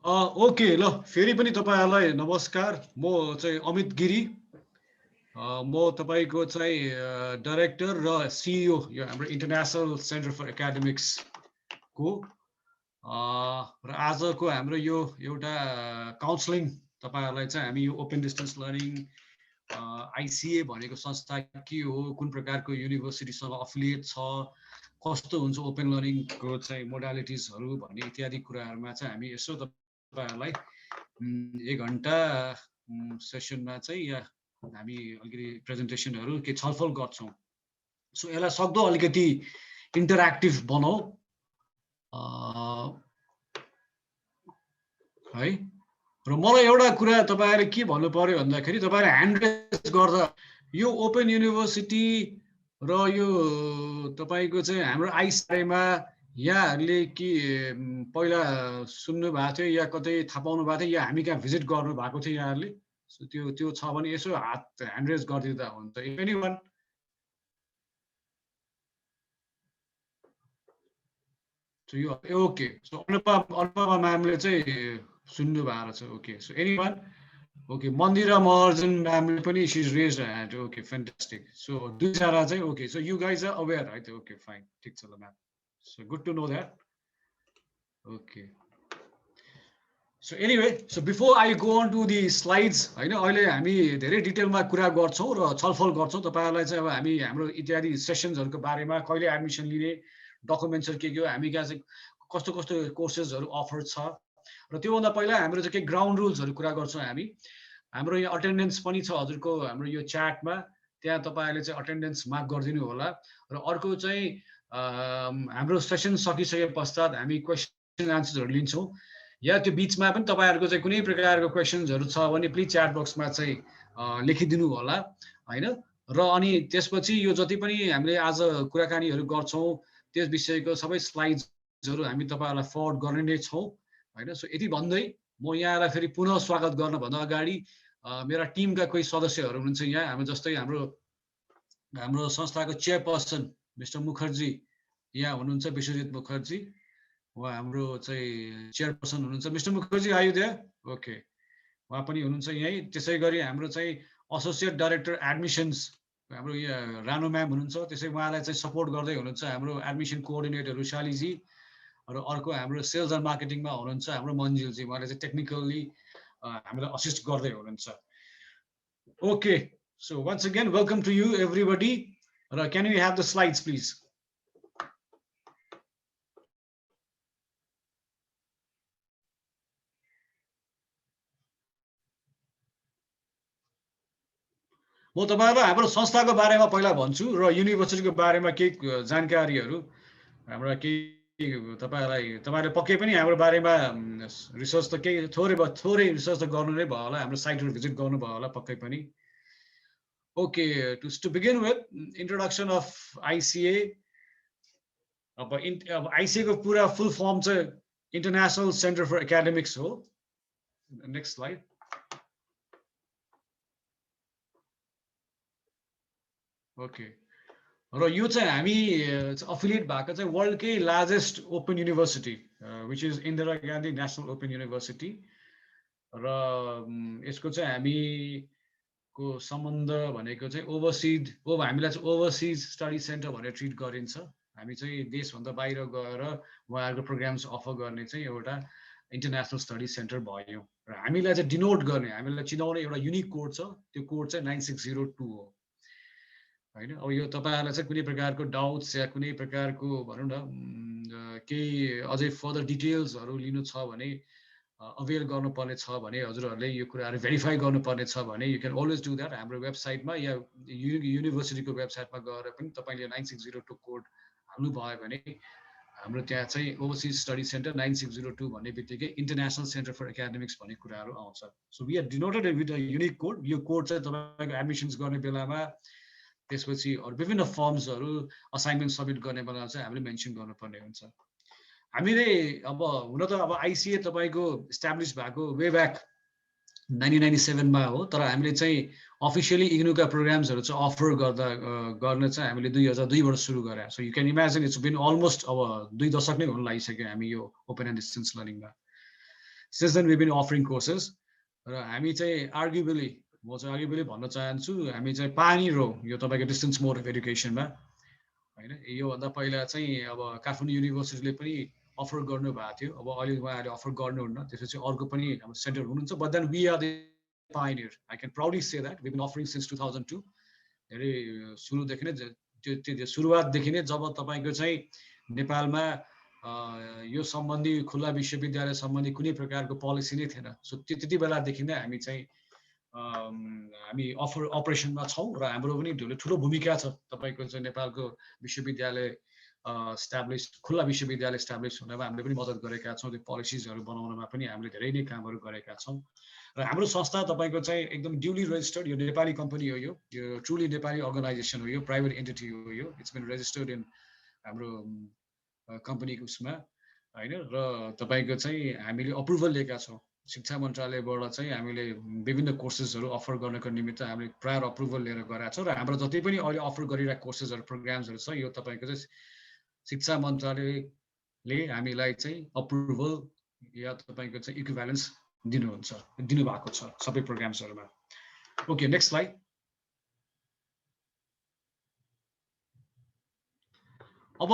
Okay ल फेरि पनि तपाईहरुलाई नमस्कार। म चाहिँ अमित गिरी। म तपाईको चाहिँ डाइरेक्टर र सिइओ यो हाम्रो इन्टरनेशनल सेन्टर फर एकाडेमिक्स को र आजको हाम्रो यो एउटा काउन्सलिङ तपाईहरुलाई चाहिँ हामी यो ओपन डिस्टेन्स लर्निङ आइसिए भनेको संस्था के हो, कुन प्रकारको युनिभर्सिटीसँग अफिलिएट छ, कस्तो हुन्छ ओपन लर्निङको चाहिँ मोडालिटिजहरु भन्ने इत्यादि कुराहरुमा चाहिँ हामी यसो तपाईहरुलाई 1 घण्टा सेसनमा चाहिँ या हामी अलिकति प्रेजेन्टेसनहरु के छलफल गर्छौं। सो यसलाई सक्दो अलिकति इन्टरएक्टिभ बनाऊ है। र मलाई एउटा कुरा तपाईहरुले के भन्नु पर्यो भन्दाखेरि तपाईहरुले ह्यान्ड रेज गर्दा यो ओपन युनिभर्सिटी र यो तपाईको चाहिँ हाम्रो आइसिएमा यहाँहरुले के पहिला सुन्नु भएको थियो या कतै थाहा पाउनु भएको थियो या हामी कहाँ भिजिट गर्नु भएको थियो यहाँहरुले? सो त्यो छ भने यसो हात ह्यान्ड रेज गरिदिँदा हुन्छ। इफ एनीवन सो यो ओके। सो अनुपमा म्यामले चाहिँ सुन्नु भएको छ। Okay so anyone okay Mandira Maharjan म्यामले पनि she is raised hand. Okay fantastic. So दुईजना चाहिँ okay so you guys are aware है त। ओके फाइन ठीक छ ल ma'am. So good to know that. Okay so anyway so before I go on to the slides हैन अहिले हामी धेरै डिटेलमा कुरा गर्छौं र छलफल गर्छौं। तपाईहरुलाई चाहिँ अब हामी हाम्रो इत्यादि सेसन्सहरुको बारेमा कहिले एडमिसन लिने डकुमेन्ट्सहरु के हो, हामी कहाँ चाहिँ कस्तो कस्तो कोर्सेसहरु अफर छ र त्योभन्दा पहिला हाम्रो चाहिँ के ग्राउन्ड रुल्सहरु कुरा गर्छौं हामी। हाम्रो यहाँ अटेन्डेन्स पनि छ हजुरको हाम्रो यो च्याटमा, त्यहाँ तपाईहरुले चाहिँ अटेन्डेन्स मार्क गरिदिनु होला। र अर्को चाहिँ हाम्रो सेसन सकिसके पश्चात हामी क्वेशन आन्सरहरु लिन्छौं या त्यो बीचमा पनि तपाईहरुको चाहिँ कुनै प्रकारको क्वेशन्सहरु छ भने प्लिज च्याट बक्समा चाहिँ लेखिदिनु होला हैन। र अनि त्यसपछि यो जति पनि हामीले आज कुराकानीहरु गर्छौं त्यस विषयको सबै स्लाइड्सहरु हामी तपाईहरुलाई फरवर्ड गर्ने नै छौं हैन। सो यति भन्दै म यहाँलाई फेरि पुनः स्वागत गर्न भन्दा अगाडि मेरा टिमका कोही सदस्यहरु हुनुहुन्छ यहाँ हाम्रो जस्तै हाम्रो संस्थाको चेयरपर्सन मिस्टर मुखर्जी यहाँ हुनुहुन्छ, विश्वजित मुखर्जी उहाँ हाम्रो चाहिँ चेयरपर्सन हुनुहुन्छ। Mister Mukherjee are you there? Okay उहाँ पनि हुनुहुन्छ यही। त्यसैगरी हाम्रो चाहिँ एसोसिएट डाइरेक्टर एडमिशन्स हाम्रो यहाँ रानु म्याम हुनुहुन्छ, त्यसै उहाँलाई चाहिँ सपोर्ट गर्दै हुनुहुन्छ हाम्रो एडमिसन कोअर्डिनेटर रुशालीजी। र अर्को हाम्रो सेल्स एन्ड मार्केटिङमा हुनुहुन्छ हाम्रो मन्जिलजी, उहाँले चाहिँ टेक्निकली हामीलाई असिस्ट गर्दै हुनुहुन्छ। Okay so once again welcome to you everybody. र can you have the slides please? म तपाईहरुलाई हाम्रो संस्थाको बारेमा पहिला भन्छु र युनिभर्सिटीको बारेमा केही जानकारीहरु हाम्रो केही तपाईहरुले पक्कै पनि हाम्रो बारेमा रिसर्च त केही थोरै रिसर्च त गर्नु नै भयो होला, हाम्रो साइटहरु भिजिट गर्नु भयो होला पक्कै पनि। Okay to begin with introduction of ICA. अब आइसिए को पूरा फुल फर्म चाहिँ इन्टरनेशनल सेन्टर फर एकाडेमिक्स हो। Next slide. ओके र यो चाहिँ हामी अफिलिएट भएको चाहिँ वर्ल्डकै largest open university which is Indira Gandhi national open university. र यसको चाहिँ हामीको सम्बन्ध भनेको चाहिँ हामीलाई चाहिँ ओभरसिज स्टडी सेन्टर भनेर ट्रिट गरिन्छ। हामी चाहिँ देशभन्दा बाहिर गएर उहाँहरूको प्रोग्राम्स अफर गर्ने चाहिँ एउटा इन्टरनेसनल स्टडी सेन्टर भयो। र हामीलाई चाहिँ डिनोट गर्ने, हामीलाई चिनाउने एउटा युनिक कोड छ, त्यो कोड चाहिँ 9602 हो हैन। अब यो तपाईहरुलाई चाहिँ कुनै प्रकारको डाउट्स या कुनै प्रकारको भनौं न केही अझै फर्दर डिटेल्सहरु लिनु छ भने अवेल गर्नुपर्ने छ भने हजुरहरुले यो कुराहरु भेरिफाई गर्नुपर्ने छ भने you can always do that. हाम्रो वेबसाइटमा या युनिभर्सिटीको वेबसाइटमा गएर पनि तपाईले 9602 कोड हाल्नु भयो भने हाम्रो त्यहाँ चाहिँ ओभरसिज स्टडी सेन्टर 9602 भन्ने बित्तिकै इन्टरनेशनल सेन्टर फर एकाडेमिक्स भन्ने कुराहरु आउँछ। So we are denoted with a unique code. यो कोड चाहिँ तपाईको एडमिशन्स गर्ने बेलामा त्यसपछि विभिन्न फर्म्सहरु असाइनमेन्ट सबमिट गर्ने बेलामा चाहिँ हामीले मेन्सन गर्नुपर्ने हुन्छ। हामीले अब हुन त अब आइसिए तपाईको एस्टाब्लिश भएको वे ब्याक 1997 मा हो, तर हामीले चाहिँ अफिसियली इग्नुका प्रोग्राम्सहरु चाहिँ अफर गर्न चाहिँ हामीले 2002 बाट सुरु गरे। So you can imagine it's been almost अब 2 दशक नै हुन लागिसक्यो हामी यो ओपन एन्ड डिस्टेन्स लर्निङमा। since then we've been offering courses र हामी चाहिँ आर्ग्युबली म चाहिँ आर्ग्युबली भन्न चाहन्छु हामी चाहिँ पानी रो यो तपाईँको डिस्टेन्स मोड अफ एडुकेसनमा हैन योभन्दा पहिला चाहिँ अब काठमाडौँ युनिभर्सिटीले पनि अफर गर्नु भएको थियो अब अहिले उहाँहरूले अफर गर्नुहुन्न त्यसपछि अर्को पनि हाम्रो सेन्टर हुनुहुन्छ but then we are the pioneer I can proudly say that we been offering since 2002 धेरै सुरुदेखि नै त्यो सुरुवातदेखि नै जब तपाईँको चाहिँ नेपालमा यो सम्बन्धी खुल्ला विश्वविद्यालय सम्बन्धी कुनै प्रकारको पोलिसी नै थिएन सो त्यति बेलादेखि नै हामी चाहिँ हामी अपरेसनमा छौँ र हाम्रो पनि ठुलो भूमिका छ तपाईँको चाहिँ नेपालको विश्वविद्यालय स्ट्याब्लिस खुल्ला विश्वविद्यालय स्ट्याब्लिस हुनमा हामीले पनि मद्दत गरेका छौँ त्यो पोलिसिजहरू बनाउनमा पनि हामीले धेरै नै कामहरू गरेका छौँ र हाम्रो संस्था तपाईँको चाहिँ एकदम ड्युली रेजिस्टर्ड यो नेपाली कम्पनी हो यो ट्रुली नेपाली अर्गनाइजेसन हो यो प्राइभेट एन्टिटी हो यो इट्स बिन रेजिस्टर्ड इन हाम्रो कम्पनीको उसमा होइन र तपाईँको चाहिँ हामीले अप्रुभल लिएका छौँ शिक्षा मन्त्रालयबाट चाहिँ हामीले विभिन्न कोर्सेसहरू अफर गर्नको निमित्त हामीले प्रायर अप्रुभल लिएर गएका छौँ र हाम्रो जति पनि अहिले अफर गरिरहेको कोर्सेसहरू प्रोग्राम्सहरू छ यो तपाईँको चाहिँ शिक्षा मन्त्रालयले हामीलाई चाहिँ अप्रुभल या तपाईँको चाहिँ इक्विभ्यालेन्स दिनुभएको छ सबै प्रोग्राम्सहरूमा ओके नेक्स्ट स्लाइड अब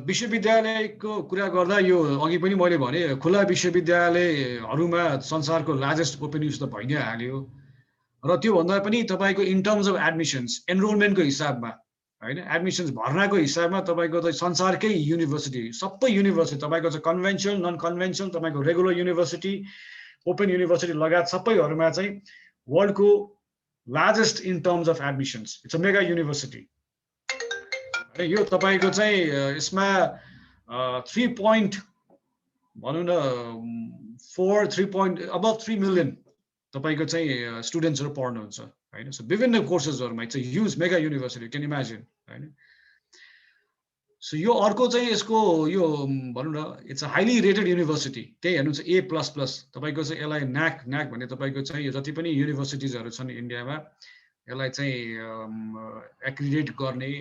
विश्वविद्यालयको कुरा गर्दा यो अघि पनि मैले भने खुला विश्वविद्यालयहरूमा संसारको लार्जेस्ट ओपन युनिभर्सिटी त भइ नै हाल्यो र त्योभन्दा पनि तपाईँको इन टर्म्स अफ एडमिसन्स एनरोलमेन्टको हिसाबमा होइन एडमिसन्स भर्नाको हिसाबमा तपाईँको त संसारकै युनिभर्सिटी सबै युनिभर्सिटी तपाईँको चाहिँ कन्भेन्सनल नन कन्भेन्सनल तपाईँको रेगुलर युनिभर्सिटी ओपन युनिभर्सिटी लगायत सबैहरूमा चाहिँ वर्ल्डको largest in terms of admissions it's a mega university यो तपाईँको चाहिँ यसमा 3 भनौँ न 3 मिलियन तपाईँको चाहिँ स्टुडेन्ट्सहरू पढ्नुहुन्छ होइन सो विभिन्न कोर्सेसहरूमा it's a huge mega university can imagine होइन सो यो अर्को चाहिँ यसको यो भनौँ न it's a highly rated university त्यही हेर्नुहुन्छ A++ तपाईँको चाहिँ यसलाई न्याक भन्ने तपाईँको चाहिँ यो जति पनि युनिभर्सिटिजहरू छन् इन्डियामा यसलाई चाहिँ एक्रिडेट गर्ने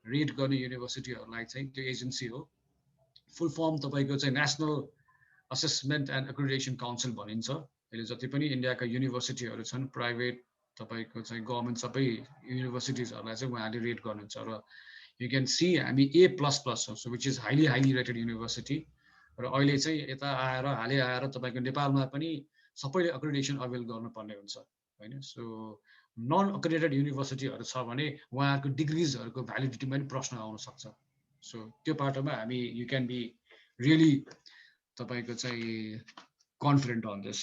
रेट गर्ने युनिभर्सिटीहरूलाई चाहिँ त्यो एजेन्सी हो फुल फर्म तपाईँको चाहिँ national assessment and accreditation council भनिन्छ अहिले जति पनि इन्डियाका युनिभर्सिटीहरू छन् प्राइभेट तपाईँको चाहिँ गभर्मेन्ट सबै युनिभर्सिटिजहरूलाई चाहिँ उहाँहरूले रेट गर्नुहुन्छ र यु क्यान सी हामी A++ हो so which is highly rated university र अहिले चाहिँ यता आएर तपाईँको नेपालमा पनि सबैले एक्रिडेसन अवेल गर्नुपर्ने हुन्छ होइन सो नन अक्रेडिटेड युनिभर्सिटीहरू छ भने उहाँहरूको डिग्रिजहरूको भ्यालिडिटीमा पनि प्रश्न आउन सक्छ सो त्यो पाटोमा हामी यु क्यान बी रियली तपाईँको चाहिँ कन्फिडेन्ट अन दिस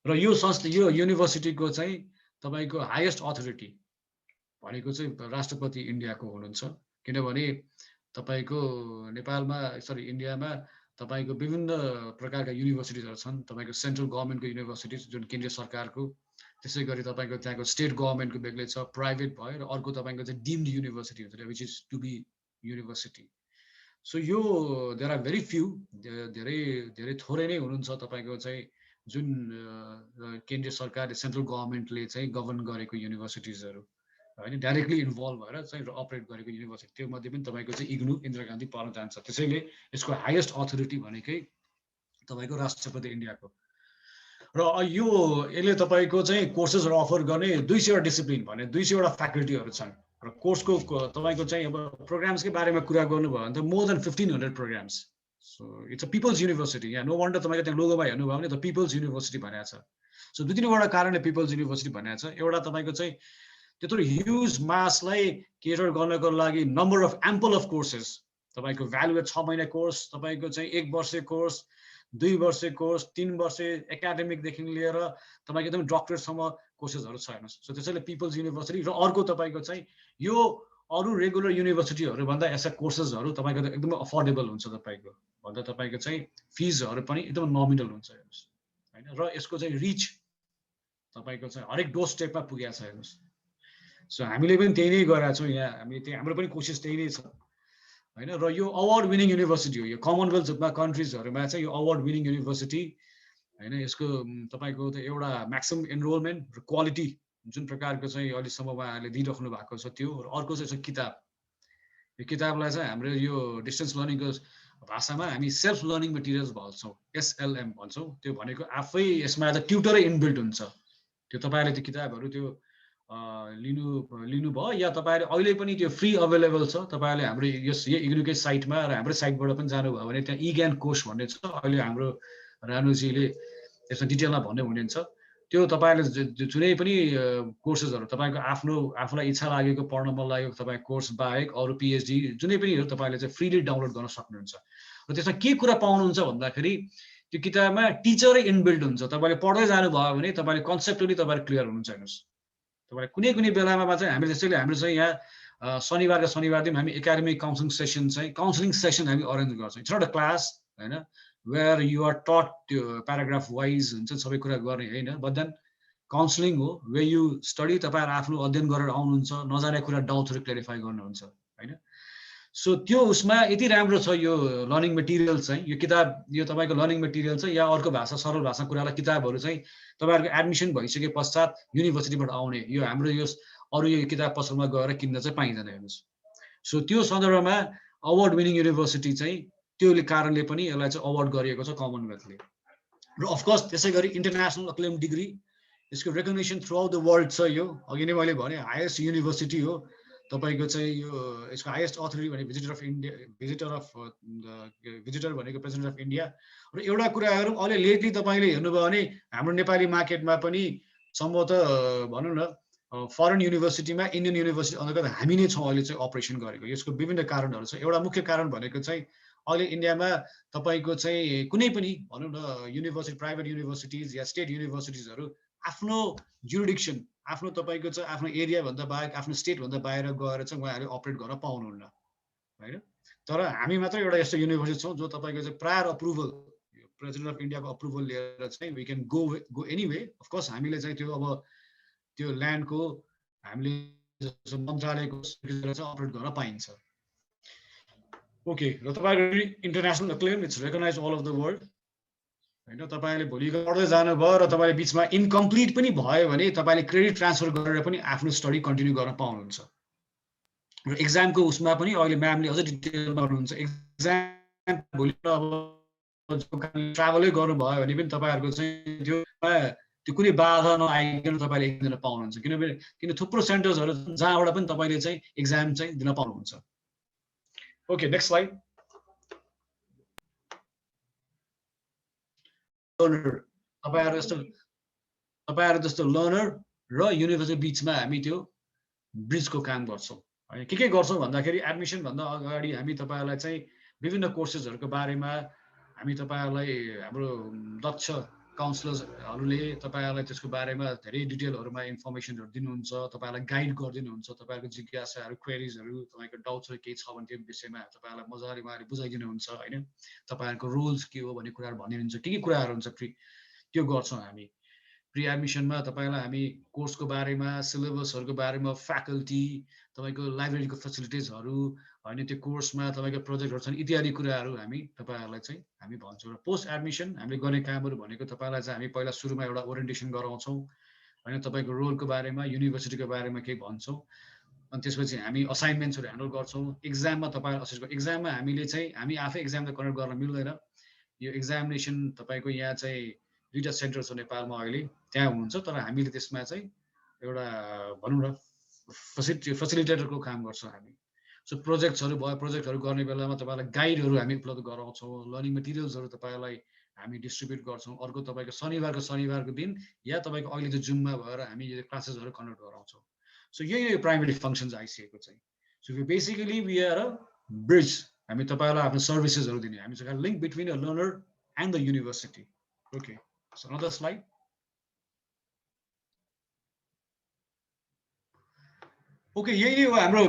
र यो संस्था यो युनिभर्सिटीको चाहिँ तपाईँको हाइएस्ट अथोरिटी भनेको चाहिँ राष्ट्रपति इन्डियाको हुनुहुन्छ किनभने तपाईँको नेपालमा इन्डियामा तपाईँको विभिन्न प्रकारका युनिभर्सिटिजहरू छन् तपाईँको सेन्ट्रल गभर्मेन्टको युनिभर्सिटिज जुन केन्द्रीय सरकारको त्यसै गरी तपाईँको त्यहाँको स्टेट गभर्मेन्टको बेग्लै छ प्राइभेट भयो र अर्को तपाईँको चाहिँ डिम्ड युनिभर्सिटी हुन्छ which is to be university so यो देयर आर भेरी फ्यु धेरै थोरै नै हुनुहुन्छ तपाईँको चाहिँ जुन केन्द्रीय सरकारले सेन्ट्रल गभर्मेन्टले चाहिँ गभर्न गरेको युनिभर्सिटिजहरू होइन डाइरेक्टली इन्भल्भ भएर चाहिँ अपरेट गरेको युनिभर्सिटी त्यो मध्ये पनि तपाईँको चाहिँ इग्नू इन्दिरा गान्धी पर्न जान्छ त्यसैले यसको हाइएस्ट अथोरिटी भनेकै तपाईँको राष्ट्रपति इन्डियाको र यो यसले तपाईँको चाहिँ कोर्सेसहरू अफर गर्ने 200 डिसिप्लिन भने 200 फ्याकल्टीहरू छन् र कोर्सको तपाईँको चाहिँ अब प्रोग्राम्सकै बारेमा कुरा गर्नुभयो भने त more than 1500 programmes so it's a people's university यहाँ नो वन्डर तपाईँको त्यहाँ लोगोमा हेर्नुभयो भने त पिपल्स युनिभर्सिटी भनेको छ सो 2-3वटा कारणले पिपल्स युनिभर्सिटी भनेको छ एउटा तपाईँको चाहिँ त्यत्रो ह्युज मासलाई केटर गर्नको लागि number of ample of courses तपाईँको भ्यालुएट 6 महिना कोर्स तपाईँको चाहिँ 1 वर्ष कोर्स 2 वर्ष कोर्स 3 वर्ष एकाडेमिकदेखि लिएर तपाईँको एकदम डक्टरेटसम्म कोर्सेसहरू छ हेर्नुहोस् सो त्यसैले पिपल्स युनिभर्सिटी र अर्को तपाईँको चाहिँ यो अरू रेगुलर युनिभर्सिटीहरू भन्दा यस्ता कोर्सेसहरू तपाईँको त एकदमै अफोर्डेबल हुन्छ तपाईँको भन्दा तपाईँको चाहिँ फिजहरू पनि एकदम नोमिनल हुन्छ हेर्नुहोस् होइन र यसको चाहिँ रिच तपाईँको चाहिँ हरेक डोर स्टेपमा पुगेको छ हेर्नुहोस् सो हामीले पनि त्यही नै गरेका छौँ यहाँ हामी त्यही हाम्रो पनि कोसिस त्यही नै छ होइन र यो अवार्ड विनिङ युनिभर्सिटी हो यो कमनवेल्थमा कन्ट्रिजहरूमा चाहिँ यो अवार्ड विनिङ युनिभर्सिटी होइन यसको तपाईँको त एउटा म्याक्सिमम एनरोलमेन्ट र क्वालिटी जुन प्रकारको चाहिँ अहिलेसम्म उहाँहरूले दिइराख्नु भएको छ त्यो र अर्को चाहिँ छ किताब यो किताबलाई चाहिँ हाम्रो यो डिस्टेन्स लर्निङको भाषामा हामी सेल्फ लर्निङ मेटेरियल्स भन्छौँ, SLM भन्छौँ। त्यो भनेको आफै यसमा त ट्युटरै इनबिल्ट हुन्छ। त्यो तपाईँले त्यो किताबहरू त्यो लिनुभयो या तपाईँले अहिले पनि त्यो फ्री अभाइलेबल छ। तपाईँले हाम्रो यस युनिकै साइटमा र हाम्रो साइटबाट पनि जानुभयो भने त्यहाँ ज्ञान कोर्स भन्ने छ। अहिले हाम्रो रानुजीले त्यसमा डिटेलमा भन्ने हुनुहुन्छ। त्यो तपाईँले जुनै पनि कोर्सेसहरू तपाईँको आफूलाई इच्छा लागेको पढ्न मन लागेको तपाईँ कोर्स बाहेक अरू PhD जुनै पनि तपाईँले चाहिँ फ्रीली डाउनलोड गर्न सक्नुहुन्छ। र त्यसमा के कुरा पाउनुहुन्छ भन्दाखेरि त्यो किताबमा टिचरै इनबिल्ट हुन्छ। तपाईँले पढ्दै जानुभयो भने तपाईँले कन्सेप्टली तपाईँले क्लियर हुनुहुन्छ। हेर्नुहोस्, तपाईँले कुनै बेलामा चाहिँ हामी त्यसैले हाम्रो चाहिँ यहाँ शनिबार दिन हामी एकाडेमिक काउन्सिलिङ सेसन हामी अरेन्ज गर्छौँ। इट्स नट अ क्लास होइन, वेयर यु आर टट त्यो प्याराग्राफ वाइज हुन्छ सबै कुरा गर्ने होइन, बट देन काउन्सिलिङ हो वे यु स्टडी। तपाईँहरू आफ्नो अध्ययन गरेर आउनुहुन्छ, नजानेको कुरा डाउट्सहरू क्लियरिफाई गर्नुहुन्छ होइन। सो त्यो उसमा यति राम्रो छ यो लर्निङ मेटेरियल चाहिँ। यो किताब यो तपाईँको लर्निङ मेटेरियल चाहिँ या अर्को भाषा सरल भाषा कुरालाई किताबहरू चाहिँ तपाईँहरूको एडमिसन भइसके पश्चात युनिभर्सिटीबाट आउने यो हाम्रो यो अरू यो किताब पसलमा गएर किन्न चाहिँ पाइँदैन। हेर्नुहोस्, सो त्यो सन्दर्भमा अवार्ड विनिङ युनिभर्सिटी चाहिँ त्यो कारणले पनि यसलाई चाहिँ अवार्ड गरिएको छ कमनवेल्थले। र अफकोर्स त्यसै गरी इन्टरनेसनल अक्लेम डिग्री, यसको recognition through out the world छ। यो अघि नै मैले भने हाइएस्ट युनिभर्सिटी हो तपाईँको चाहिँ यो। यसको हाइएस्ट अथोरिटी भनेको भिजिटर भनेको प्रेसिडेन्ट अफ इन्डिया। र एउटा कुराहरू अहिले लेटली तपाईँले हेर्नुभयो भने हाम्रो नेपाली मार्केटमा पनि सम्भवतः भनौँ न फरेन युनिभर्सिटीमा इन्डियन युनिभर्सिटी अन्तर्गत हामी नै छौँ अहिले चाहिँ अपरेसन गरेको। यसको विभिन्न कारणहरू छ। एउटा मुख्य कारण भनेको चाहिँ अहिले इन्डियामा तपाईँको चाहिँ कुनै पनि भनौँ न युनिभर्सिटी, प्राइभेट युनिभर्सिटिज या स्टेट युनिभर्सिटिजहरू आफ्नो जुरिडिक्सन, आफ्नो तपाईँको चाहिँ आफ्नो एरियाभन्दा बाहेक आफ्नो स्टेटभन्दा बाहिर गएर चाहिँ उहाँहरूले अपरेट गर्न पाउनुहुन्न होइन। तर हामी मात्र एउटा यस्तो युनिभर्सिटी छौँ जो तपाईँको चाहिँ प्रायर अप्रुभल, प्रेसिडेन्ट अफ इन्डियाको अप्रुभल लिएर चाहिँ we can go anyway. Of course हामीले चाहिँ त्यो अब त्यो ल्यान्डको हामीले मन्त्रालयको चाहिँ अपरेट गर्न पाइन्छ। ओके, र तपाईँको international acclaim, it's recognize all over the world होइन। तपाईँले भोलि पढ्दै जानुभयो र तपाईँले बिचमा इन्कम्प्लिट पनि भयो भने तपाईँले क्रेडिट ट्रान्सफर गरेर पनि आफ्नो स्टडी कन्टिन्यू गर्न पाउनुहुन्छ। र एक्जामको उसमा पनि अहिले म्यामले अझै डिटेलमा गर्नुहुन्छ। एक्जाम भोलि अब ट्राभलै गर्नुभयो भने पनि तपाईँहरूको चाहिँ त्यो कुनै बाधा नआइकन तपाईँले एक्जाम दिन पाउनुहुन्छ। किन थुप्रो सेन्टर्सहरू जहाँबाट पनि तपाईँले चाहिँ एक्जाम चाहिँ दिन पाउनुहुन्छ। Okay, next slide. तपाईँहरू जस्तो लर्नर र युनिभर्सिटी बिचमा हामी त्यो ब्रिजको काम गर्छौँ होइन। के गर्छौँ भन्दाखेरि एडमिसन भन्दा अगाडि हामी तपाईँहरूलाई चाहिँ विभिन्न कोर्सेसहरूको बारेमा हामी तपाईँहरूलाई हाम्रो दक्ष काउन्सिलर्सहरूले तपाईँहरूलाई त्यसको बारेमा धेरै डिटेलहरूमा इन्फर्मेसनहरू दिनुहुन्छ, तपाईँहरूलाई गाइड गरिदिनुहुन्छ। तपाईँहरूको जिज्ञासाहरू, क्वेरिजहरू, तपाईँको डाउट्सहरू केही छ भने त्यो विषयमा तपाईँहरूलाई मजाले उहाँले बुझाइदिनुहुन्छ होइन। तपाईँहरूको रोल्स के हो भन्ने कुराहरू भनिदिनुहुन्छ। के कुराहरू हुन्छ त्यो गर्छौँ हामी। प्रि एडमिसनमा तपाईँलाई हामी कोर्सको बारेमा, सिलेबसहरूको बारेमा, फ्याकल्टी, तपाईँको लाइब्रेरीको फेसिलिटिजहरू होइन, त्यो कोर्समा तपाईँको प्रोजेक्टहरू छन् इत्यादि कुराहरू हामी तपाईँहरूलाई चाहिँ हामी भन्छौँ। र पोस्ट एडमिसन हामीले गर्ने कामहरू भनेको तपाईँलाई चाहिँ हामी पहिला सुरुमा एउटा ओरिएन्टेसन गराउँछौँ होइन, तपाईँको रोलको बारेमा, युनिभर्सिटीको बारेमा केही भन्छौँ। अनि त्यसपछि हामी असाइनमेन्ट्सहरू ह्यान्डल गर्छौँ। एक्जाममा तपाईँहरू असेस गर्छौँ। एक्जाममा हामी आफै एक्जाम त कन्डक्ट गर्न मिल्दैन। यो एक्जामिनेसन तपाईँको यहाँ चाहिँ 2टा सेन्टर छ नेपालमा अहिले, त्यहाँ हुन्छ। तर हामीले त्यसमा चाहिँ एउटा भनौँ न फेसिलिटेटरको काम गर्छौँ हामी। सो प्रोजेक्ट्सहरू भयो, प्रोजेक्टहरू गर्ने बेलामा तपाईँलाई गाइडहरू हामी उपलब्ध गराउँछौँ। लर्निङ मेटेरियल्सहरू तपाईँलाई हामी डिस्ट्रिब्युट गर्छौँ। अर्को तपाईँको शनिबारको दिन या तपाईँको अहिले चाहिँ जुममा भएर हामी यो क्लासेसहरू कन्डक्ट गराउँछौँ। सो यही प्राइमेरी फङ्सन्स आइसकेको चाहिँ। So basically we are a bridge. हामी तपाईँलाई आफ्नो सर्भिसेसहरू दिने, हामी चाहिँ link between a learner and the university. Okay, so another slide. Okay, यही हो हाम्रो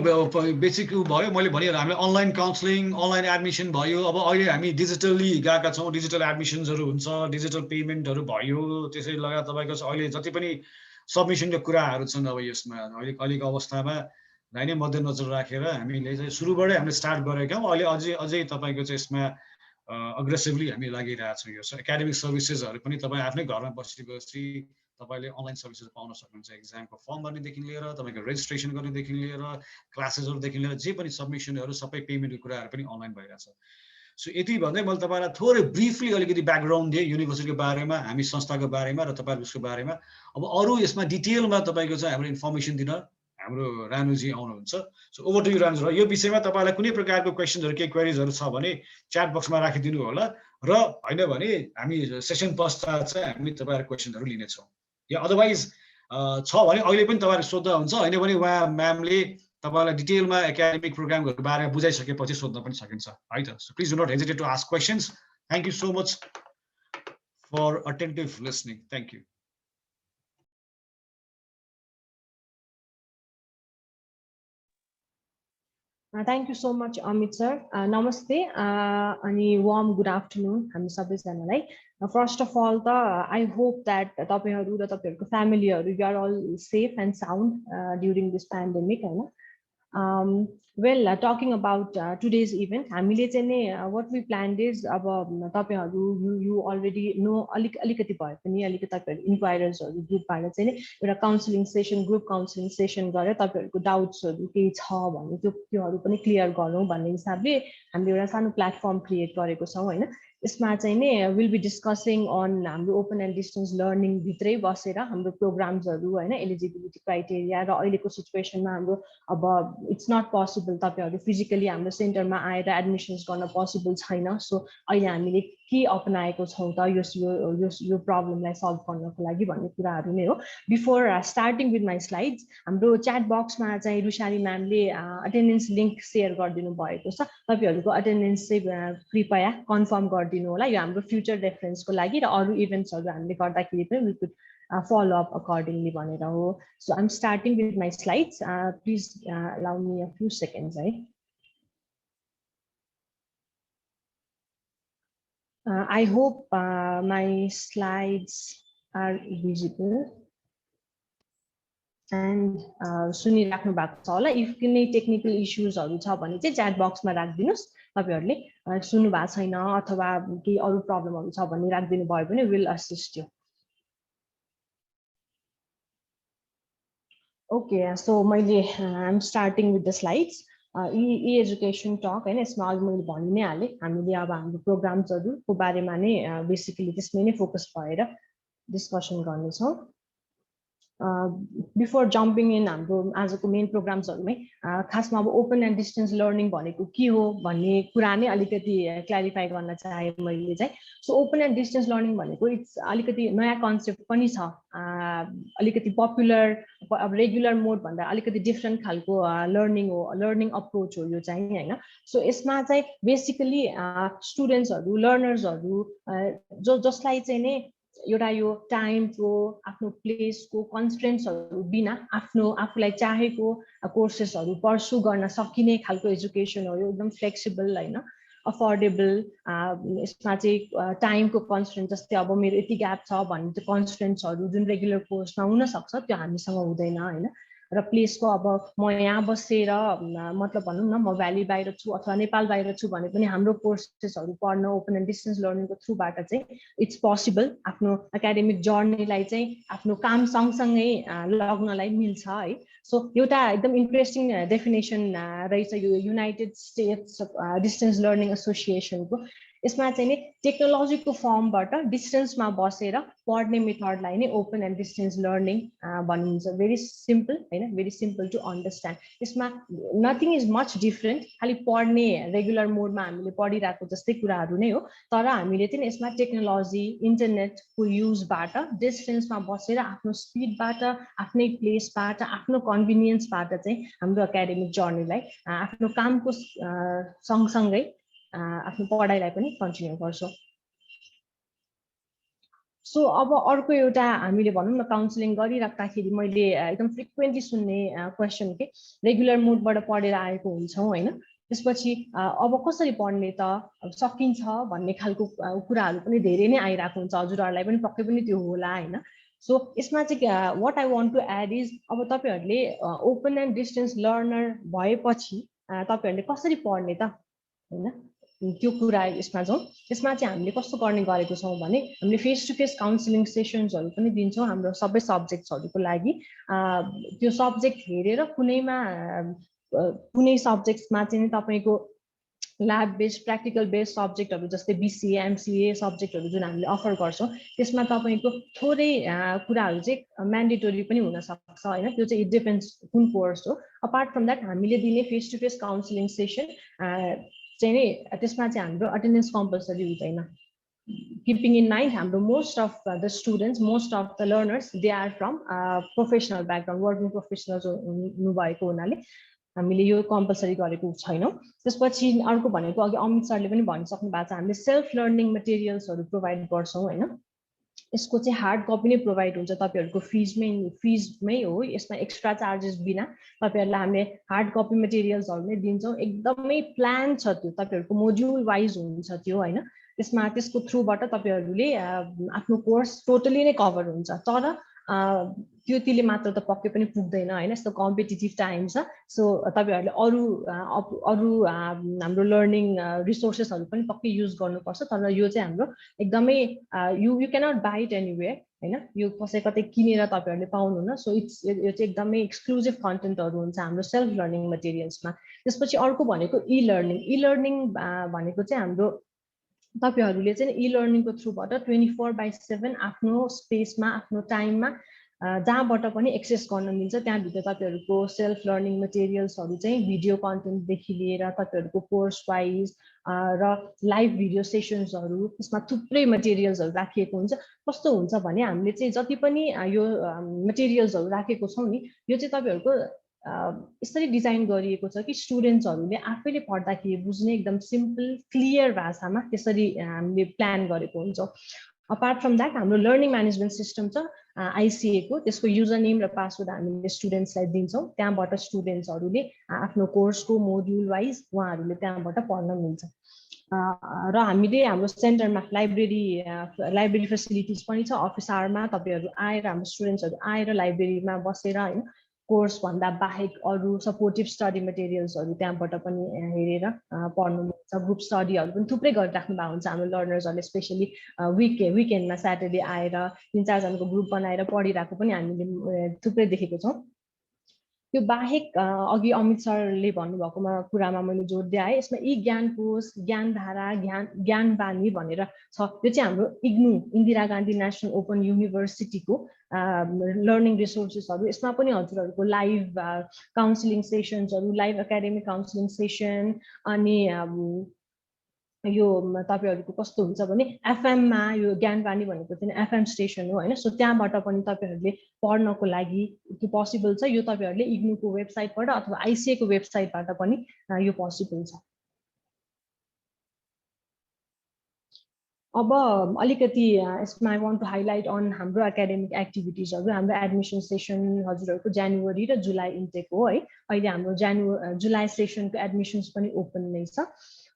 बेसिक भयो। मैले भनिहालेँ हामीले अनलाइन काउन्सिलिङ, अनलाइन एडमिसन भयो। अब अहिले हामी डिजिटल्ली गएका छौँ। डिजिटल एडमिसन्सहरू हुन्छ, डिजिटल पेमेन्टहरू भयो। त्यसै लगायत तपाईँको अहिले जति पनि सबमिसनको कुराहरू छन् अब यसमा अहिलेको अवस्थामा नै मध्यनजर राखेर हामीले चाहिँ सुरुबाटै हामीले स्टार्ट गरेका हौँ। अहिले अझै तपाईँको चाहिँ यसमा अग्रेसिभली हामी लागिरहेछौँ। यो एकाडेमिक सर्भिसेसहरू पनि तपाईँ आफ्नै घरमा बसी तपाईँले अनलाइन सर्भिसेस पाउन सक्नुहुन्छ। एक्जामको फर्म भर्नेदेखि लिएर तपाईँको रेजिस्ट्रेसन गर्नेदेखि लिएर क्लासेसहरूदेखि लिएर जे पनि सबमिसनहरू सबै पेमेन्टको कुराहरू पनि अनलाइन भइरहेछ। सो यति भन्दै मैले तपाईलाई थोरै ब्रिफली अलिकति ब्याकग्राउन्ड दिएँ युनिभर्सिटीको बारेमा, हामी संस्थाको बारेमा र तपाईहरु उसको बारेमा। अब अरु यसमा डिटेलमा तपाईको चाहिँ हाम्रो इन्फर्मेसन दिन हाम्रो रानुजी आउनुहुन्छ। So over to you Ranu. यो विषयमा तपाईलाई कुनै प्रकारको क्वेशनहरु केही क्वेरीजहरु छ भने च्याट बक्समा राखिदिनु होला र हैन भने हामी सेसन पश्चात चाहिँ हामी तपाईहरुको क्वेशनहरु लिनेछौँ। या अदरवाइज छ भने अहिले पनि तपाईहरु सोध्दा हुन्छ, हैन भने उहाँ म्यामले तपाईलाई डिटेलमा एकाडेमिक प्रोग्रामहरुको बारेमा बुझाइसकेपछि सोध्न पनि सकिन्छ है त। So please do not hesitate to ask questions. Thank you so much for attentive listening. Thank you. Thank you so much, Amit sir. Namaste. Ani warm good afternoon. हामी सबैजनालाई. First of all, I hope that तपाईहरु र तपाईहरुको फ्यामिलीहरु you are all safe and sound during this pandemic, हैन? Well, talking about today's event, हामीले चाहिँ नि what we planned is अब तपाईहरु you already know अलिकति भए पनि अलिकति तपाईहरु इन्क्वायरर्सहरु ग्रुपबाट चाहिँ नि एउटा counselling session, group counselling session गरेर तपाईहरुको डाउट्सहरु केही छ भने त्योहरु पनि क्लियर गरौँ भन्ने हिसाबले हामीले एउटा सानो प्लेटफर्म क्रिएट गरेको छौं, हैन? यसमा चाहिँ नि विल बी डिस्कसिङ अन हाम्रो ओपन एन्ड डिस्टेन्स लर्निङ भित्रै बसेर हाम्रो प्रोग्राम्सहरु, हैन, एलिजिबिलिटी क्राइटेरिया र अहिलेको सिचुएसनमा हाम्रो अब इट्स नट पोसिबल तपाईहरु फिजिकली हाम्रो सेन्टरमा आएर एडमिसन्स गर्न पोसिबल छैन। सो अहिले हामीले के अपनाएको छौं त यो प्रब्लमलाई सल्भ गर्नको लागि भन्ने कुराहरु नै हो। Before starting with my slides, हाम्रो च्याट बक्समा चाहिँ रुशाली म्यामले अटेन्डेन्स लिंक शेयर गरिदिनु भएको छ। तपाईहरुको अटेन्डेन्स चाहिँ कृपया कन्फर्म गरिदिनु होला। यो हाम्रो फ्युचर रेफरेन्सको लागि र अरु इभेन्ट्सहरु हामीले गर्दाखेरि पनि we could follow up accordingly भनेर हो। So I'm starting with my slides. Please allow me a few seconds, right? I hope my slides are visible and सुनिराख्नु भएको छ होला। इफ कुनै टेक्निकल इश्यूजहरु छ भने चाहिँ च्याट बक्समा राखिदिनुस्। तपाईहरुले सुन्नु भएको छैन अथवा केही अरु प्रब्लमहरु छ भने राखिदिनु भयो भने will assist you. Okay, so I'm starting with the slides. E-education talk, हैन, यसमा अघि मैले भनि नै हाले हामीले अब हाम्रो प्रोग्राम्सहरुको बारेमा नै बेसिकली त्यसमै नै फोकस भएर डिस्कसन गर्ने छौं। बिफोर जम्पिङ इन हाम्रो आजको मेन प्रोग्राम्सहरुमै खासमा अब ओपन एन्ड डिस्टेन्स लर्निङ भनेको के हो भन्ने कुरा नै अलिकति क्ल्यारिफाई गर्न चाहे मैले चाहिँ। So open and distance learning भनेको इट्स अलिकति नयाँ कन्सेप्ट पनि छ, अलिकति पपुलर अब रेगुलर मोड भन्दा अलिकति डिफरेन्ट खालको लर्निङ हो, लर्निङ अप्रोच हो यो चाहिँ, हैन? सो यसमा चाहिँ बेसिकली स्टुडेन्ट्सहरु, लर्नर्सहरु जसलाई चाहिँ नि एउटा यो टाइमको, आफ्नो प्लेसको कन्स्ट्रेन्ट्सहरु बिना आफूलाई चाहेको कोर्सेसहरु पर्सु गर्न सकिने खालको एजुकेसन हो यो। एकदम फ्लेक्सिबल, हैन, अफोर्डेबल। यसमा चाहिँ टाइमको कन्स्ट्रेन्ट जस्तै अब मेरो यति ग्याप छ भन्ने त्यो कन्स्ट्रेन्ट्सहरु जुन रेगुलर कोर्समा हुन सक्छ त्यो हामीसँग हुँदैन, हैन? र प्लेसको अब म यहाँ बसेर मतलब भनौं न म भ्याली बाहिर छु अथवा नेपाल बाहिर छु भने पनि हाम्रो कोर्सेसहरु पढ्न ओपन एन्ड डिस्टेन्स लर्निङको थ्रुबाट चाहिँ इट्स पोसिबल। आफ्नो एकाडेमिक जर्नीलाई चाहिँ आफ्नो काम सँगसँगै लग्नलाई मिल्छ, है। सो एउटा एकदम इन्ट्रेस्टिङ डेफिनेसन रहेछ यो युनाइटेड स्टेट्स डिस्टेन्स लर्निङ एसोसिएसनको। यसमा चाहिँ नि टेक्नोलोजीको फर्मबाट डिस्टेन्समा बसेर पढ्ने मेथडलाई नै ओपन एन्ड डिस्टेन्स लर्निङ भनिन्छ। भेरी सिम्पल, हैन, भेरी सिम्पल टु अन्डरस्ट्यान्ड। यसमा नथिङ इज मच डिफरेन्ट, खालि पढ्ने रेगुलर मोडमा हामीले पढिरहेको जस्तै कुराहरु नै हो, तर हामीले चाहिँ यसमा टेक्नोलोजी, इन्टरनेटको युजबाट डिस्टेन्समा बसेर आफ्नो स्पिडबाट, आफ्नै प्लेसबाट, आफ्नो कन्भिनियन्सबाट चाहिँ हाम्रो एकाडेमिक जर्नीलाई आफ्नो कामको सँगसँगै आफ्नो पढाइलाई पनि कन्टिन्यू गर्छौं। सो अब अर्को एउटा हामीले भनौं न काउन्सिलिङ गरिराख्दाखेरि मैले एकदम फ्रिक्वेन्टली सुन्ने क्वेशन के रेगुलर मोडबाट पढेर आएको हुन्छौं, हैन? त्यसपछि अब कसरी पढ्ने त, सकिन्छ भन्ने खालको कुराहरु पनि धेरै नै आइराको हुन्छ। हजुरहरुलाई पनि पक्कै पनि त्यो होला, हैन? सो यसमा चाहिँ what I want to add is अब तपाईहरुले ओपन एन्ड डिस्टेन्स लर्नर भएपछि तपाईहरुले कसरी पढ्ने त, हैन? त्यो कुरा यसमा जाउँ। यसमा चाहिँ हामीले कस्तो गर्ने गरेको छौं भने हामीले फेस टु फेस काउन्सिलिङ सेसन्सहरु पनि दिन्छौं हाम्रो सबै सब्जेक्ट्सहरुको लागि। त्यो सब्जेक्ट हेरेर कुनै सब्जेक्ट्समा चाहिँ तपाईको ल्याब बेस्ड प्र्याक्टिकल बेस्ड सब्जेक्टहरू जस्तै BCA MCA सब्जेक्टहरू जुन हामीले अफर गर्छौँ त्यसमा तपाईँको थोरै कुराहरू चाहिँ म्यान्डेटोरी पनि हुनसक्छ होइन, त्यो चाहिँ इट डिपेन्ड्स कुन कोर्स हो। अपार्ट फ्रम द्याट हामीले दिने face to face counselling session चाहिँ नि त्यसमा चाहिँ हाम्रो अटेन्डेन्स कम्पलसरी हुँदैन। Keeping in mind, most of the students, most of the learners, they are from professional background, working professionals भएको हुनाले हामीले यो कम्पलसरी गरेको छैनौँ। त्यसपछि अर्को भनेको अघि अमित सरले पनि भनिसक्नु भएको छ, हामीले सेल्फ लर्निङ मटेरियल्सहरू प्रोभाइड गर्छौँ होइन। यसको चाहिँ हार्ड कपी नै प्रोभाइड हुन्छ तपाईँहरूको फिजमै हो, यसमा एक्स्ट्रा चार्जेस बिना तपाईँहरूलाई हामीले हार्ड कपी मटेरियल्सहरू नै दिन्छौँ। एकदमै प्लान छ त्यो, तपाईँहरूको मोड्युल वाइज हुन्छ त्यो होइन। त्यसमा त्यसको थ्रुबाट तपाईँहरूले आफ्नो कोर्स टोटली नै कभर हुन्छ। तर त्यो त्यसले मात्र त पक्कै पनि पुग्दैन होइन, यस्तो कम्पिटिटिभ टाइम छ। सो तपाईँहरूले अरू हाम्रो लर्निङ रिसोर्सेसहरू पनि पक्कै युज गर्नुपर्छ। तर यो चाहिँ हाम्रो एकदमै you cannot by it anywhere होइन, यो कसै कतै किनेर तपाईँहरूले पाउनुहुन्न। सो यो चाहिँ एकदमै एक्सक्लुजिभ कन्टेन्टहरू हुन्छ हाम्रो सेल्फ लर्निङ मटेरियल्समा। त्यसपछि अर्को भनेको ई लर्निङ भनेको चाहिँ हाम्रो तपाईहरुले चाहिँ ई लर्निङको थ्रुबाट 24/7 आफ्नो स्पेसमा आफ्नो टाइममा जहाँबाट पनि एक्सेस गर्न मिल्छ। त्यहाँभित्र तपाईहरुको सेल्फ लर्निङ मटेरियल्सहरू चाहिँ भिडियो कन्टेन्टदेखि लिएर तपाईहरुको कोर्स वाइज र लाइभ भिडियो सेसन्सहरू, त्यसमा थुप्रै मटेरियल्सहरू राखिएको हुन्छ। कस्तो हुन्छ भने हामीले चाहिँ जति पनि यो मटेरियल्सहरू राखेको छौँ नि, यो चाहिँ तपाईहरुको यसरी डिजाइन गरिएको छ कि स्टुडेन्ट्सहरूले आफैले पढ्दाखेरि बुझ्ने एकदम सिम्पल क्लियर भाषामा त्यसरी हामीले प्लान गरेको हुन्छ। अपार्ट फ्रम द्याट हाम्रो लर्निङ म्यानेजमेन्ट सिस्टम छ ICA को, त्यसको युजर नेम र पासवर्ड हामीले स्टुडेन्ट्सलाई दिन्छौँ। त्यहाँबाट स्टुडेन्ट्सहरूले आफ्नो कोर्सको मोड्युल वाइज उहाँहरूले त्यहाँबाट पढ्न मिल्छ। र हामीले हाम्रो सेन्टरमा लाइब्रेरी फेसिलिटिज पनि छ। अफिस आवरमा तपाईहरु आएर, हाम्रो स्टुडेन्ट्सहरू आएर लाइब्रेरीमा बसेर हैन कोर्स भन्दा बाहेक अरू सपोर्टिभ स्टडी मटेरियल्सहरू त्यहाँबाट पनि हेरेर पढ्नु मिल्छ। ग्रुप स्टडीहरू पनि थुप्रै गरिराख्नु भएको हुन्छ हाम्रो लर्नर्सहरूले, स्पेसली विकेन्डमा स्याटरडे आएर 3-4 जनाको ग्रुप बनाएर पढिरहेको पनि हामीले थुप्रै देखेको छौँ। यो बाहेक अघि अमित सरले भन्नुभएकोमा कुरामा मैले जोड दिएँ, यसमा ई ज्ञान कोष, ज्ञानधारा, ज्ञानबानी भनेर छ। यो चाहिँ हाम्रो इग्नू इन्दिरा गान्धी नेसनल ओपन युनिभर्सिटीको लर्निङ रिसोर्सेसहरू। यसमा पनि हजुरहरूको लाइभ काउन्सिलिङ सेसन्सहरू, लाइभ एकाडेमिक काउन्सिलिङ सेसन, अनि यो तपाईहरुको कस्तो हुन्छ भने FM मा यो ज्ञानवाणी भनेको चाहिँ FM स्टेसन हो हैन। सो त्यहाँबाट पनि तपाईहरुले पढ्नको लागि त्यो पोसिबल छ। यो तपाईहरुले इग्नूको वेबसाइटबाट अथवा ICA को वेबसाइटबाट पनि यो पोसिबल छ। अब अलिकति यसमा I want to highlight on हाम्रो एकाडेमिक एक्टिभिटिजहरू। हाम्रो एडमिसन सेसन हजुरहरूको जनवरी र जुलाई इन्टेक हो है। अहिले हाम्रो जुलाई सेसनको एडमिसन्स पनि ओपन नै छ।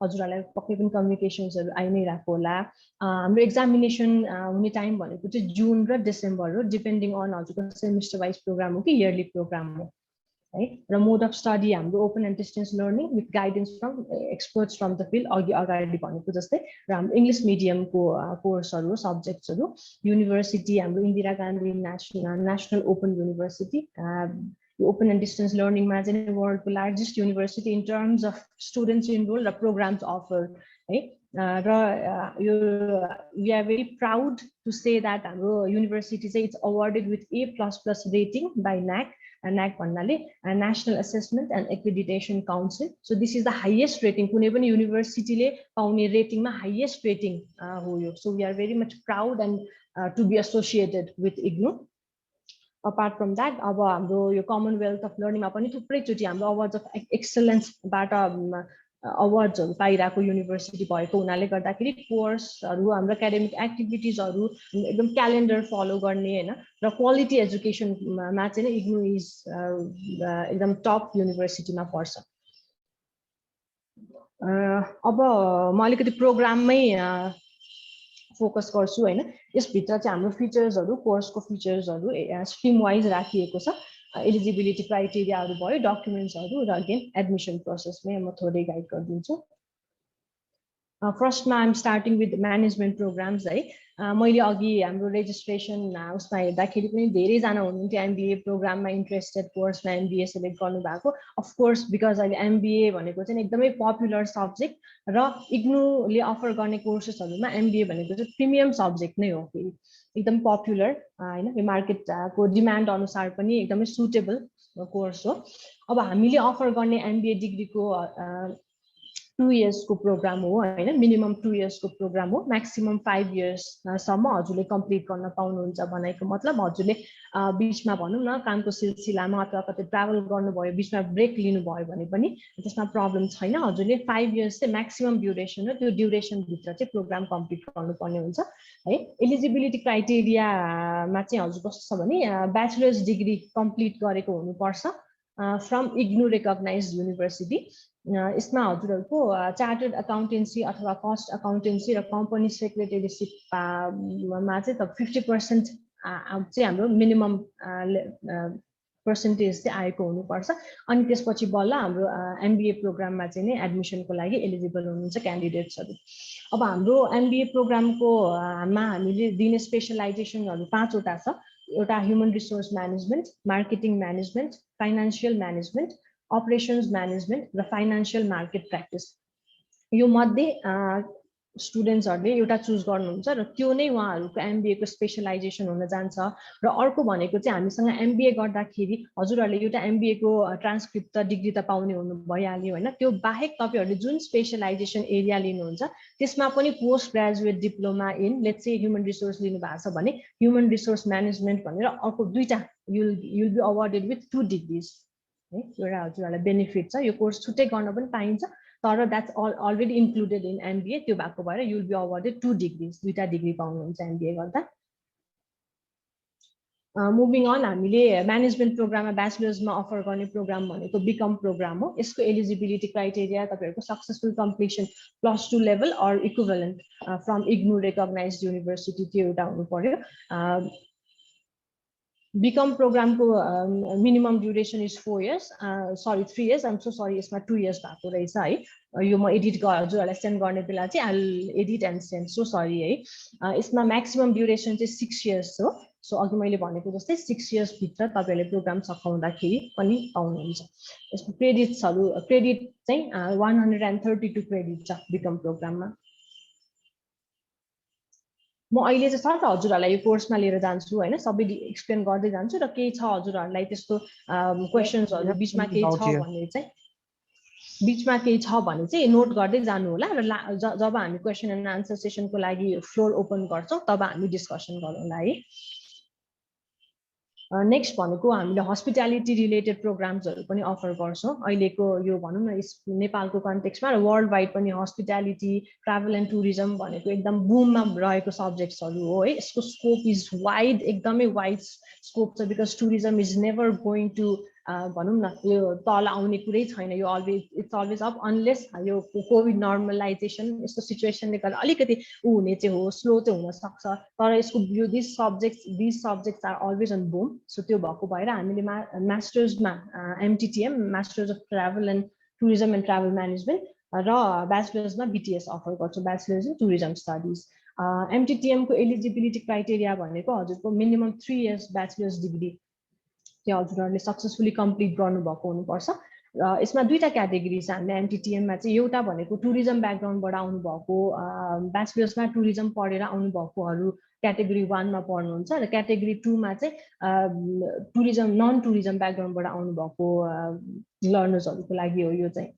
हजुरहरूलाई पक्कै पनि कम्युनिकेसन्सहरू आइ नै रहेको होला। हाम्रो एक्जामिनेसन हुने टाइम भनेको चाहिँ जुन र डिसेम्बर हो, डिपेन्डिङ अन हजुरको सेमिस्टर वाइज प्रोग्राम हो कि इयरली प्रोग्राम हो है। र मोड अफ स्टडी हाम्रो open and distance learning with guidance from experts from the field, अघि अगाडि भनेको जस्तै। र हाम्रो इङ्ग्लिस मिडियमको कोर्सहरू, सब्जेक्ट्सहरू। युनिभर्सिटी हाम्रो Indira Gandhi national open university, open and distance लर्निङमा चाहिँ वर्ल्डको largest university in terms of students enrol र प्रोग्राम्स अफर है। र यो we are very proud to say that हाम्रो युनिभर्सिटी चाहिँ it's awarded with A++ rating by NAC भन्नाले national assessment and accreditation council. So this is the highest rating, कुनै पनि युनिभर्सिटीले पाउने रेटिङमा हाइएस्ट रेटिङ हो यो। So we are very much proud and to be associated with IGNOU. Apart from that अब हाम्रो यो कमनवेल्थ अफ लर्निङमा पनि थुप्रैचोटि हाम्रो अवार्ड्स अफ एक्सलेन्सबाट अवार्ड्सहरू पाइरहेको युनिभर्सिटी भएको हुनाले गर्दाखेरि कोर्सहरू, हाम्रो एकाडेमिक एक्टिभिटिजहरू एकदम क्यालेन्डर फलो गर्ने होइन, र क्वालिटी एजुकेसनमा चाहिँ इग्नू इज एकदम टप युनिभर्सिटीमा पर्छ। अब म अलिकति प्रोग्राममै फोकस गर्छु हैन। यसभित्र चाहिँ हाम्रो फिचर्सहरू, कोर्सको फिचर्सहरू स्ट्रिम वाइज राखिएको छ। एलिजिबिलिटी क्राइटेरियाहरू भयो, डकुमेन्ट्सहरू, र अगेन एडमिसन प्रोसेसमै म थोरै गाइड गरिदिन्छु। फर्स्टमा I'm starting with management programmes है। मैले अघि हाम्रो रेजिस्ट्रेसन उसमा हेर्दाखेरि पनि धेरैजना हुनुहुन्थ्यो एमबिए प्रोग्राममा इन्ट्रेस्टेड, कोर्समा एमबिए सेलेक्ट गर्नुभएको। अफकोर्स बिकज अहिले एमबिए भनेको चाहिँ एकदमै पपुलर सब्जेक्ट र इग्नुले अफर गर्ने कोर्सेसहरूमा एमबिए भनेको चाहिँ प्रिमियम सब्जेक्ट नै हो, फेरि एकदम पपुलर होइन, यो मार्केटको डिमान्ड अनुसार पनि एकदमै सुटेबल कोर्स हो। अब हामीले अफर गर्ने एमबिए डिग्रीको 2 इयर्सको प्रोग्राम हो होइन, मिनिमम 2 इयर्सको प्रोग्राम हो, म्याक्सिमम 5 इयर्ससम्म हजुरले कम्प्लिट गर्न पाउनुहुन्छ। भनेको मतलब हजुरले बिचमा भनौँ न कामको सिलसिलामा अथवा कतै ट्राभल गर्नुभयो, बिचमा ब्रेक लिनुभयो भने पनि त्यसमा प्रब्लम छैन। हजुरले 5 इयर्स चाहिँ म्याक्सिमम ड्युरेसन हो, त्यो ड्युरेसनभित्र चाहिँ प्रोग्राम कम्प्लिट गर्नुपर्ने हुन्छ है। एलिजिबिलिटी क्राइटेरियामा चाहिँ हजुर कस्तो छ भने ब्याचलर्स डिग्री कम्प्लिट गरेको हुनुपर्छ फ्रम इग्नु रेकग्नाइज युनिभर्सिटी। यसमा हजुरहरूको चार्टर्ड अकाउन्टेन्सी अथवा कस्ट अकाउन्टेन्सी र कम्पनी सेक्रेटरीसिपमा चाहिँ 50% चाहिँ हाम्रो मिनिमम पर्सेन्टेज चाहिँ आएको हुनुपर्छ। अनि त्यसपछि बल्ल हाम्रो एमबिए प्रोग्राममा चाहिँ नै एडमिसनको लागि एलिजिबल हुनुहुन्छ क्यान्डिडेट्सहरू। अब हाम्रो एमबिए प्रोग्रामको हामीले दिने स्पेसलाइजेसनहरू 5वटा छ। एउटा human resource management, marketing management, financial management, operations management र फाइनान्सियल मार्केट प्र्याक्टिस। यो मध्ये स्टुडेन्ट्सहरूले एउटा चुज गर्नुहुन्छ र त्यो नै उहाँहरूको एमबिएको स्पेसलाइजेसन हुन जान्छ। र अर्को भनेको चाहिँ हामीसँग एमबिए गर्दाखेरि हजुरहरूले एउटा एमबिएको ट्रान्सक्रिप्ट त डिग्री त पाउने हुनु भइहाल्यो होइन, त्यो बाहेक तपाईँहरूले जुन स्पेसलाइजेसन एरिया लिनुहुन्छ त्यसमा पनि post graduate diploma in let's say human resource लिनुभएको छ भने ह्युमन रिसोर्स म्यानेजमेन्ट भनेर अर्को 2टा you'll be awarded with 2 degrees है। एउटा हजुरहरूलाई बेनिफिट छ, यो कोर्स छुट्टै गर्न पनि पाइन्छ तर that's already included in MBA, त्यो भएको भएर युल बी अवार्डेड 2 डिग्रिज, 2टा डिग्री पाउनुहुन्छ एमबिए गर्दा। मुभिङ अन, हामीले म्यानेजमेन्ट प्रोग्राममा ब्याचलर्समा अफर गर्ने प्रोग्राम भनेको बिकम प्रोग्राम हो। यसको एलिजिबिलिटी क्राइटेरिया तपाईँहरूको successful completion +2 level or equivalent from IGNOU recognise university, त्यो एउटा हुनु पर्यो। बिकम प्रोग्रामको minimum duration is 4 years, 3 years, I'm so sorry, यसमा 2 इयर्स भएको रहेछ है। यो म एडिट हजुरहरूलाई सेन्ड गर्ने बेला चाहिँ I edit and send, so sorry है। यसमा म्याक्सिमम ड्युरेसन चाहिँ 6 इयर्स हो। सो अघि मैले भनेको जस्तै 6 इयर्सभित्र तपाईँहरूले प्रोग्राम सकाउँदाखेरि पनि पाउनुहुन्छ। यसको क्रेडिट्सहरू, क्रेडिट चाहिँ 132 क्रेडिट छ बिकम प्रोग्राममा। म अहिले चाहिँ सर्ट हजुरहरूलाई यो कोर्समा लिएर जान्छु होइन, सबै एक्सप्लेन गर्दै जान्छु र केही छ हजुरहरूलाई त्यस्तो क्वेसन्सहरू बिचमा केही छ भने चाहिँ नोट गर्दै जानु होला र जब हामी क्वेसन एन्ड आन्सर सेसनको लागि फ्लोर ओपन गर्छौँ तब हामी डिस्कसन गरौँला है। नेक्स्ट भनेको हामीले हस्पिटालिटी रिलेटेड प्रोग्राम्सहरू पनि अफर गर्छौँ अहिलेको यो भनौँ न नेपालको कन्टेक्स्टमा र वर्ल्ड वाइड पनि। हस्पिटालिटी, ट्राभल एन्ड टुरिज्म भनेको एकदम बुममा रहेको सब्जेक्ट्सहरू हो है। यसको स्कोप इज वाइड, एकदमै वाइड स्कोप छ, because tourism is never going to भनौँ न यो तल आउने कुरै छैन, यो इट्स अलवेज अप अनलेस यो कोभिड नर्मलाइजेसन यस्तो सिचुएसनले गर्दा अलिकति हुने चाहिँ हो, स्लो चाहिँ हुनसक्छ, तर यसको यो this subjects are always on boom. So त्यो भएको भएर हामीले मास्टर्समा MTTM, masters of travel and tourism and travel management र ब्याचलर्समा बिटिएस अफर गर्छौँ, ब्याचलर्स इन टुरिज्म स्टडिज। एमटिटिएमको एलिजिबिलिटी क्राइटेरिया भनेको हजुरको मिनिमम 3 इयर्स ब्याचलर्स डिग्री त्यो हजुरहरूले सक्सेसफुली कम्प्लिट गर्नुभएको हुनुपर्छ। र यसमा 2टा क्याटेगोरी छ हामीले एमटिटिएममा चाहिँ। एउटा भनेको टुरिज्म ब्याकग्राउन्डबाट आउनुभएको, ब्याचलर्समा टुरिज्म पढेर आउनुभएकोहरू क्याटेगोरी 1मा पढ्नुहुन्छ र क्याटेगोरी 2मा चाहिँ टुरिज्म नन टुरिज्म ब्याकग्राउन्डबाट आउनुभएको लर्नर्सहरूको लागि हो यो चाहिँ।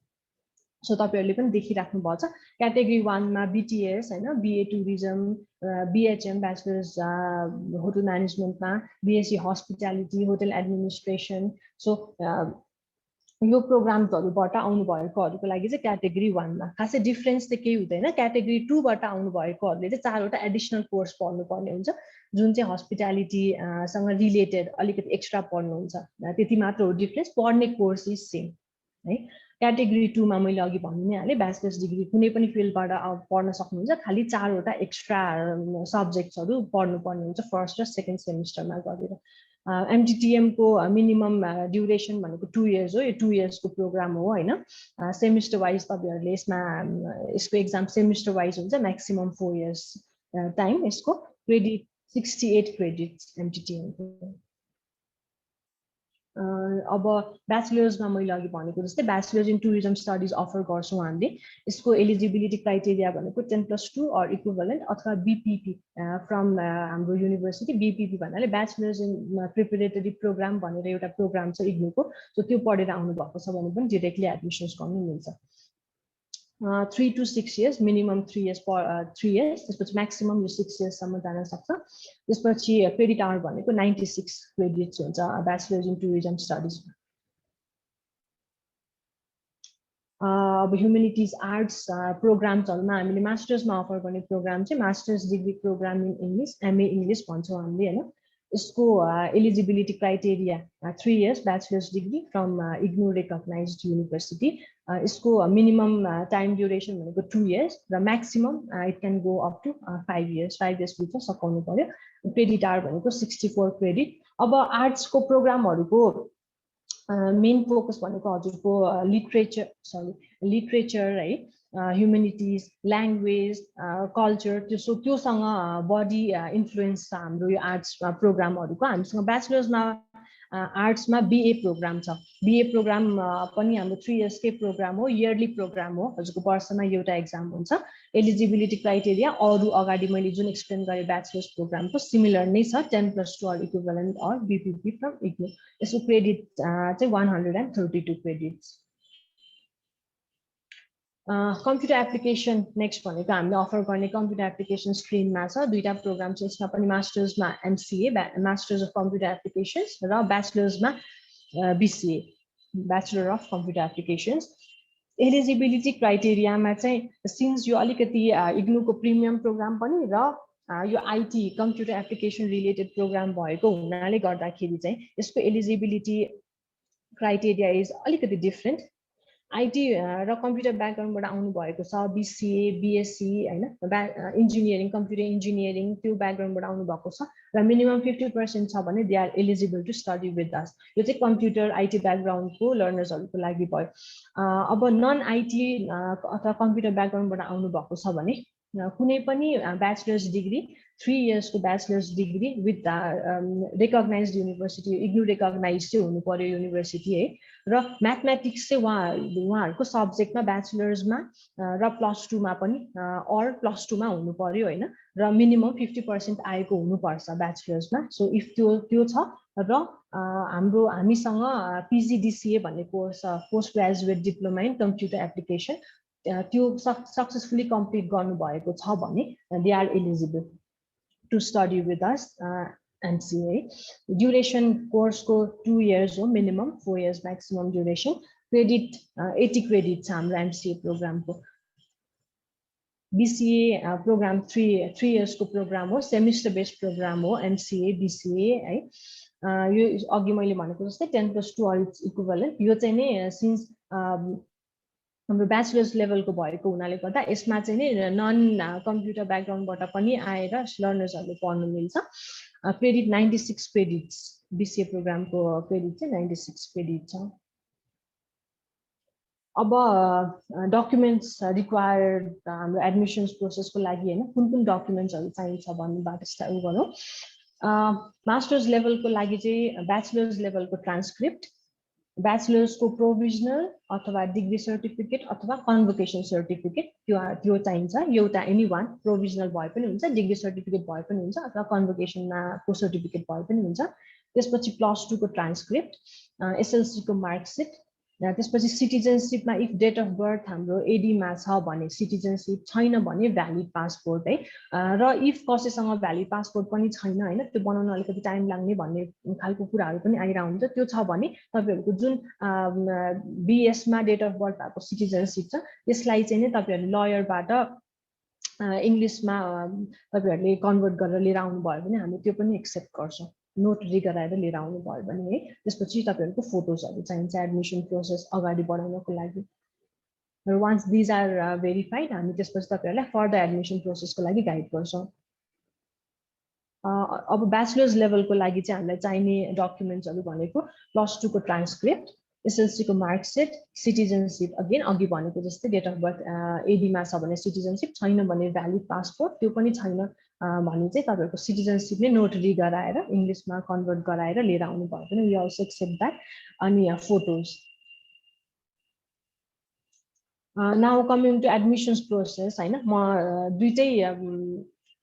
सो तपाईँहरूले पनि देखिराख्नु भएको छ क्याटेगोरी 1मा बिटिएस होइन, BA tourism, BHM bachelors hotel म्यानेजमेन्टमा, BSc hospitality, hotel administration. So यो प्रोग्रामहरूबाट आउनुभएकोहरूको लागि चाहिँ क्याटेगोरी 1मा खासै डिफ्रेन्स चाहिँ केही हुँदैन। क्याटेगोरी 2बाट आउनुभएकोहरूले चाहिँ 4वटा एडिसनल कोर्स पढ्नुपर्ने हुन्छ जुन चाहिँ हस्पिटालिटीसँग रिलेटेड अलिकति एक्स्ट्रा पढ्नुहुन्छ, त्यति मात्र हो डिफ्रेन्स, पढ्ने कोर्स इज सेम है। क्याटेगोरी 2मा मैले अघि भन्नु नै हालेँ, ब्याचलर्स डिग्री कुनै पनि फिल्डबाट पढ्न सक्नुहुन्छ, खालि 4वटा एक्स्ट्रा सब्जेक्ट्सहरू पढ्नुपर्ने हुन्छ फर्स्ट र सेकेन्ड सेमिस्टरमा गरेर। MTTM को मिनिमम ड्युरेसन भनेको 2 इयर्स हो यो 2 इयर्स को प्रोग्राम हो हैन सेमिस्टर वाइज तपाईहरुले यसमा यसको एक्जाम सेमिस्टर वाइज हुन्छ म्याक्सिमम 4 इयर्स टाइम यसको क्रेडिट 68 क्रेडिट्स MTTM को अब ब्याचलर्समा मैले अघि भनेको जस्तै bachelors in tourism studies offer गर्छौं हामीले यसको एलिजिबिलिटी क्राइटेरिया भनेको 10+2 अर इक्विभलेन्ट अथवा बीपीपी फ्रम हाम्रो युनिभर्सिटी बीपीपी भन्नाले ब्याचलर्स इन प्रिपरेटरी प्रोग्राम भनेर एउटा प्रोग्राम छ इग्नुको सो त्यो पढेर आउनु भएको छ भने पनि डाइरेक्टली एडमिसन्स गर्नु मिल्छ 3 to 6 years minimum 3 years for 3 years त्यसपछि maximum यो 6 years सम्म जान सक्छ त्यसपछि क्रेडिट आवर भनेको 96 क्रेडिट्स हुन्छ ब्याचलर्स इन टुरिज्म स्टडिज अब ह्युमनिटिज आर्ट्स प्रोग्राम्सहरुमा हामीले मास्टर्समा अफर गर्ने प्रोग्राम चाहिँ masters degree programme in English MA English भन्छौं हामीले हैन यसको eligibility criteria 3 years bachelors degree from IGNOU recognised university यसको मिनिमम टाइम ड्युरेसन भनेको 2 years र maximum it can go up to 5 years 5 years भित्र सकाउनु पर्यो क्रेडिट आवर भनेको 64 क्रेडिट अब आर्ट्सको प्रोग्रामहरुको मेन फोकस भनेको हजुरको लिटरेचर है ह्युमनिटिज ल्याङ्ग्वेज कल्चर त्योसँग बडी इन्फ्लुएन्स छ हाम्रो यो आर्ट्स प्रोग्रामहरुको हामीसँग ब्याचलर्समा आर्ट्समा बीए प्रोग्राम छ बीए प्रोग्राम पनि हाम्रो 3 years कै प्रोग्राम हो इयरली प्रोग्राम हो हजुरको वर्षमा एउटा एक्जाम हुन्छ एलिजिबिलिटी क्राइटेरिया अरु अगाडि मैले जुन एक्सप्लेन गरे ब्याचलर्स प्रोग्रामको सिमिलर नै छ 10+2 or equivalent or BPP from IGNOU यसको क्रेडिट चाहिँ 132 क्रेडिट्स कम्प्युटर एप्लिकेसन नेक्स्ट भनेको हामीले अफर गर्ने कम्प्युटर एप्लिकेसन स्ट्रिममा छ दुईटा प्रोग्राम छ यसमा पनि मास्टर्समा MCA masters of computer applications र ब्याचलर्समा BCA bachelor of computer applications eligibility क्राइटेरियामा चाहिँ सिन्स यो अलिकति इग्नुको प्रिमियम प्रोग्राम पनि र यो IT computer application related programme भएको हुनाले गर्दाखेरि चाहिँ यसको एलिजिबिलिटी क्राइटेरिया इज अलिकति डिफरेन्ट आईटी र कम्प्युटर ब्याकग्राउन्डबाट आउनु भएको छ बीसीए बीएससी हैन इन्जिनियरिङ कम्प्युटर इन्जिनियरिङ त्यो ब्याकग्राउन्डबाट आउनु भएको छ र मिनिमम 50% छ भने they are eligible to study with us यो चाहिँ कम्प्युटर आईटी ब्याकग्राउन्डको लर्नर्सहरुको लागि भयो अब नन आईटी अथवा कम्प्युटर ब्याकग्राउन्डबाट आउनु भएको छ भने कुनै पनि ब्याचलर्स डिग्री 3 years को bachelors degree with recognized university IGNOU recognized चाहिँ हुनु पर्यो युनिभर्सिटी है र म्याथमेटिक्स चाहिँ उहाँहरुको सब्जेक्टमा ब्याचलर्समा र +2 मा पनि अर +2 मा हुनु पर्यो हैन र मिनिमम 50% आएको हुनुपर्छ ब्याचलर्समा सो इफ त्यो छ र हामीसँग पीजीडीसीए भन्ने course post graduate diploma in computer application त्यो सक्सेसफुली कम्प्लिट गर्नु भएको छ भने they are eligible to study with us MCA duration कोर्सको 2 years हो minimum 4 years maximum duration credit 80 credit छ हाम्रो एमसीए प्रोग्रामको बीसीए प्रोग्राम 3 years को प्रोग्राम हो सेमिस्टर बेस्ड प्रोग्राम हो एमसीए बीसीए है यो अघि मैले भनेको जस्तै 10+2 अर इक्विभलेन्ट यो चाहिँ नै सिन्स हाम्रो ब्याचलर्स लेभलको भएको हुनाले गर्दा यसमा चाहिँ नि नन कम्प्युटर ब्याकग्राउन्डबाट पनि आएर लर्नर्सहरुले पढ्नु मिल्छ क्रेडिट 96 क्रेडिट्स बीसीए प्रोग्रामको क्रेडिट चाहिँ 96 क्रेडिट छ अब डकुमेन्ट्स रिक्वायर्ड हाम्रो एडमिसन्स प्रोसेसको लागि हैन कुन डकुमेन्ट्सहरु चाहिन्छ भन्नेबाट स्टार्ट गरौँ मास्टर्स लेभलको लागि चाहिँ ब्याचलर्स लेभलको ट्रान्सक्रिप्ट ब्याचलर्स को प्रोभिजनल अथवा डिग्री सर्टिफिकेट अथवा कन्भोकेसन सर्टिफिकेट त्यो चाहिन्छ एउटा एनी वान प्रोभिजनल भए पनि हुन्छ डिग्री सर्टिफिकेट भए पनि हुन्छ अथवा कन्भोकेसनमा को सर्टिफिकेट भए पनि हुन्छ त्यसपछि +2 को ट्रान्सक्रिप्ट एसएलसी को मार्कसिट त्यसपछि सिटिजनशिपमा इफ डेट अफ बर्थ हाम्रो एडीमा छ भने सिटिजनशिप छैन भने भ्यालिड पासपोर्ट है र इफ कसैसँग भ्यालिड पासपोर्ट पनि छैन हैन त्यो बनाउन अलिकति टाइम लाग्ने भन्ने खालको कुराहरु पनि आइरा हुन्छ त्यो छ भने तपाईहरुको जुन बीएस मा डेट अफ बर्थ भएको सिटिजनशिप छ त्यसलाई चाहिँ नि तपाईहरु लयरबाट इंग्लिशमा तपाईहरुले कन्भर्ट गरेर लिएर आउनु भयो भने हामी त्यो पनि एक्सेप्ट गर्छौं नोटरी गराएर लिएर आउनु भयो भने है त्यसपछि तपाईहरुको फोटोजहरु चाहिन्छ एडमिसन प्रोसेस अगाडि बढाउनको लागि र वन्स दिस आर भेरिफाइड हामी त्यसपछि तपाईहरुलाई फर्दर एडमिसन प्रोसेसको लागि गाइड गर्छौं अब ब्याचलर्स लेभलको लागि चाहिँ हामीलाई चाहिने डकुमेन्ट्सहरू भनेको +2 को ट्रान्सक्रिप्ट, एसएलसी को मार्कसिट, सिटिजनशिप, अगेन अघि भनेको जस्तै डेट अफ बर्थ एडीमा छ भने सिटिजनशिप, छैन भने भ्यालिड पासपोर्ट, त्यो पनि छैन भने चाहिँ तपाईँहरूको सिटिजनशिप नै नोटरी गराएर इङ्ग्लिसमा कन्भर्ट गराएर लिएर आउनु भयो भने वी अल्सो एक्सेप्ट द्याट। अनि photos. Now coming to admissions process हैन, म दुईटै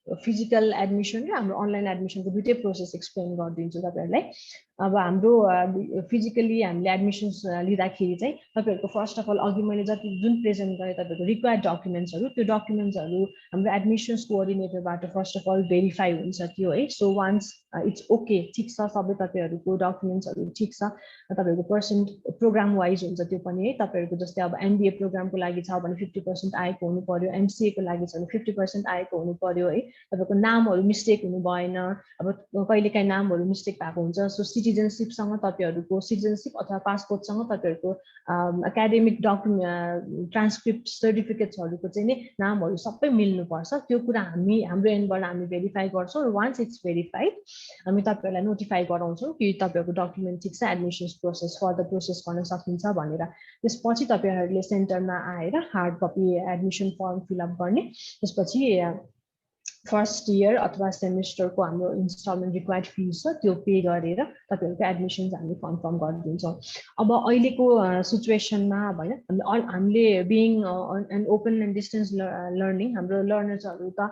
फिजिकल एडमिसन र हाम्रो अनलाइन एडमिसनको दुईटै प्रोसेस एक्सप्लेन गरिदिन्छु तपाईँहरूलाई। अब हाम्रो फिजिकली हामीले एडमिसन्स लिँदाखेरि चाहिँ तपाईँहरूको फर्स्ट अफ अल अघि मैले जति जुन प्रेजेन्ट गरेँ तपाईँहरूको रिक्वायर्ड डकुमेन्ट्सहरू, त्यो डकुमेन्ट्सहरू हाम्रो एडमिसन्स कोअर्डिनेटरबाट फर्स्ट अफ अल भेरिफाई हुन्छ त्यो है। सो वान्स इट्स ओके, ठिक छ सबै तपाईँहरूको डकुमेन्ट्सहरू ठिक छ, तपाईँहरूको पर्सेन्ट प्रोग्राम वाइज हुन्छ त्यो पनि है। तपाईँहरूको जस्तै अब एमबिए प्रोग्रामको लागि छ भने 50% आएको हुनु पर्यो, एमसिए को लागि छ भने 50% आएको हुनु पर्यो है। तपाईँको नामहरू मिस्टेक हुनु भएन, अब कहिलेकाहीँ नामहरू मिस्टेक भएको हुन्छ। सो सिटिजनशिपसँग तपाईँहरूको सिटिजनशिप अथवा पासपोर्टसँग तपाईँहरूको एकाडेमिक डकुमेन्ट ट्रान्सक्रिप्ट सर्टिफिकेट्सहरूको चाहिँ नि नामहरू सबै मिल्नुपर्छ। त्यो कुरा हाम्रो एन्डबाट हामी भेरिफाई गर्छौँ। वान्स इट्स भेरिफाइड हामी तपाईँहरूलाई नोटिफाई गराउँछौँ कि तपाईँहरूको डकुमेन्ट ठिक छ, एडमिसन्स प्रोसेस फर्दर प्रोसेस गर्न सकिन्छ भनेर। त्यसपछि तपाईँहरूले सेन्टरमा आएर hard copy admission form fill up गर्ने, त्यसपछि फर्स्ट इयर अथवा सेमिस्टरको हाम्रो इन्स्टलमेन्ट रिक्वायर्ड फिज छ त्यो पे गरेर तपाईँहरूको एडमिसन्स हामीले कन्फर्म गरिदिन्छौँ। अब अहिलेको सिचुएसनमा होइन, हामीले being and open and distance learning, हाम्रो लर्नर्सहरू त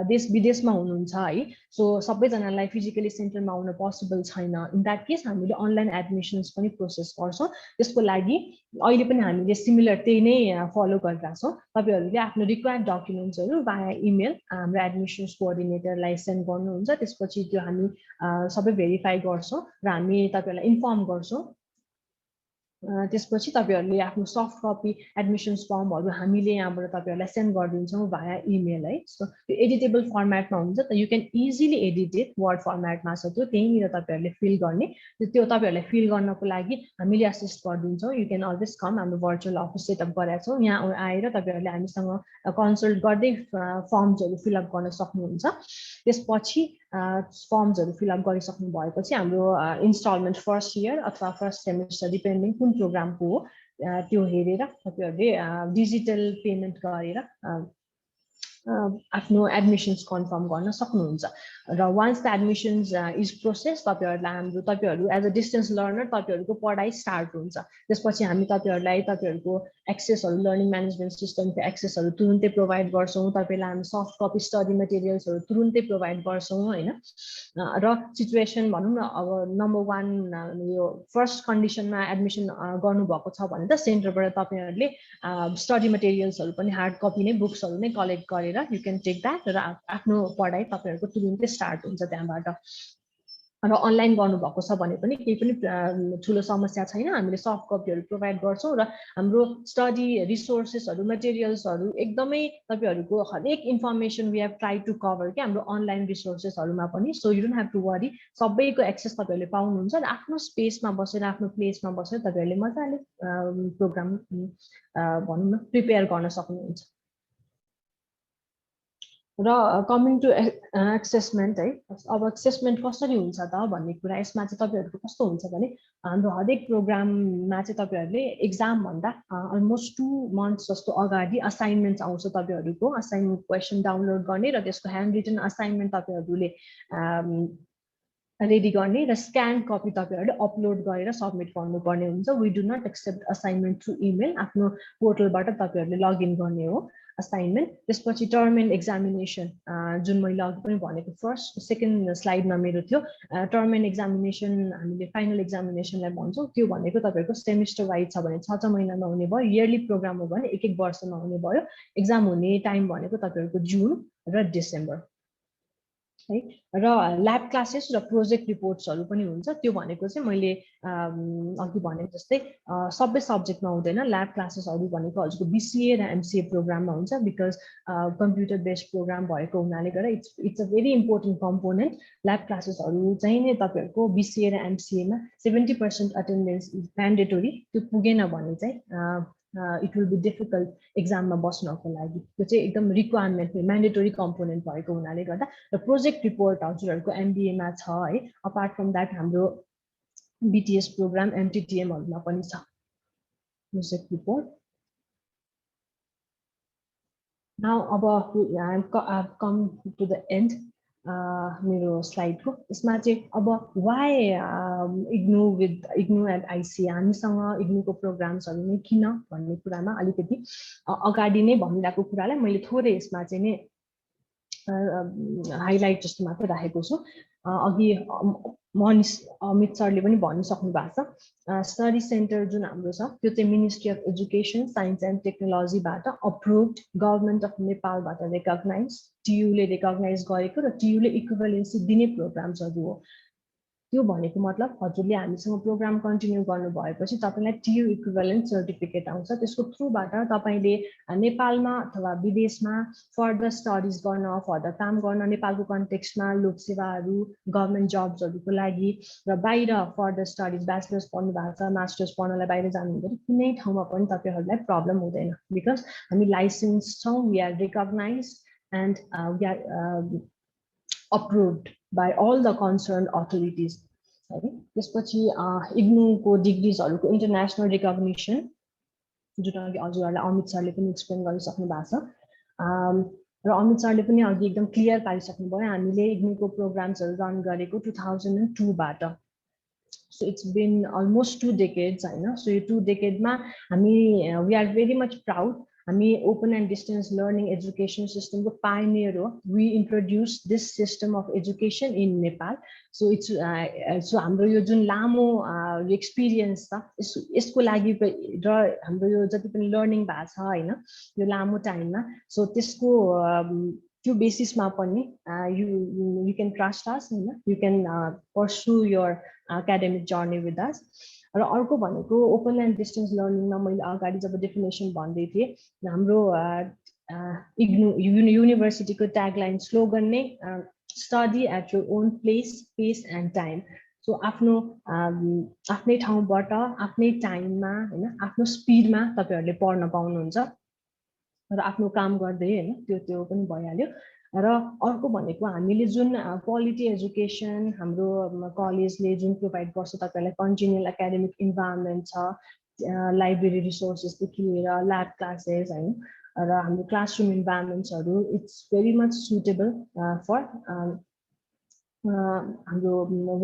देश विदेशमा हुनुहुन्छ है। सो सबैजनालाई फिजिकली सेन्टरमा आउन पोसिबल छैन। इन द्याट केस हामीले अनलाइन एडमिसन्स पनि प्रोसेस गर्छौँ। त्यसको लागि अहिले पनि हामीले सिमिलर त्यही नै फलो गरिरहेको छौँ। तपाईँहरूले आफ्नो रिक्वायर्ड डकुमेन्ट्सहरू बाया इमेल हाम्रो एडमिसन्स कोअर्डिनेटरलाई सेन्ड गर्नुहुन्छ। त्यसपछि त्यो हामी सबै भेरिफाई गर्छौँ र हामी तपाईँहरूलाई इन्फर्म गर्छौँ। त्यसपछि तपाईँहरूले आफ्नो सफ्ट कपी एडमिसन्स फर्महरू हामीले यहाँबाट तपाईँहरूलाई सेन्ड गरिदिन्छौँ भाया इमेल है। सो त्यो एडिटेबल फर्मेटमा हुन्छ, त you can easily edit it, Word फर्मेटमा छ त्यो, त्यहीँनिर तपाईँहरूले फिल गर्ने। त्यो तपाईँहरूलाई फिल गर्नको लागि हामीले असिस्ट गरिदिन्छौँ। यु क्यान अलवेज कम, हाम्रो भर्चुअल अफिस सेटअप गरेका छौँ, यहाँ आएर तपाईँहरूले हामीसँग कन्सल्ट गर्दै फर्म्सहरू फिलअप गर्न सक्नुहुन्छ। त्यसपछि फर्म्सहरू फिलअप गरिसक्नु भएपछि हाम्रो इन्स्टलमेन्ट फर्स्ट इयर अथवा फर्स्ट सेमिस्टर डिपेन्डिङ कुन प्रोग्रामको हो त्यो हेरेर तपाईँहरूले डिजिटल पेमेन्ट गरेर आफ्नो एडमिसन्स कन्फर्म गर्न सक्नुहुन्छ। र once the admissions is process तपाईँहरू एज अ डिस्टेन्स लर्नर तपाईँहरूको पढाइ स्टार्ट हुन्छ। त्यसपछि हामी तपाईँहरूको एक्सेसहरू लर्निङ म्यानेजमेन्ट सिस्टमको एक्सेसहरू तुरुन्तै प्रोभाइड गर्छौँ। तपाईँलाई हामी सफ्ट कपी स्टडी मटेरियल्सहरू तुरुन्तै प्रोभाइड गर्छौँ होइन। र सिचुएसन भनौँ न, अब नम्बर 1 यो फर्स्ट कन्डिसनमा एडमिसन गर्नुभएको छ भने त सेन्टरबाट तपाईँहरूले स्टडी मटेरियल्सहरू पनि हार्ड कपी नै बुक्सहरू नै कलेक्ट गरेर यु क्यान टेक द्याट र आफ्नो पढाइ तपाईँहरूको तुरुन्तै स्टार्ट हुन्छ त्यहाँबाट। र अनलाइन गर्नुभएको छ भने पनि केही पनि ठुलो समस्या छैन, हामीले सफ्ट कपीहरू प्रोभाइड गर्छौँ र हाम्रो स्टडी रिसोर्सेसहरू मटेरियल्सहरू एकदमै तपाईँहरूको हरेक information we have try to cover क्या हाम्रो अनलाइन रिसोर्सेसहरूमा पनि। So you don't have to worry, सबैको एक्सेस तपाईँहरूले पाउनुहुन्छ र आफ्नो स्पेसमा बसेर आफ्नो प्लेसमा बसेर तपाईँहरूले मजाले प्रोग्राम भनौँ न प्रिपेयर गर्न सक्नुहुन्छ। र कमिङ टु एसेसमेन्ट है, अब एसेसमेन्ट कसरी हुन्छ त भन्ने कुरा, यसमा चाहिँ तपाईँहरूको कस्तो हुन्छ भने हाम्रो हरेक प्रोग्राममा चाहिँ तपाईँहरूले एक्जाम भन्दा अलमोस्ट 2 मन्थ्स जस्तो अगाडि असाइनमेन्ट आउँछ। तपाईँहरूको असाइनमेन्ट क्वेसन डाउनलोड गर्ने र त्यसको ह्यान्ड रिटन असाइनमेन्ट तपाईँहरूले रेडी गर्ने र स्क्यान कपी तपाईँहरूले अपलोड गरेर सबमिट गर्नुपर्ने हुन्छ। We do not accept assignment through email, आफ्नो पोर्टलबाट तपाईँहरूले लगइन गर्ने हो असाइनमेन्ट। त्यसपछि टर्म एन्ड एक्जामिनेसन, जुन मैले अघि पनि भनेको फर्स्ट सेकेन्ड स्लाइडमा मेरो थियो, टर्म एन्ड एक्जामिनेसन हामीले फाइनल एक्जामिनेसनलाई भन्छौँ। त्यो भनेको तपाईँहरूको सेमिस्टर वाइज छ भने 6 महिनामा हुने भयो, इयरली प्रोग्राम हो भने 1 वर्षमा हुने भयो। एक्जाम हुने टाइम भनेको तपाईँहरूको जुन र डिसेम्बर है। र ल्याब क्लासेस र प्रोजेक्ट रिपोर्ट्सहरू पनि हुन्छ। त्यो भनेको चाहिँ मैले अघि भनेको जस्तै सबै सब्जेक्टमा हुँदैन। ल्याब क्लासेसहरू भनेको हजुरको बिसिए र एमसिए प्रोग्राममा हुन्छ, बिकज कम्प्युटर बेस्ड प्रोग्राम भएको हुनाले गर्दा it's a very important component. Lab क्लासेसहरू चाहिँ नै तपाईँहरूको बिसिए र एमसिएमा 70% अटेन्डेन्स इज म्यान्डेटोरी। त्यो पुगेन भने चाहिँ इट विल बी डिफिकल्ट एक्जाममा बस्नको लागि त्यो चाहिँ एकदम रिक्वायरमेन्ट म्यान्डेटरी कम्पोनेन्ट भएको हुनाले गर्दा र प्रोजेक्ट रिपोर्ट हजुरहरूको MBA मा छ है अपार्ट फ्रम द्याट हाम्रो BTS प्रोग्राम MTTM-हरूमा पनि छ प्रोजेक्ट रिपोर्ट नाउ अब I've come to the end मेरो स्लाइडको यसमा चाहिँ अब वाइ इग्नु एन्ड IC हामीसँग इग्नुको प्रोग्राम्सहरू नै किन भन्ने कुरामा अलिकति अगाडि नै भनिरहेको कुरालाई मैले थोरै यसमा चाहिँ नै हाइलाइट जस्तो मात्र राखेको छु अघि अमित सरले पनि भनिसक्नु भएको छ स्टडी सेन्टर जुन हाम्रो छ त्यो चाहिँ ministry of education science and टेक्नोलोजीबाट अप्रुभड गभर्नमेन्ट अफ नेपालबाट रेकग्नाइज TU ले रेकग्नाइज गरेको र TU ले इक्विभलेन्सी दिने प्रोग्राम्सहरू हो त्यो भनेको मतलब हजुरले हामीसँग प्रोग्राम कन्टिन्यू गर्नु भएपछि तपाईलाई TU इक्विभलेन्ट सर्टिफिकेट आउँछ त्यसको थ्रुबाट तपाईले नेपालमा अथवा विदेशमा फर्दर स्टडीज गर्न फर्दर काम गर्न नेपालको कन्टेक्स्टमा लोकसेवाहरू गभर्नमेन्ट जब्सहरूको लागि र बाहिर फर्दर स्टडीज ब्याचलर्स पढ्नु भएको छ मास्टर्स पढ्नलाई बाहिर जानु हुँदैन कुनै ठाउँमा पनि तपाईहरुलाई प्रब्लम हुँदैन बिकज हामी लाइसेन्स छौं we are recognised and we are approved by all the concerned authorities है त्यसपछि इग्नुको डिग्रीजहरुको इन्टरनेशनल रिकग्निसन जुन अघि हजुरहरुलाई अमित सरले पनि एक्सप्लेन गरिसक्नु भएको छ र अमित सरले पनि अघि एकदम क्लियर पारिसक्नु भयो हामीले इग्नुको प्रोग्राम्सहरु रन गरेको 2002 बाट so it's been almost 2 decades हैन so यो 2 डेकेडमा हामी we are very much proud हामी open and distance learning education सिस्टमको पायनियर हो we introduce this system of education in Nepal so it's so हाम्रो यो जुन लामो एक्सपिरियन्स छ यसको लागि र हाम्रो यो जति पनि लर्निङ भएको छ हैन यो लामो टाइममा सो त्यसको त्यो बेसिसमा पनि यु क्यान ट्रस्ट अस हैन you can pursue your academic journey with us र अर्को भनेको ओपन एन्ड डिस्टेन्स लर्निङमा मैले अगाडि जब डेफिनेसन भन्दै थिए हाम्रो इग्नु युनिभर्सिटीको ट्यागलाइन स्लोगन नै study at your own place space and time so आफ्नो आफ्नै ठाउँबाट आफ्नै टाइममा हैन आफ्नो स्पिडमा तपाईहरुले पढ्न पाउनुहुन्छ र आफ्नो काम गर्दै हैन त्यो पनि भइहाल्यो र अर्को भनेको हामीले जुन क्वालिटी एजुकेसन हाम्रो कलेजले जुन प्रोभाइड गर्छ तपाईहरुलाई कन्टिन्युअल एकाडेमिक इन्भाइरोन्मेन्ट छ लाइब्रेरी रिसोर्सेसदेखि लिएर ल्याब क्लासेस हैन र हाम्रो क्लासरुम इन्भाइरोन्मेन्ट्सहरु it's very much suitable for हाम्रो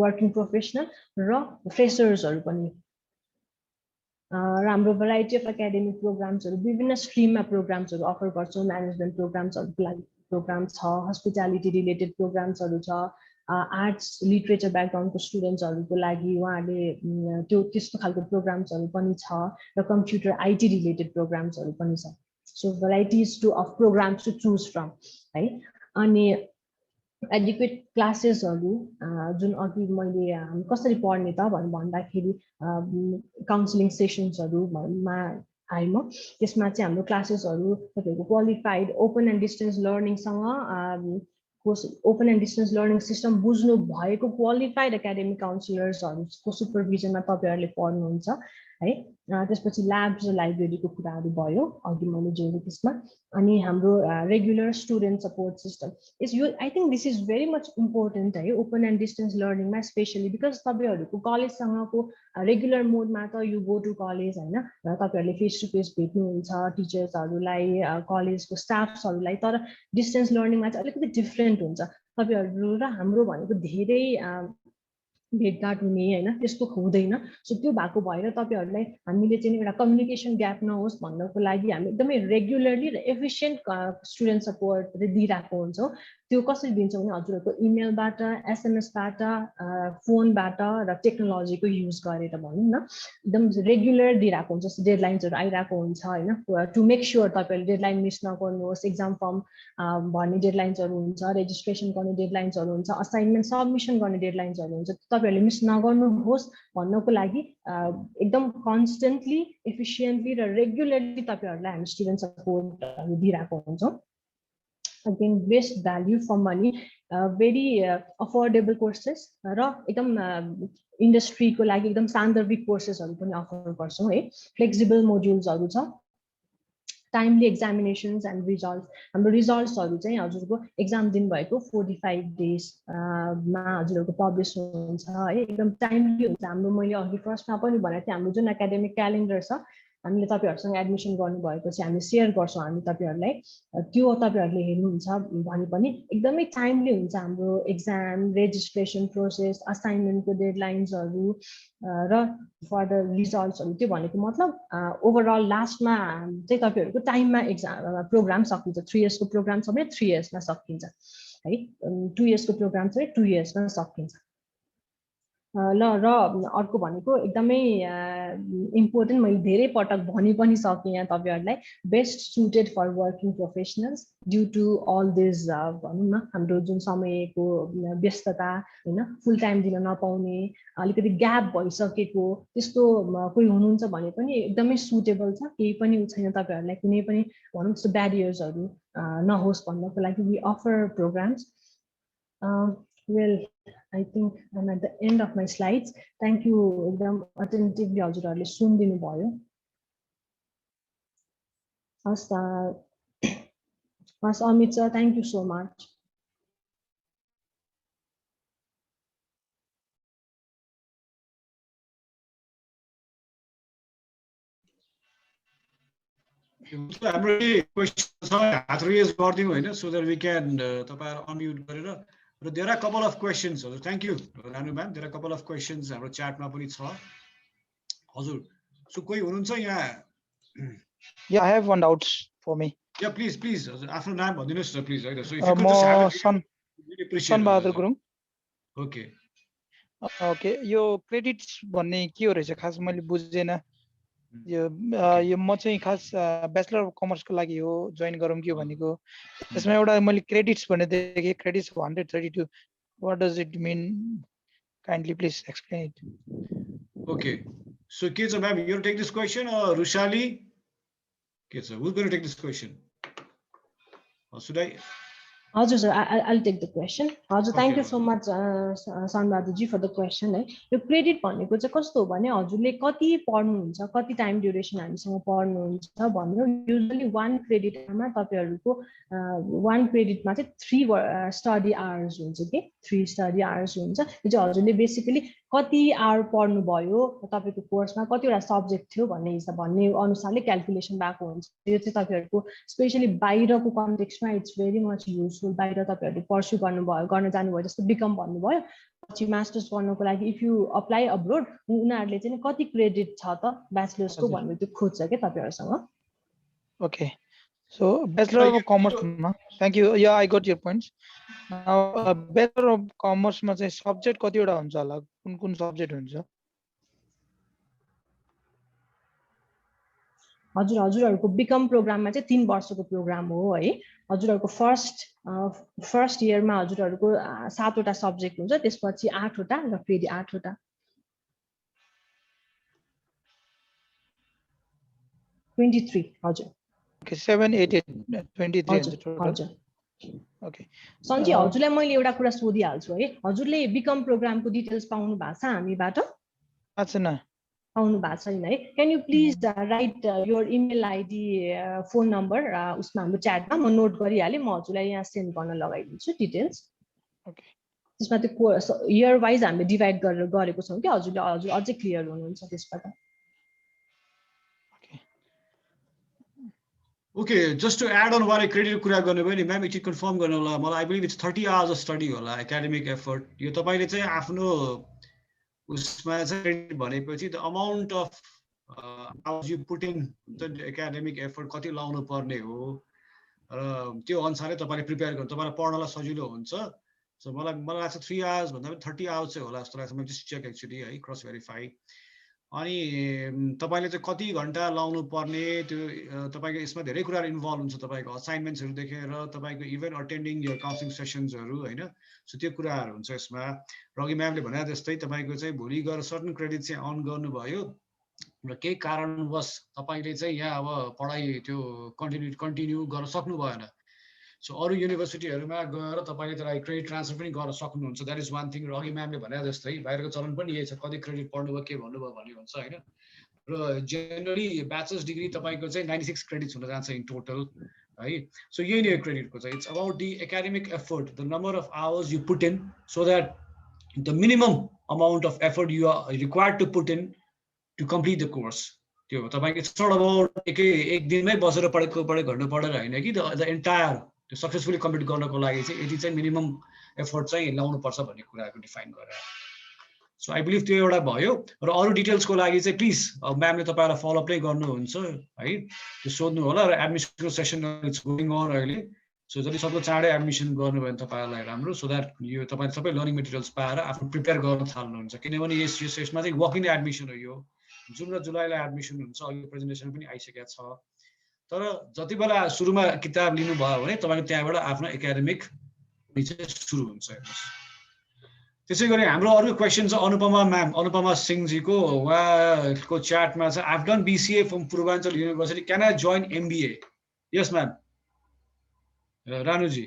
वर्किङ प्रोफेसनल र फ्रेसर्सहरु पनि राम्रो भेराइटी अफ एकाडेमिक प्रोग्राम्सहरु विभिन्न स्ट्रिममा प्रोग्राम्सहरु अफर गर्छौं म्यानेजमेन्ट प्रोग्राम्सहरुको लागि प्रोग्राम छ हस्पिटालिटी रिलेटेड प्रोग्राम्सहरु छ आर्ट्स लिटरेचर ब्याकग्राउन्डको स्टुडेन्ट्सहरुको लागि उहाँले त्यो त्यस्तो खालको प्रोग्राम्सहरु पनि छ र कम्प्युटर IT रिलेटेड प्रोग्राम्सहरु पनि छ so varieties of programmes to choose from है अनि एडुकेट क्लासेसहरु जुन अघि मैले कसरी पढ्ने त भन्दाखेरि काउन्सिलिङ सेसन्सहरुमा आइम त्यसमा चाहिँ हाम्रो क्लासेसहरु तपाईहरुको क्वालिफाइड ओपन एन्ड डिस्टेन्स लर्निङसँग open and distance learning system बुझ्नु भएको क्वालिफाइड एकाडेमिक काउन्सिलर्सहरुको सुपरभिजनमा तपाईहरुले पढ्नुहुन्छ है त्यसपछि ल्याब्स र लाइब्रेरीको कुराहरु भयो अघि मैले जोडे त्यसमा अनि हाम्रो regular student support system is यो I think this is very much important है ओपन एन्ड डिस्टेन्स लर्निङमा स्पेशली बिकज तपाईहरुको कलेजसँगको रेगुलर मोडमा त यु गो टु कलेज हैन र तपाईहरुले फेस टु फेस भेट्नुहुन्छ टिचर्सहरुलाई कलेजको स्टाफ्सहरुलाई तर डिस्टेन्स लर्निङमा चाहिँ अलिकति डिफरेन्ट हुन्छ तपाईहरु र हाम्रो भनेको धेरै भेटघाट हुने हैन त्यस्तो हुँदैन सो त्यो भएको भएर तपाईहरुलाई हामीले चाहिँ एउटा कम्युनिकेसन ग्याप नहोस् भन्नको लागि हामी एकदमै रेगुलरली र एफिसिएन्ट स्टुडेन्ट सपोर्ट दिइराखेको हुन्छौं त्यो कसरी दिन्छौं भने हजुरहरुको इमेलबाट एसएमएसबाट फोनबाट र टेक्नोलोजीको युज गरेर भनौं न एकदम रेगुलर दिइराखेको हुन्छ डेडलाइन्सहरु आइराखेको हुन्छ हैन टु मेक श्योर तपाईहरुले डेडलाइन मिस नगर्नुहोस् एक्जाम फर्म भर्ने डेडलाइन्सहरु हुन्छ रेजिस्ट्रेसन गर्ने डेडलाइन्सहरु हुन्छ असाइनमेन्ट सबमिसन गर्ने डेडलाइन्सहरु हुन्छ तपाईहरुले मिस नगर्नुहोस् भन्नको लागि एकदम कन्स्टेन्टली एफिसिएन्टली र रेगुलरली तपाईहरुलाई हामी स्टुडेन्ट सपोर्ट दिइराखेको हुन्छौं again best value for money, very affordable courses र एकदम इन्डस्ट्रीको लागि एकदम सान्दर्भिक कोर्सेसहरू पनि अफर गर्छौँ है। फ्लेक्सिबल मोड्युल्सहरू छ, टाइमली एक्जामिनेसन्स एन्ड रिजल्ट्स। हाम्रो रिजल्ट्सहरू चाहिँ हजुरको एक्जाम दिनुभएको 45 डेजमा हजुरहरूको पब्लिस हुन्छ है, एकदम टाइमली हुन्छ हाम्रो। मैले अघि फर्स्टमा पनि भनेको थिएँ, हाम्रो जुन एकाडेमिक क्यालेन्डर छ हामीले तपाईँहरूसँग एडमिसन गर्नुभएपछि हामी सेयर गर्छौँ हामी तपाईँहरूलाई, त्यो तपाईँहरूले हेर्नुहुन्छ भने पनि एकदमै टाइमली हुन्छ हाम्रो एक्जाम, रेजिस्ट्रेसन प्रोसेस, असाइनमेन्टको डेडलाइन्सहरू र फर्दर रिजल्ट्सहरू। त्यो भनेको मतलब ओभरअल लास्टमा चाहिँ तपाईँहरूको टाइममा एक्जाम प्रोग्राम सकिन्छ। 3 इयर्सको प्रोग्राम छ भने 3 इयर्समा सकिन्छ है, 2 इयर्सको प्रोग्राम छ भने 2 इयर्समा सकिन्छ। ल र अर्को भनेको एकदमै इम्पोर्टेन्ट, मैले धेरै पटक भनि पनि सकेँ यहाँ तपाईँहरूलाई, best suited for working professionals due to all this भनौँ न हाम्रो जुन समयको व्यस्तता होइन, फुल टाइम दिन नपाउने, अलिकति ग्याप भइसकेको त्यस्तो कोही हुनुहुन्छ भने पनि एकदमै सुटेबल छ, केही पनि छैन तपाईँहरूलाई, कुनै पनि भनौँ त्यस्तो ब्यारियर्सहरू नहोस् भन्नको लागि we offer programmes. Well I think I'm at the end of my slides. Thank you एकदम attentively हजुरहरूले सुनिदिनु भयो। हस् Amit sir, thank you so much. हाम्रो क्वेसन छ हात रेज गरिदिनु हैन, so that we can तपाईहरु अनम्युट गरेर। There are a couple of questions. Thank you, Ranu ma'am. There are a couple of questions हाम्रो chat मा पनि छ हजुर। सो कोही हुनुहुन्छ यहाँ? Yeah, I have one doubt for me. Yeah, please हजुर आफ्नो नाम भनिदिनुस् न प्लिज हैन। So if you could just have Sun Bahadur Gurung. Okay okay, यो क्रेडिट्स भन्ने के हो रहेछ खास मैले बुझेन। यो म चाहिँ खास ब्याचलर अफ कमर्सको लागि हो जोइन गरौँ के भनेको। यसमा एउटा मैले क्रेडिट्स भन्ने देखेँ, credits 132। What does it mean? Kindly please explain it. Okay, so के छ ma'am, you take this question or Rushali के छ, who going to take this question? Should I? हजुर sir, I'll take the question. हजुर, thank you so much Sanbahadur ji for the question है। यो credit भनेको चाहिँ कस्तो हो भने हजुरले कति पढ्नुहुन्छ, कति टाइम ड्युरेसन हामीसँग पढ्नुहुन्छ भन्यो। युजुअली 1 क्रेडिटमा तपाईँहरूको 1 क्रेडिटमा चाहिँ 3 स्टडी आवर्स हुन्छ कि 3 स्टडी आवर्स हुन्छ। यो चाहिँ हजुरले बेसिकली कति आवर पढ्नु भयो तपाईँको कोर्समा, कतिवटा सब्जेक्ट थियो भन्ने हिसाब भन्ने अनुसारले क्याल्कुलेसन भएको हुन्छ। यो चाहिँ तपाईँहरूको स्पेसली बाहिरको कन्टेक्स्टमा इट्स भेरी मच युजफुल। बाहिर तपाईँहरूले पर्स्यु गर्न जानुभयो, जस्तो बिकम भन्नुभयो, पछि मास्टर्स गर्नको लागि इफ यु अप्लाई अब्रोड उनीहरूले चाहिँ कति क्रेडिट छ त ब्याचलर्सको भन्ने त्यो खोज्छ क्या तपाईँहरूसँग। ओके, सो ब्याचलर अफ कमर्समा thank you, yeah I got your points. Bachelor of कमर्समा चाहिँ सब्जेक्ट कतिवटा हुन्छ होला, कुन कुन सब्जेक्ट हुन्छ? हजुरहरूको बिकम प्रोग्राममा चाहिँ 3 वर्षको प्रोग्राम हो है। हजुरहरूको फर्स्ट इयरमा हजुरहरूको 7 वटा सब्जेक्ट हुन्छ, त्यसपछि 8 वटा र फेरि 8 वटा। 23 हजुर। ओके, 7 8 23 हजुर। ओके सन्जी, हजुरलाई मैले एउटा कुरा सोधिहाल्छु है, हजुरले बिकम प्रोग्रामको डिटेल्स पाउनु भएको छ हामीबाट? छैन। पाउनु भएको छैन है? Can you please right your email ID, phone number उसमा हाम्रो च्याटमा म नोट गरिहालेँ, म हजुरलाई यहाँ सेन्ड गर्न लगाइदिन्छु डिटेल्स। ओके, त्यसमा त्यो इयर वाइज हामीले डिभाइड गरेर गरेको छौँ कि हजुर अझै क्लियर हुनुहुन्छ त्यसबाट। Okay, just to add on वाले क्रेडिट कुरा गर्नुभयो नि म्याम, एकचोटि कन्फर्म गर्नु होला मलाई। I believe it's 30 hours of study होला, एकाडेमिक एफर्ट। यो तपाईँले चाहिँ आफ्नो उसमा चाहिँ भनेपछि the amount of hours you put in academic effort कति लाउनु पर्ने हो र त्यो अनुसारले तपाईँले प्रिपेयर गर्नु, तपाईँलाई पढ्नलाई सजिलो हुन्छ। सो मलाई लाग्छ 3 आवर्स भन्दा पनि 30 आवर्स चाहिँ होला जस्तो लाग्छ। मैले जस्ट चेक एक्चुअली है, क्रस भेरिफाई। अनि तपाईँले चाहिँ कति घन्टा लाउनु पर्ने त्यो तपाईँको यसमा धेरै कुराहरू इन्भल्भ हुन्छ, तपाईँको असाइनमेन्ट्सहरू देखेर तपाईँको इभन अटेन्डिङ यो काउन्सिलिङ सेसन्सहरू होइन। सो त्यो कुराहरू हुन्छ यसमा। र अघि म्यामले भने जस्तै तपाईँको चाहिँ भोलि गएर सर्टन क्रेडिट चाहिँ अन गर्नुभयो र केही कारणवश तपाईँले चाहिँ यहाँ अब पढाइ त्यो कन्टिन्यू गर्न सक्नु भएन, सो अरू युनिभर्सिटीहरूमा गएर तपाईँले त्यसलाई क्रेडिट ट्रान्सफर पनि गर्न सक्नुहुन्छ, द्याट इज वान थिङ। र अघि म्यामले भने जस्तै बाहिरको चलन पनि यही छ, कति क्रेडिट पढ्नुभयो के भन्नुभयो भन्ने हुन्छ होइन। र जेनरली ब्याचलर्स डिग्री तपाईँको चाहिँ 96 क्रेडिट्स हुन जान्छ इन टोटल है। सो यही नै क्रेडिटको चाहिँ it's about the academic effort, the number of hours you put in, so that the minimum amount of effort you are required to put in to complete the course. त्यो तपाईँको it's not about एक दिनमै बसेर पढेको घन्टा पढेर होइन कि द एन्टायर त्यो सक्सेसफुली कम्प्लिट गर्नको लागि चाहिँ यति चाहिँ मिनिमम एफर्ट चाहिँ ल्याउनुपर्छ भन्ने कुराको डिफाइन गरेर। सो आई बिलिभ त्यो एउटा भयो। र अरू डिटेल्सको लागि चाहिँ प्लिज म्यामले तपाईँलाई फलोअप नै गर्नुहुन्छ है, त्यो सोध्नु होला। र एडमिसनको सेसन इट्स गोइङ अन अहिले, सो जति सक्दो चाँडै एडमिसन गर्नुभयो भने तपाईँहरूलाई राम्रो, सो द्याट यो तपाईँले सबै लर्निङ मेटेरियल्स पाएर आफ्नो प्रिपेयर गर्न थाल्नुहुन्छ। किनभने यसमा चाहिँ वक इन एडमिसन हो, यो जुन र जुलाईलाई एडमिसन हुन्छ। अहिले प्रेजेन्टेसन पनि आइसकेको छ, तर जति बेला सुरुमा किताब लिनुभयो भने तपाईँको त्यहाँबाट आफ्नो एकाडेमिक चाहिँ सुरु हुन्छ। त्यसै गरी हाम्रो अर्को क्वेसन छ अनुपमा म्याम, अनुपमा सिंहजीको। उहाँको च्याटमा छ I have done BCA from Purbanchal university, can I join MBA? Yes ma'am. रानुजी,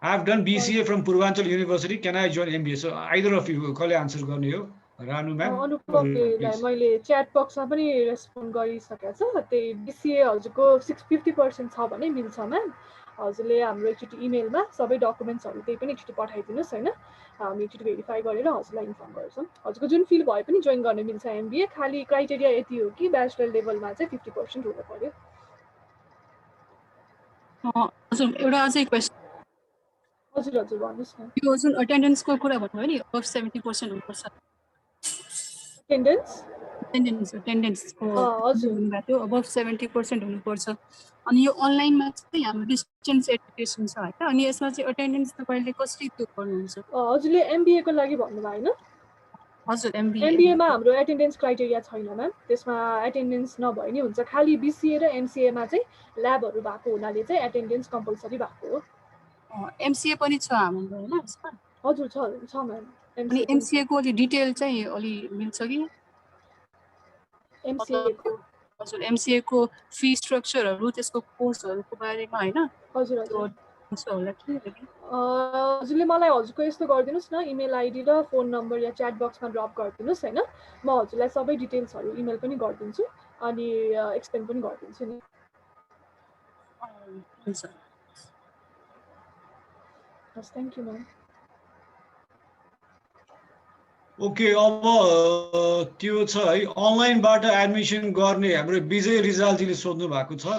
I have done BCA from Purbanchal university, can I join MBA? So either of you कसले आन्सर गर्ने हो? रानु म्याम। अनुपमलाई मैले च्याट बक्समा पनि रेस्पोन्ड गरिसकेको छ। त्यही BCA हजुरको 50% छ भने मिल्छ म्याम। हजुरले हाम्रो एकचोटि इमेलमा सबै डकुमेन्ट्सहरू त्यही पनि एकचोटि पठाइदिनुहोस् होइन, हामी एकचोटि भेरिफाई गरेर हजुरलाई इन्फर्म गर्छौँ। हजुरको जुन फिल्ड भए पनि जोइन गर्न मिल्छ MBA, खालि क्राइटेरिया यति हो कि ब्याचलर लेभलमा चाहिँ 50% हुनु पर्यो। हजुर एउटा अझै क्वेसन। हजुर हजुर भन्नुहोस् न। यो जुन अटेन्डेन्सको कुरा भन्नुभयो नि, अब 70% हुनुपर्छ अटेन्डेन्स को भन्नुभएको थियो, अब 70% हुनुपर्छ। अनि यो अनलाइनमा चाहिँ हाम्रो डिस्टेन्स एजुकेसन छ होइन, अनि यसमा चाहिँ अटेन्डेन्स तपाईँले कसरी त्यो गर्नुहुन्छ? हजुरले MBA को लागि भन्नुभयो होइन? हजुर MBA मा हाम्रो एटेन्डेन्स क्राइटेरिया छैन म्याम, त्यसमा एटेन्डेन्स नभए नि हुन्छ। खालि BCA र MCA मा चाहिँ ल्याबहरू भएको हुनाले चाहिँ एटेन्डेन्स कम्पलसरी भएको हो। MCA पनि छ हाम्रो होइन यसमा? हजुर छ म्याम। अनि MCA को अलि डिटेल चाहिँ अलि मिल्छ कि? MCA को हजुर MCA को फी स्ट्रक्चरहरू, त्यसको कोर्सहरूको बारेमा होइन? हजुर हजुर होला कि? हजुरले मलाई हजुरको यस्तो गरिदिनुहोस् न, इमेल ID र फोन नम्बर या च्याट बक्समा ड्रप गरिदिनुहोस् होइन, म हजुरलाई सबै डिटेल्सहरू इमेल पनि गरिदिन्छु अनि एक्सप्लेन पनि गरिदिन्छु नि। हुन्छ, हस्, थ्याङ्क यू म्याम। ओके, अब त्यो छ है अनलाइनबाट एडमिसन गर्ने। हाम्रो विजय रिजालजीले सोध्नु भएको छ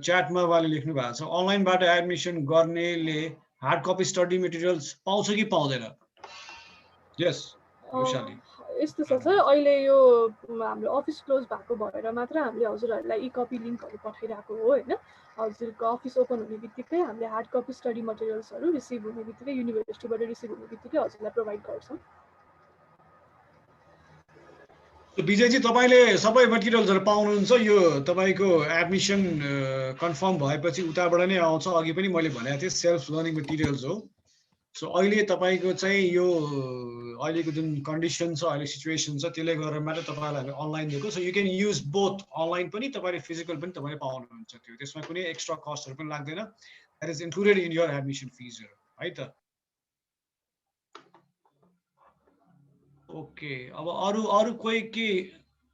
च्याटमा, उहाँले लेख्नु भएको छ अनलाइनबाट एडमिसन गर्नेले हार्ड कपी स्टडी मेटेरियल्स पाउँछ कि पाउँदैन? यस विशाली। यस्तो छ सर, अहिले यो हाम्रो अफिस क्लोज भएको भएर मात्र हामीले हजुरहरूलाई ई-कपी लिङ्कहरू पठाइरहेको हो होइन। हजुरको अफिस ओपन हुने बित्तिकै हामीले हार्ड कपी स्टडी मटेरियल्सहरू रिसिभ हुने बित्तिकै, युनिभर्सिटीबाट रिसिभ हुने बित्तिकै हजुरलाई प्रोभाइड गर्छौँ। विजयजी, तपाईँले सबै मटेरियल्सहरू पाउनुहुन्छ। यो तपाईँको एडमिसन कन्फर्म भएपछि उताबाट नै आउँछ। अघि पनि मैले भनेको थिएँ सेल्फ लर्निङ मटेरियल्स हो। सो अहिले तपाईँको चाहिँ यो अहिलेको जुन कन्डिसन छ, अहिले सिचुएसन छ, त्यसले गर्दा मात्रै तपाईँलाई हामी अनलाइन दिएको। So you can use both, online पनि तपाईँले फिजिकल पनि तपाईँले पाउनुहुन्छ। त्यो त्यसमा कुनै एक्स्ट्रा कस्टहरू पनि लाग्दैन, that is included in your admission फिजहरू है त। ओके, अब अरू कोही के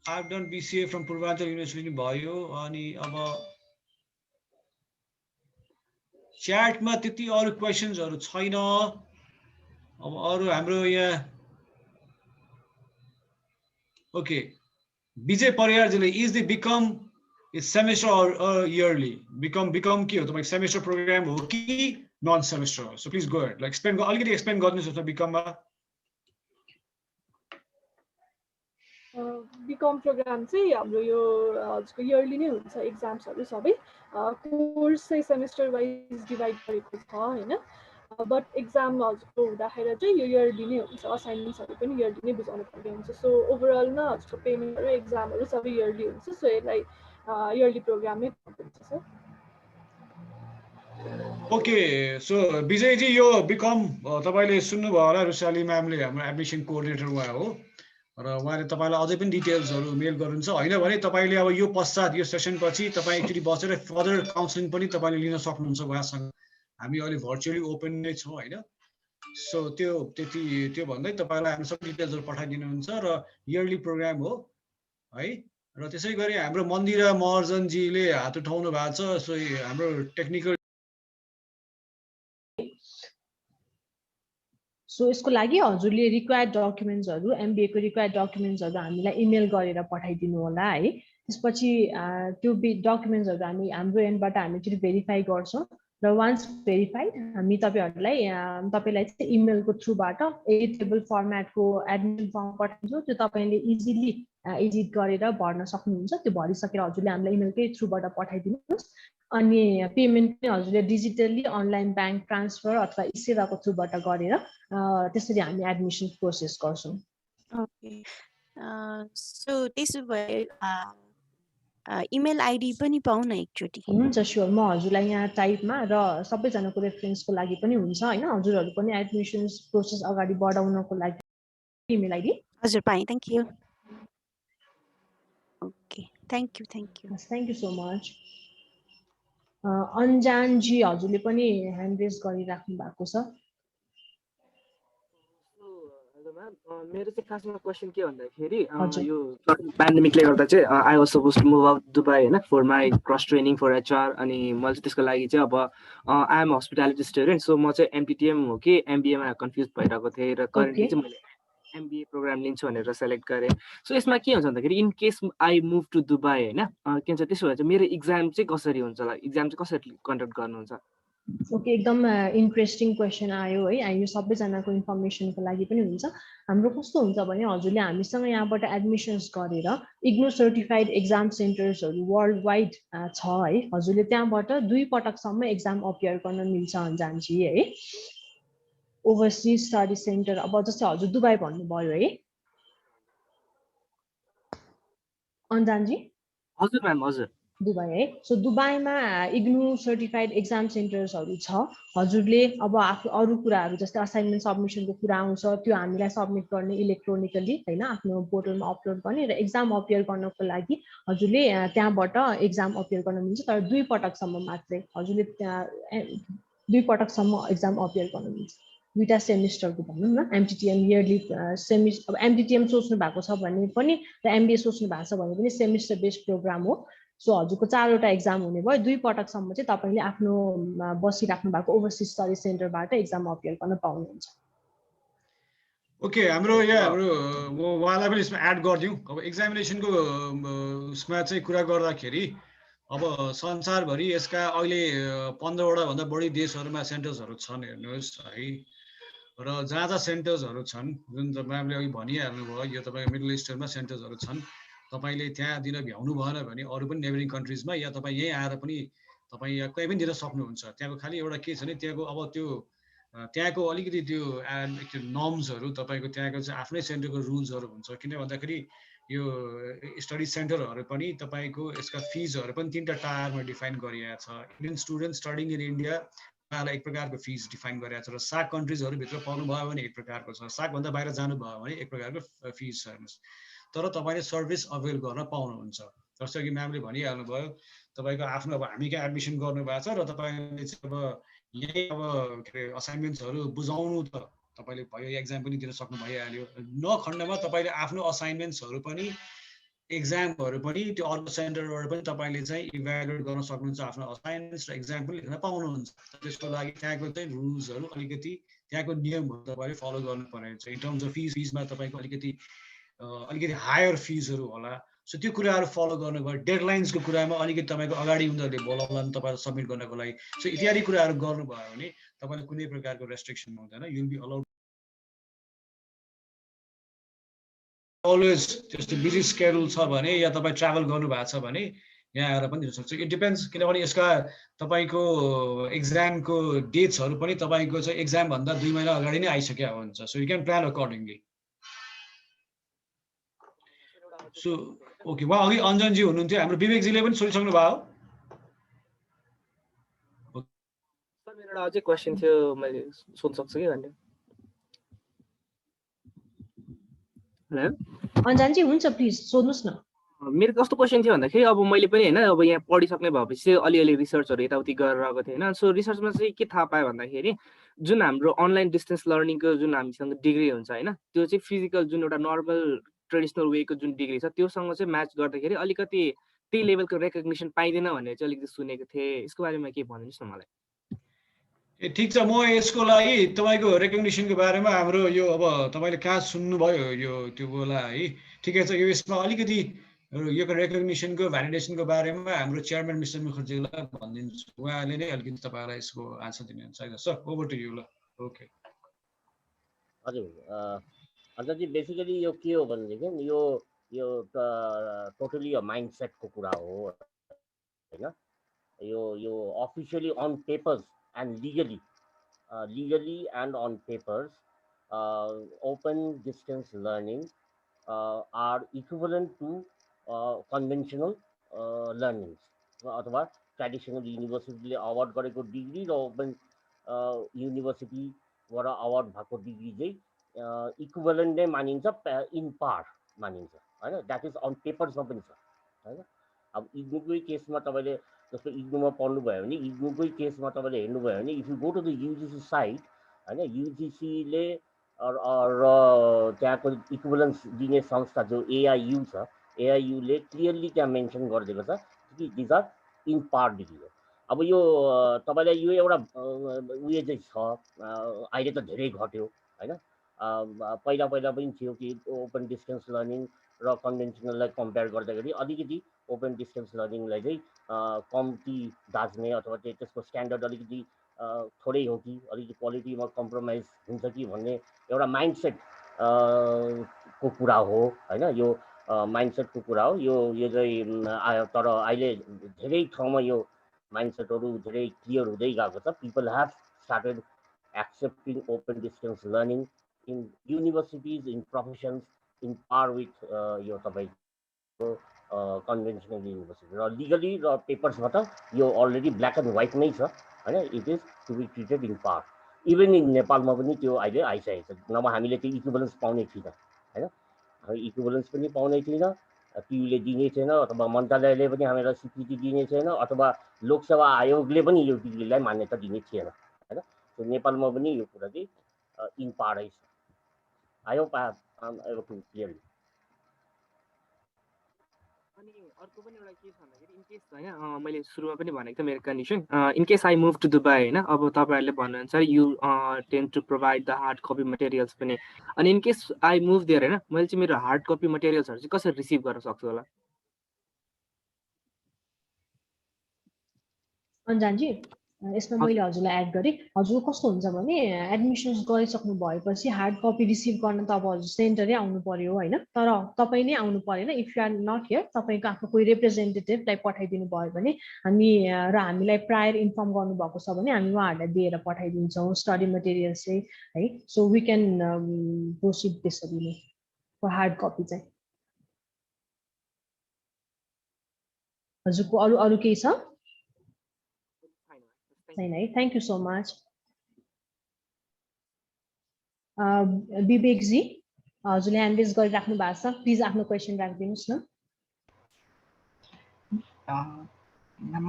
I have done BCA from Purbanchal University भयो। अनि अब च्याटमा त्यति अरू क्वेसन्सहरू छैन। अब अरू हाम्रो यहाँ ओके, विजय परियारजीले is the BCom is semester or yearly? BCom के हो तपाईँको? सेमेस्टर प्रोग्राम हो कि नन सेमेस्टर हो? So please go ahead, explain अलिकति एक्सप्लेन गरिदिनुहोस् न बिकममा। बिकम प्रोग्राम चाहिँ हाम्रो यो हजुरको इयरली नै हुन्छ। एक्जाम्सहरू सबै कोर्स चाहिँ सेमेस्टर वाइज डिभाइड गरेको छ होइन, बट एक्जाम हजुरको हुँदाखेरि चाहिँ यो इयरली नै हुन्छ। असाइनमेन्ट्सहरू पनि इयरली नै बुझाउनु पर्ने हुन्छ। सो ओभरअलमा हजुरको पेमेन्टहरू एक्जामहरू सबै इयरली हुन्छ। सो यसलाई इयरली प्रोग्रामै हुन्छ सर। ओके, सो विजयजी, यो बिकम तपाईँले सुन्नुभयो होला, रुसाली म्यामले हाम्रो एडमिसन कोअर्डिनेटर उहाँ हो। र उहाँले तपाईँलाई अझै पनि डिटेल्सहरू मेल गर्नुहुन्छ, होइन भने तपाईँले अब यो पश्चात यो सेसनपछि तपाईँ एकचोटि बसेर फर्दर काउन्सिलिङ पनि तपाईँले लिन सक्नुहुन्छ उहाँसँग। हामी अहिले भर्चुअली ओपन नै छौँ होइन। सो त्यो भन्दै तपाईँलाई हामी सबै डिटेल्सहरू पठाइदिनुहुन्छ र इयरली प्रोग्राम हो है। र त्यसै गरी हाम्रो मन्दिरा महर्जनजीले हात उठाउनु भएको छ। सो हाम्रो टेक्निकल सो यसको लागि हजुरले रिक्वायर्ड डकुमेन्ट्सहरू MBA को रिक्वायर्ड डकुमेन्ट्सहरू हामीलाई इमेल गरेर पठाइदिनु होला है। त्यसपछि त्यो डकुमेन्ट्सहरू हामी हाम्रो एन्डबाट हामी एकचोटि भेरिफाई गर्छौँ र वान्स भेरिफाइड हामी तपाईँहरूलाई चाहिँ इमेलको थ्रुबाट एडिटेबल फर्मेटको एडमिसन फर्म पठाउँछौँ। त्यो तपाईँले इजिली एडिट गरेर भर्न सक्नुहुन्छ। त्यो भरिसकेर हजुरले हामीलाई इमेलकै थ्रुबाट पठाइदिनुहोस्। अनि पेमेन्ट पनि हजुरले डिजिटल्ली अनलाइन ब्याङ्क ट्रान्सफर अथवा सेवाको थ्रुबाट गरेर त्यसरी हामी एडमिसन प्रोसेस गर्छौँ। ओके, सो त्यसो भए इमेल आइडी पनि पाउँ न एकचोटि? हुन्छ, स्योर। म हजुरलाई यहाँ टाइपमा र सबैजनाको रेफरेन्सको लागि पनि हुन्छ होइन। हजुरहरू पनि एडमिसन प्रोसेस अगाडि बढाउनको लागि इमेल आइडी हजुर पाएँ। Thank you. Okay, thank you. Thank you so much. अन्जानजी हजुरले पनि ह्यान्ड रेज गरिराख्नु भएको छ। हेलो म्याम, मेरो चाहिँ खासमा क्वेसन के भन्दाखेरि हजुर। यो पेन्डेमिकले गर्दा चाहिँ I was suppose to move out Dubai होइन for my cross training for HR। अनि मैले चाहिँ त्यसको लागि चाहिँ अब I am hospitality student. So म चाहिँ MTTM हो कि MBAमा कन्फ्युज भइरहेको थिएँ र करेन्टली चाहिँ मैले MBA प्रोग्राम लिन्छु भनेर सेलेक्ट गरेँ। सो यसमा के हुन्छ भन्दाखेरि in case I move to Dubai होइन के भन्छ त्यसो भए चाहिँ मेरो इक्जाम चाहिँ कसरी हुन्छ होला, इक्जाम चाहिँ कसरी कन्डक्ट गर्नुहुन्छ? ओके, एकदम इन्ट्रेस्टिङ क्वेसन आयो है। यो सबैजनाको इन्फर्मेसनको लागि पनि हुन्छ। हाम्रो कस्तो हुन्छ भने हजुरले हामीसँग यहाँबाट एडमिसन्स गरेर इग्नो सर्टिफाइड एक्जाम सेन्टर्सहरू वर्ल्ड वाइड छ है। हजुरले त्यहाँबाट 2 पटकसम्म एक्जाम अपियर गर्न मिल्छ अन्जानजी है। ओभरसिज स्टडी सेन्टर अब जस्तै हजुर दुबई भन्नुभयो है अन्जानजी? हजुर म्याम, हजुर। दुबई है। सो दुबईमा इग्नु सर्टिफाइड एक्जाम सेन्टर्सहरू छ। हजुरले अब अरू कुराहरू जस्तै असाइनमेन्ट सबमिसनको कुरा आउँछ, त्यो हामीलाई सबमिट गर्ने इलेक्ट्रोनिकली होइन, आफ्नो पोर्टलमा अपलोड गर्ने र एक्जाम अपियर गर्नको लागि हजुरले त्यहाँबाट एक्जाम अपियर गर्न मिल्छ। तर 2 पटकसम्म मात्रै हजुरले 2 पटकसम्म एक्जाम अपियर गर्न मिल्छ। 2टा सेमिस्टरको भनौँ न। MTTM इयरली सेमिस्टर, अब MTTM सोच्नु भएको छ भने पनि र MBA सोच्नु भएको छ भने पनि सेमिस्टर बेस्ड प्रोग्राम हो। सो हजुरको 4वटा एक्जाम हुने भयो। 2 पटकसम्म चाहिँ तपाईँले आफ्नो बसिराख्नु भएको ओभरसिज स्टडी सेन्टरबाट एक्जाम अपियर गर्न पाउनुहुन्छ। ओके, हाम्रो उहाँलाई पनि यसमा एड गरिदिउँ। अब एक्जामिनेसनको उसमा चाहिँ कुरा गर्दाखेरि अब संसारभरि यसका अहिले 15वटा भन्दा बढी देशहरूमा सेन्टर्सहरू छन् हेर्नुहोस् है। र जहाँ सेन्टर्सहरू छन्, जुन तपाईँले अघि भनिहाल्नु भयो, यो तपाईँको मिडल इस्टर्नमा सेन्टर्सहरू छन्। तपाईँले त्यहाँ दिन भ्याउनु भएन भने अरू पनि नेबरिङ कन्ट्रिजमा या तपाईँ यहीँ आएर पनि तपाईँ या कहीँ पनि दिन सक्नुहुन्छ। त्यहाँको खालि एउटा के छ भने त्यहाँको अब त्यो त्यहाँको अलिकति त्यो नर्म्सहरू तपाईँको त्यहाँको चाहिँ आफ्नै सेन्टरको रुल्सहरू हुन्छ। किन भन्दाखेरि यो स्टडी सेन्टरहरू पनि तपाईँको यसका फिजहरू पनि 3टा टायरमा डिफाइन गरिएको छ। Indian student studying in India उहाँलाई एक प्रकारको फिज डिफाइन गरेको छ र SAARC कन्ट्रिजहरूभित्र पाउनु भयो भने एक प्रकारको छ, SAARC भन्दा बाहिर जानुभयो भने एक प्रकारको फिज छ हेर्नुहोस्। तर तपाईँले सर्भिस अवेल गर्न पाउनुहुन्छ। जस्तो कि म्यामले भनिहाल्नुभयो, तपाईँको आफ्नो अब हामी कहाँ एडमिसन गर्नुभएको छ र तपाईँले चाहिँ अब यही अब के अरे असाइनमेन्ट्सहरू बुझाउनु त तपाईँले भयो, एक्जाम पनि दिन सक्नु भइहाल्यो। न खण्डमा तपाईँले आफ्नो असाइनमेन्ट्सहरू पनि एक्जामहरू पनि त्यो अर्को सेन्टरबाट पनि तपाईँले चाहिँ इभ्यालुएट गर्न सक्नुहुन्छ। आफ्नो असाइनमेन्ट्स र एक्जाम पनि लेख्न पाउनुहुन्छ। त्यसको लागि त्यहाँको चाहिँ रुल्सहरू अलिकति त्यहाँको नियमहरू तपाईँले फलो गर्नुपर्ने छ। इन टर्म्स अफ फिजमा तपाईँको अलिकति हायर फिजहरू होला। सो त्यो कुराहरू फलो गर्नुभयो। डेडलाइन्सको कुरामा अलिकति तपाईँको अगाडि उनीहरूले बोलाउला तपाईँलाई सब्मिट गर्नको लागि। सो इत्यादि कुराहरू गर्नुभयो भने तपाईँलाई कुनै प्रकारको रेस्ट्रिक्सन हुँदैन। You'll be allowed always. त्यस्तो बिजी स्केड्युल छ भने या तपाईँ ट्राभल गर्नुभएको छ भने यहाँ आएर पनि दिन सक्छ। इट डिपेन्ड्स, किनभने यसका तपाईँको एक्जामको डेट्सहरू पनि तपाईँको चाहिँ एक्जामभन्दा 2 महिना अगाडि नै आइसकेको हुन्छ। So you can plan accordingly. So okay, उहाँ अघि अन्जनजी हुनुहुन्थ्यो, हाम्रो विवेकजीले पनि सोधिसक्नु भयो। सर मेरो एउटा अझै क्वेसन थियो, मैले सोध्न सक्छु कि भन्ने? हेलो अन्जानजी हुन्छ प्लिज सोध्नुहोस् न। मेरो कस्तो क्वेसन थियो भन्दाखेरि अब मैले पनि होइन अब यहाँ पढिसक्ने भएपछि चाहिँ अलिअलि रिसर्चहरू यताउति गरेर आएको थिएँ होइन। सो रिसर्चमा चाहिँ के थाहा पाएँ भन्दाखेरि जुन हाम्रो अनलाइन डिस्टेन्स लर्निङको जुन हामीसँग डिग्री हुन्छ होइन त्यो चाहिँ फिजिकल जुन एउटा नर्मल ट्रेडिसनल वेको जुन डिग्री छ त्योसँग चाहिँ म्याच गर्दाखेरि अलिकति त्यही लेभलको रेकग्निसन पाइँदैन भनेर चाहिँ अलिकति सुनेको थिएँ। यसको बारेमा के भनिदिनुहोस् न मलाई। ए ठिक छ, म यसको लागि तपाईँको रेकग्निसनको बारेमा हाम्रो यो अब तपाईँले कहाँ सुन्नुभयो यो त्यो बोला है, ठिकै छ। यो यसमा अलिकति यो रेकग्निसनको भ्यालिडेसनको बारेमा हाम्रो चेयरम्यान मिस्टर मुखर्जीलाई भनिदिन्छु, उहाँले नै अलिकति तपाईँलाई यसको आन्सर दिनुहुन्छ। सर ओभर टु यु ल। ओके हजुर अन्त बेसिकली यो के हो भनेदेखि यो यो टोटली माइन्डसेटको कुरा हो होइन। यो officially on papers and legally and on papers open distance learning are equivalent to conventional learnings अथवा ट्रेडिसनल युनिभर्सिटीले अवार्ड गरेको डिग्री र ओपन युनिभर्सिटीबाट अवार्ड भएको डिग्री चाहिँ इक्विभलेन्ट नै मानिन्छ, इन पार मानिन्छ होइन। द्याट इज अन पेपर्समा पनि छ होइन। अब इग्नुकै केसमा तपाईँले जस्तो इग्नुमा पढ्नुभयो भने इग्नुकै केसमा तपाईँले हेर्नुभयो भने if you go to the UGC site होइन, युजिसीले र त्यहाँको इक्विभलेन्स दिने संस्था जो एआइयु छ, एआइयुले क्लियरली त्यहाँ मेन्सन गरिदिएको छ कि दिज आर इन पार डिग्री हो। अब यो तपाईँलाई यो एउटा उयो चाहिँ छ, अहिले त धेरै घट्यो होइन। पहिला पनि थियो कि ओपन डिस्टेन्स लर्निङ र कन्भेन्सनललाई कम्पेयर गर्दाखेरि अलिकति ओपन डिस्टेन्स लर्निङलाई चाहिँ कम्ती दाज्ने अथवा त्यसको स्ट्यान्डर्ड अलिकति थोरै हो कि अलिकति क्वालिटीमा कम्प्रोमाइज हुन्छ कि भन्ने एउटा माइन्डसेट को कुरा हो होइन। यो माइन्डसेटको कुरा हो यो चाहिँ। तर अहिले धेरै ठाउँमा यो माइन्डसेटहरू धेरै क्लियर हुँदै गएको छ। People have started accepting open distance learning in universities, in professions, in par with यो तपाईँको कन्भेन्सनल युनिभर्सिटी र लिगली र पेपर्समा त यो अलरेडी ब्ल्याक एन्ड व्हाइट नै छ होइन। It is to be treated in par. Even in नेपालमा पनि त्यो अहिले आइसकेको छ। नभए हामीले त्यो इक्विभलेन्स पाउने थिएन होइन। इक्विभलेन्स पनि पाउने थिएन, पियुले दिने थिएन अथवा मन्त्रालयले पनि हामीलाई स्वीकृति दिने थिएन अथवा लोकसेवा आयोगले पनि यो डिग्रीलाई मान्यता दिने थिएन होइन। त्यो नेपालमा पनि यो कुरा चाहिँ इन पारै छ। I hope I have clearly. अनि अर्को पनि एउटा के छ भन्दाखेरि इन केस होइन मैले सुरुमा पनि भनेको थिएँ मेरो condition in case I move to Dubai होइन। अब तपाईँहरूले भन्नुहुन्छ you tend to provide the hard copy materials पनि। अनि in case I move there होइन मैले चाहिँ मेरो हार्ड कपी मटेरियल्सहरू चाहिँ कसरी रिसिभ गर्न सक्छु होला? अन्जानजी यसमा मैले हजुरलाई एड गरेँ। हजुर कस्तो हुन्छ भने एडमिसन्स गरिसक्नु भएपछि हार्ड कपी रिसिभ गर्न त अब हजुर सेन्टरै आउनु पर्यो होइन। तर तपाईँ नै आउनु परेन। If you are not here तपाईँको आफ्नो कोही रिप्रेजेन्टेटिभलाई पठाइदिनु भयो भने हामीलाई प्रायर इन्फर्म गर्नुभएको छ भने हामी उहाँहरूलाई दिएर पठाइदिन्छौँ स्टडी मटेरियल्स चाहिँ है। सो वी क्यान प्रोसिड त्यसरी नै फर हार्ड कपी चाहिँ। हजुरको अरू केही छ? छैन है। Thank you so much. विवेकजी हजुरले ह्यान्ड रेज गरिराख्नु भएको छ, प्लिज आफ्नो क्वेसन राखिदिनुहोस् न।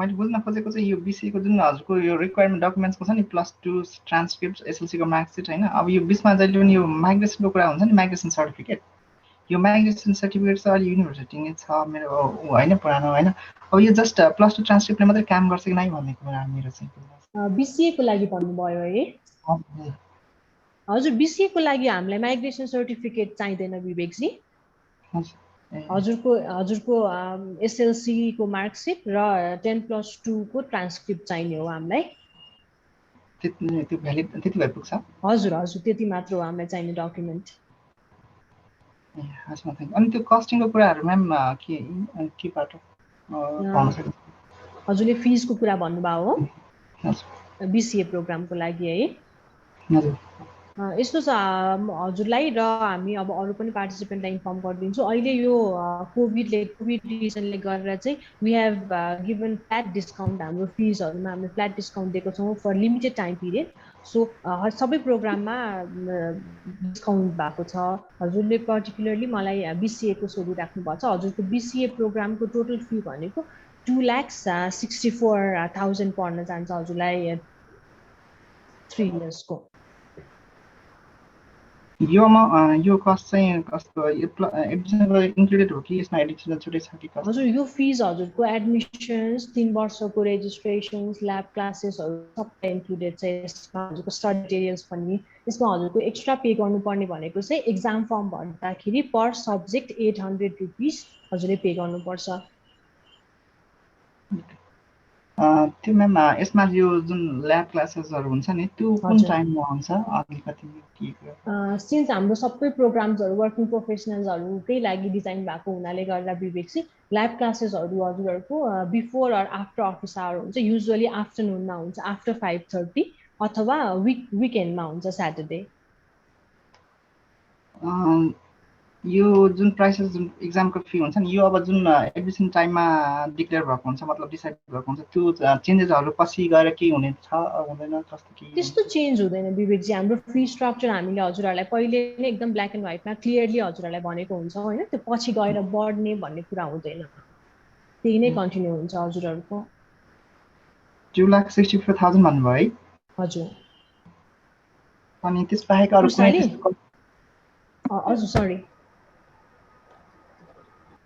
मैले बुझ्न खोजेको चाहिँ यो बिसीएको जुन हजुरको यो रिक्वायरमेन्ट डकुमेन्ट्सको छ नि +2 ट्रान्सक्रिप्ट एसएलसीको मार्कसिट होइन। अब यो बिचमा जहिले पनि यो माइग्रेसनको कुरा हुन्छ नि, माइग्रेसन सर्टिफिकेट, यो माइग्रेसन सर्टिफिकेट चाहिँ अहिले युनिभर्सिटी नै छ मेरो होइन पुरानो होइन। अब यो जस्ट +2 ट्रान्सक्रिप्टले मात्रै काम गर्छ कि नै भन्ने कुरा मेरो चाहिँ। बिसिएको लागि भन्नुभयो है? हजुर बिसिएको लागि हामीलाई माइग्रेसन सर्टिफिकेट चाहिँदैन विवेकजी। हजुरको एसएलसी को मार्कसिट र 10+2 को ट्रान्सक्रिप्ट चाहिने हो हामीलाई। त्यो भ्यालिड त्यति भए पुग्छ? हजुर त्यति मात्र हो हामीलाई चाहिने डकुमेन्ट। अनि त्यो कस्टिङको कुराहरू म्याम केबाट पाउन सक्छ? हजुरले फिजको कुरा भन्नुभयो हो बिसिए प्रोग्रामको लागि है? हजुर यस्तो छ हजुरलाई र हामी अब अरू पनि पार्टिसिपेन्टलाई इन्फर्म गरिदिन्छौँ। अहिले यो कोभिड रिजनले गरेर चाहिँ we have given flat discount. हाम्रो फिजहरूमा हामीले फ्ल्याट डिस्काउन्ट दिएको छौँ for limited time period. So सबै प्रोग्राममा डिस्काउन्ट भएको छ। हजुरले पर्टिकुलरली मलाई BCA को सोधिराख्नु भएको छ। हजुरको BCA प्रोग्रामको टोटल फी भनेको 2,64,000 पर्न जान्छ हजुरलाई 3 इयर्सको। यो कस्ट चाहिँ कस्तो एडमिसनको इन्क्लुडेड हो कि यसमा एडिसनल छुटै छ कि कस्तो? हजुर यो फिज हजुरको एडमिसन्स 3 वर्षको रेजिस्ट्रेसन्स ल्याब क्लासेसहरू सबै इन्क्लुडेड छ यसमा। हजुरको स्टडी मटेरियल्स पनि यसमा हजुरको एक्स्ट्रा पे गर्नुपर्ने भनेको चाहिँ एक्जाम फर्म भर्दाखेरि पर सब्जेक्ट 800 रुपिस हजुरले पे गर्नुपर्छ। त्यो म्याम यसमा यो जुन ल्याब क्लासेसहरू हुन्छ नि त्यो कुन टाइममा हुन्छ अलिकति सिन्स हाम्रो सबै प्रोग्राम्सहरू वर्किङ प्रोफेसनल्सहरूकै लागि डिजाइन भएको हुनाले गर्दा विवेकजी ल्याब क्लासेसहरू हजुरहरूको before or after office hour हुन्छ। युजुअली आफ्टरनुनमा हुन्छ आफ्टर 5:30 अथवा विकेन्डमा हुन्छ स्याटरडे। यो जुन प्राइसेस जुन एक्जामको फी हुन्छ नि यो अब जुन एडमिसन टाइममा डिक्लेयर भएको हुन्छ मतलब डिसाइड भएको हुन्छ त्यो चेन्जेसहरू पछि गएर के हुने छ हुँदैन कस्तो के? त्यस्तो चेन्ज हुँदैन विवेकजी। हाम्रो फी स्ट्रक्चर हामीले हजुरहरूलाई पहिले नै एकदम ब्ल्याक एन्ड व्हाइटमा क्लियरली हजुरहरूलाई भनेको हुन्छ होइन। त्यो पछि गएर बढ्ने भन्ने कुरा हुँदैन, त्यही नै कन्टिन्यू हुन्छ हजुरहरूको। 2,64,000 भन्नुभयो है? हजुर। अनि त्यसबाहेक अरू हजुर सरी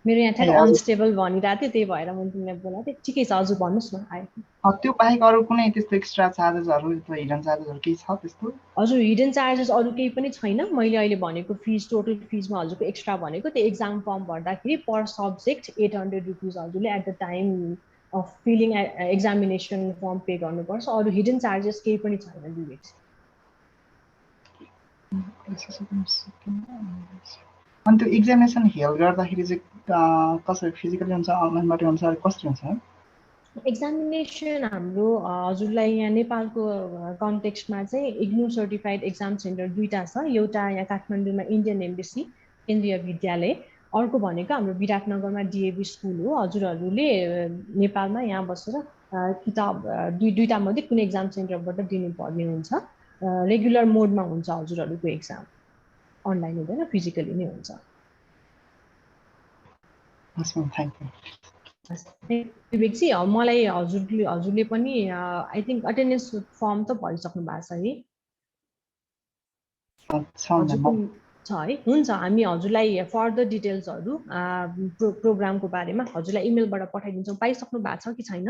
मेरो यहाँ ठ्याक्क अनस्टेबल भनिरहेको थियो त्यही भएर मैले तिमीलाई बोलाएको थिएँ। ठिकै छ हजुर भन्नुहोस् न। त्यो बाहेक अरू कुनै त्यस्तो एक्स्ट्रा चार्जेसहरू हिडन चार्जेसहरू केही छ त्यस्तो? हजुर हिडन चार्जेस अरू केही पनि छैन। मैले अहिले भनेको फिज टोटल फिजमा हजुरको एक्स्ट्रा भनेको त्यो एक्जाम फर्म भर्दाखेरि पर सब्जेक्ट 800 रुपिस हजुरले at the time of filling examination form pay गर्नुपर्छ। अरू हिडन चार्जेस केही पनि छैन विवेक। अनि त्यो एक्जामिनेसन हेल गर्दाखेरि चाहिँ कसरी फिजिकली हुन्छ अनलाइनबाट हुन्छ कसरी हुन्छ? एक्जामिनेसन हाम्रो हजुरलाई यहाँ नेपालको कन्टेक्स्टमा चाहिँ इग्नु सर्टिफाइड एक्जाम सेन्टर 2टा छ। एउटा यहाँ काठमाडौँमा इन्डियन एम्बेसी केन्द्रीय विद्यालय, अर्को भनेको हाम्रो विराटनगरमा DAV स्कुल हो। हजुरहरूले नेपालमा यहाँ बसेर किताब दुईटा मध्ये कुनै एक्जाम सेन्टरबाट दिनुपर्ने हुन्छ। रेगुलर मोडमा हुन्छ हजुरहरूको एक्जाम, अनलाइन हुँदैन फिजिकली नै हुन्छ। विवेकजी मलाई हजुरले पनि आई थिङ्क अटेन्डेन्स फर्म त भरिसक्नु भएको छ है? छ है। हुन्छ हामी हजुरलाई फर्दर डिटेल्सहरू प्रोग्रामको बारेमा हजुरलाई इमेलबाट पठाइदिन्छौँ। पाइसक्नु भएको छ कि छैन?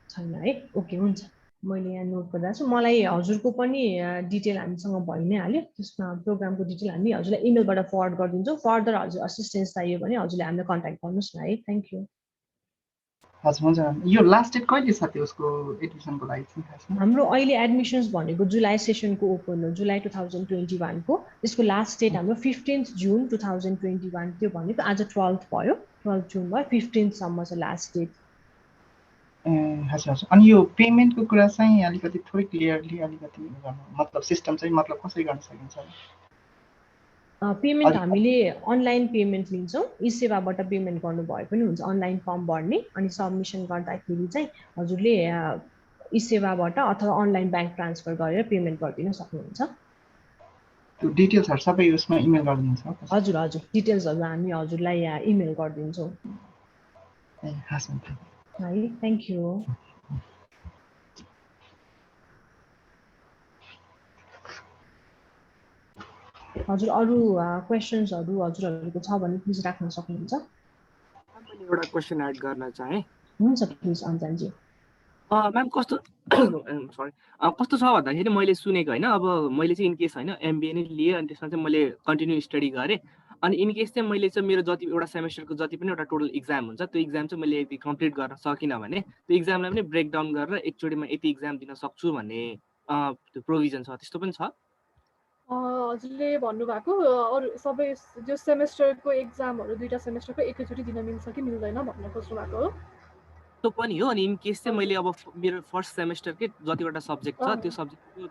छैन है, ओके हुन्छ। मैले यहाँ नोट गरिरहेको छु। मलाई हजुरको पनि डिटेल हामीसँग भइ नै हाल्यो। त्यसमा प्रोग्रामको डिटेल हामी हजुरलाई इमेलबाट फरवर्ड गरिदिन्छौँ। फर्दर हजुर असिस्टेन्स चाहियो भने हजुरले हामीलाई कन्ट्याक्ट गर्नुहोस् न है। Thank you. हजुर हुन्छ। यो लास्ट डेट कहिले छ त्यसको एडमिसनको लागि चाहिँ? हाम्रो अहिले एडमिसन्स भनेको जुलाई सेसनको ओपन हो, जुलाई 2021 को। त्यसको लास्ट डेट हाम्रो 15 जुन 2021। त्यो भनेको आज 12 भयो, 12 जुन भयो, 15 सम्म छ लास्ट डेट। हजुर हजुर। अनि यो पेमेन्टको कुरा चाहिँ अलिकति थोरै क्लियरली अलिकति मतलब सिस्टम चाहिँ मतलब कसरी गर्न सकिन्छ? पेमेन्ट हामीले अनलाइन पेमेन्ट लिन्छौँ। ई सेवाबाट पेमेन्ट गर्नुभए पनि हुन्छ। अनलाइन फर्म भर्ने अनि सबमिसन गर्दाखेरि चाहिँ हजुरले ई सेवाबाट अथवा अनलाइन ब्याङ्क ट्रान्सफर गरेर पेमेन्ट गरिदिन सक्नुहुन्छ। त्यो डिटेल्सहरू सबै उसमा इमेल गरिदिनुहुन्छ? हजुर हजुर, डिटेल्सहरू हामी हजुरलाई इमेल गरिदिन्छौँ है। Thank you. हजुर अरू क्वेसन्सहरू हजुरहरूको छ भने प्लिज राख्न सक्नुहुन्छ। मैले एउटा क्वेसन एड गर्न चाहे। हुन्छ प्लिज अन्जानजी। म्याम कस्तो कस्तो छ भन्दाखेरि मैले सुनेको होइन, अब मैले चाहिँ इन केस होइन MBA नै लिएँ अनि त्यसमा चाहिँ मैले कन्टिन्यू स्टडी गरेँ। अनि इन केस चाहिँ मैले चाहिँ मेरो जति एउटा सेमेस्टरको जति पनि एउटा टोटल एक्जाम हुन्छ त्यो एक्जाम चाहिँ मैले यदि कम्प्लिट गर्न सकिनँ भने त्यो एक्जामलाई पनि ब्रेक डाउन गरेर एकचोटिमा यति एक्जाम दिन सक्छु भन्ने त्यो प्रोभिजन छ, त्यस्तो पनि छ? हजुरले भन्नुभएको अरू सबै जो सेमेस्टरको एक्जामहरू 2टा सेमेस्टरको एकैचोटि दिन मिल्छ कि मिल्दैन भन्न खोज्नु भएको हो? त्यो पनि हो। अनि इन केस चाहिँ मैले अब मेरो फर्स्ट सेमेस्टरकै जतिवटा सब्जेक्ट छ त्यो सब्जेक्टको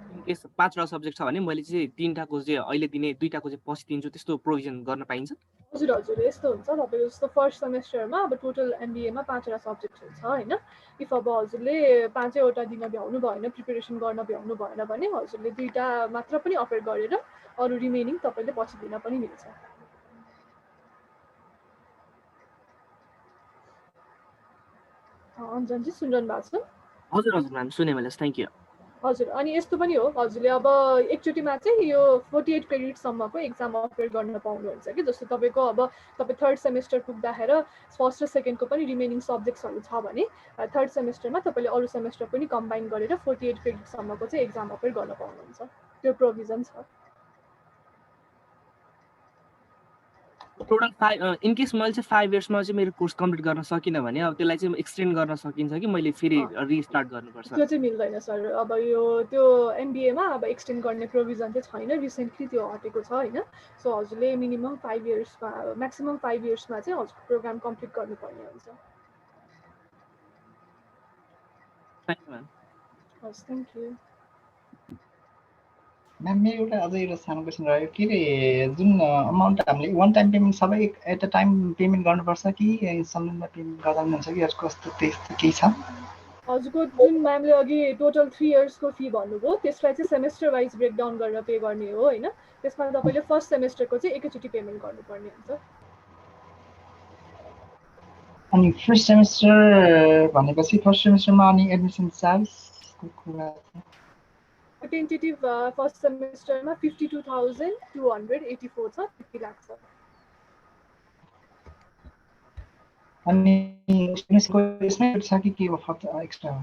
इन केस 5वटा सब्जेक्ट छ भने मैले चाहिँ 3टाको चाहिँ अहिले दिने 2टाको चाहिँ पछि दिन्छु, त्यस्तो प्रोभिजन गर्न पाइन्छ? हजुर हजुर यस्तो हुन्छ तपाईँको जस्तो फर्स्ट सेमेस्टरमा अब टोटल एमबिएमा 5वटा सब्जेक्ट हुन्छ होइन इफ अब हजुरले 5वटा दिन भ्याउनु भएन प्रिपेरेसन गर्न भ्याउनु भएन भने हजुरले 2टा मात्र पनि अपेयर गरेर अरू रिमेनिङ तपाईँले पछि दिन पनि मिल्छ अन्जनजी सुनिरहनु भएको छ हजुर हजुर म्याम सुने मैले थ्याङ्क यू हजुर अनि यस्तो पनि हो हजुरले अब एकचोटिमा चाहिँ यो 48 क्रेडिटसम्मको एक्जाम अफर गर्न पाउनुहुन्छ कि जस्तो तपाईँको अब तपाईँ 3rd सेमेस्टर पुग्दाखेरि फर्स्ट र सेकेन्डको पनि रिमेनिङ सब्जेक्ट्सहरू छ भने 3rd सेमेस्टरमा तपाईँले अरू सेमेस्टर पनि कम्बाइन गरेर 48 क्रेडिटसम्मको चाहिँ एक्जाम अफर गर्न पाउनुहुन्छ त्यो प्रोभिजन छ टोटल 5 इन केस मैले चाहिँ 5 इयर्समा चाहिँ मेरो कोर्स कम्प्लिट गर्न सकिनँ भने अब त्यसलाई चाहिँ एक्सटेन्ड गर्न सकिन्छ कि मैले फेरि रिस्टार्ट गर्नुपर्छ त्यो चाहिँ मिल्दैन सर अब यो त्यो एमबिएमा अब एक्सटेन्ड गर्ने प्रोभिजन चाहिँ छैन रिसेन्टली त्यो हटेको छ होइन सो हजुरले मिनिमम 5 इयर्समा म्याक्सिमम 5 इयर्समा चाहिँ हजुर प्रोग्राम कम्प्लिट गर्नुपर्ने हुन्छ हस् थ्याङ्क यू म्याम मेरो अझै एउटा सानो क्वेसन रह्यो के अरे जुन अमाउन्ट हामीले वान टाइम पेमेन्ट सबै एट अ टाइम पेमेन्ट गर्नुपर्छ कि इन्स्टलमेन्टमा पेमेन्ट गर्दा पनि हुन्छ कि यसको कस्तो त्यस्तो केही छ हजुरको जुन म्यामले अघि टोटल 3 इयर्सको फी भन्नुभयो त्यसलाई चाहिँ सेमेस्टर वाइज ब्रेकडाउन गरेर पे गर्ने हो होइन त्यसमा तपाईँले फर्स्ट सेमेस्टरको चाहिँ एकैचोटि पेमेन्ट गर्नुपर्ने हुन्छ अनि फर्स्ट सेमेस्टर भनेपछि फर्स्ट सेमेस्टरमा अनि एडमिसन चार्जको कुरा टेन्टेटिभ फर्स्ट सेमेस्टरमा 52,284 छ 50 लाख छ अनि यसमै छ कि के एक्स्ट्रा